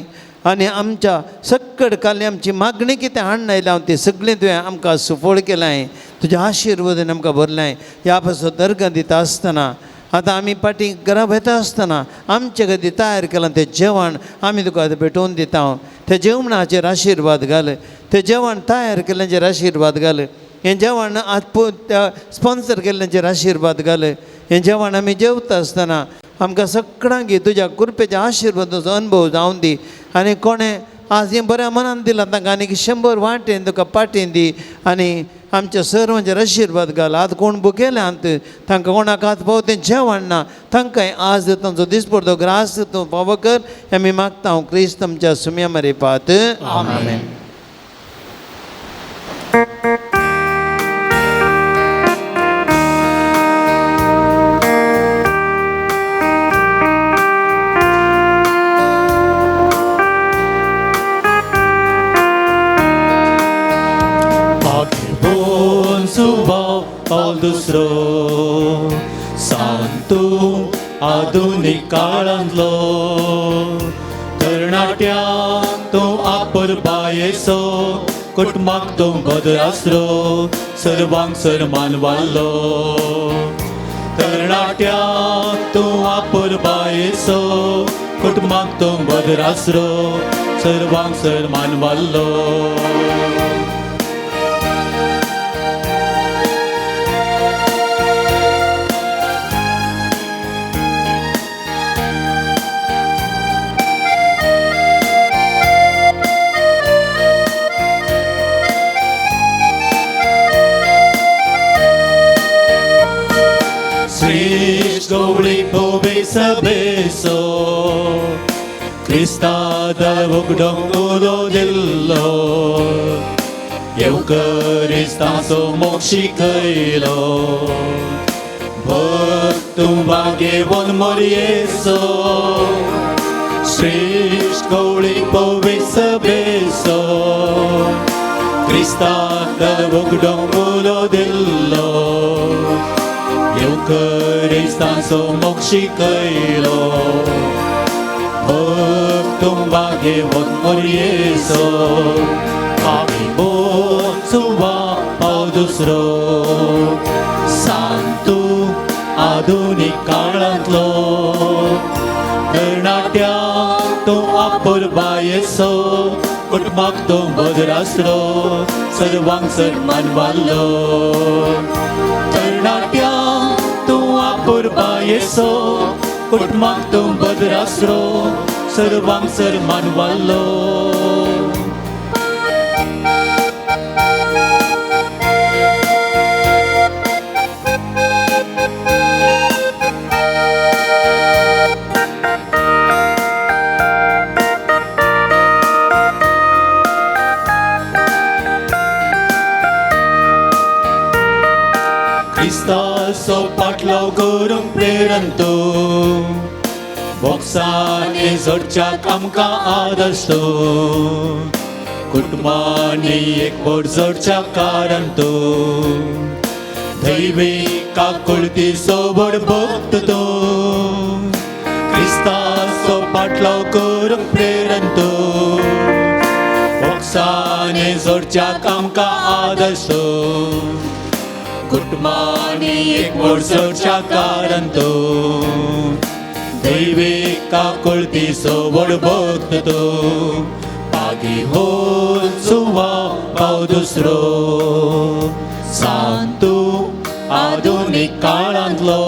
आनी आमच्या सक्कड काली आमची मागणी कितें हाडून आयल्या हांव ती सगळीं तुवें आमकां सुफळ केलाय, तुज्या आशिर्वादान आमकां भरलाय. ह्या पासून दर्गा दिता आसतना आतां आमी फाटीं घरा वता आसतना आमचे खातीर तयार केलां तें जेवण आमी तुका आतां भेटोवन दिता. त्या जेवणाचेर आशिर्वाद घाल, तें जेवण तयार केल्ल्याचेर आशिर्वाद घाल, हें जेवण त्या स्पॉन्सर केल्ल्याचेर आशिर्वाद घाल. हें जेवण आमी जेवता आसतना आमकां सगळ्यांक तुज्या कृपेच्या आशिर्वादाचो अनुभव जावं दी. आनी कोणें आज हें बऱ्या मनान दिलां तांकां आनीक 100 वाटेन तुका पाटेन दी. आनी आमच्या सर्वांचेर आशिर्वाद घाल. आतां कोण भुकेल्यांत तांकां कोणाक आतां पाव तें जेवण ना, तांकांय आज तांचो दिसपडतो ग्रास तूं फावो कर. आमी मागता हांव क्रिस्त आमच्या सुम्या मरेपात. आमेन. Paul दुसरो सांतू आधुनीक काळांतलो तरणाट्यांक तूं आपुरबायेचो कुटुंबाक तूं बदर आसरो सर्वांक सन्मान वाडलो. तरणाट्यांक तूं आपुरबायेचो कुटुंबाक तूं बदर आसरो सर्वांक सन्मान वाडलो. गवळी पोवे सभेसो क्रिस्ताद उगडोंक उलो दिल्लो येवकरिस्ताचो मोग शिकयलो भक्तूं भाग्यवन मोरयेचो श्रेष्ठ गवळी पोवे सभेसो क्रिस्ताद उगडोंक उलो दिल्लो येवकरिस्ताचो मोग शिकयलो भक्तूं भाग्यवन मोरयेचो. आमी बोचुवा पाव दुसरो सांतू आधुनीक काळांतलो तरणाट्यांक तूं आपुरबायेचो कुटुंबाक तूं बदर आसरो सर्वांक सन्मान वाडलो. तरणाट्यांक तूं आपुरबायेचो कुटुंबाक तूं बदर आसरो सर्वांक सन्मान वाडलो. क्रिस्ताचो पाटलाव करूंक प्रेरण तूं बोक्सांनी जोडच्याक आमकां आदर्श तूं कुटुंबांनी एकवट जोडच्याक कारण तूं दैवीक आकुलतेचो व्हड भक्त तूं क्रिस्ताचो पाटलाव करूंक प्रेरण तूं बोक्सांनी जोडच्याक आमकां आदर्श तूं कुटुंबांनी एकवट जोडच्या कारण तूं दैवीक आकुलतेचो व्हड भक्त तूं. पागी होल सुवा पाव दुसरो सांतू आधुनीक काळांतलो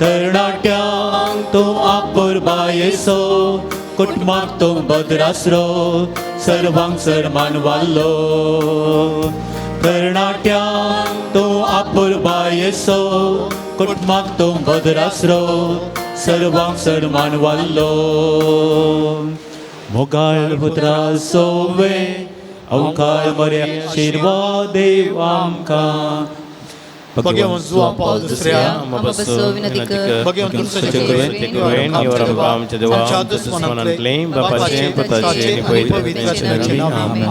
तरणाट्यांक तूं आपुरबायेचो कुटुंबाक तूं बदर आसरो सर्वांक सन्मान वाडलो. तरणाट्यांक तूं आपुरबायेचो कुटुंबाक तूं बदर आसरो सर्वांक सन्मान वाडलो. मोगाळ पुत्रा सोवे अवकाळ बरे आशिर्वाद देव आमकां. Bagaimana Juan Paul II bagaimana Tuhan yang orang paham cedera, Tuhan claim, Bapa Jen, Peta Jen, Amin.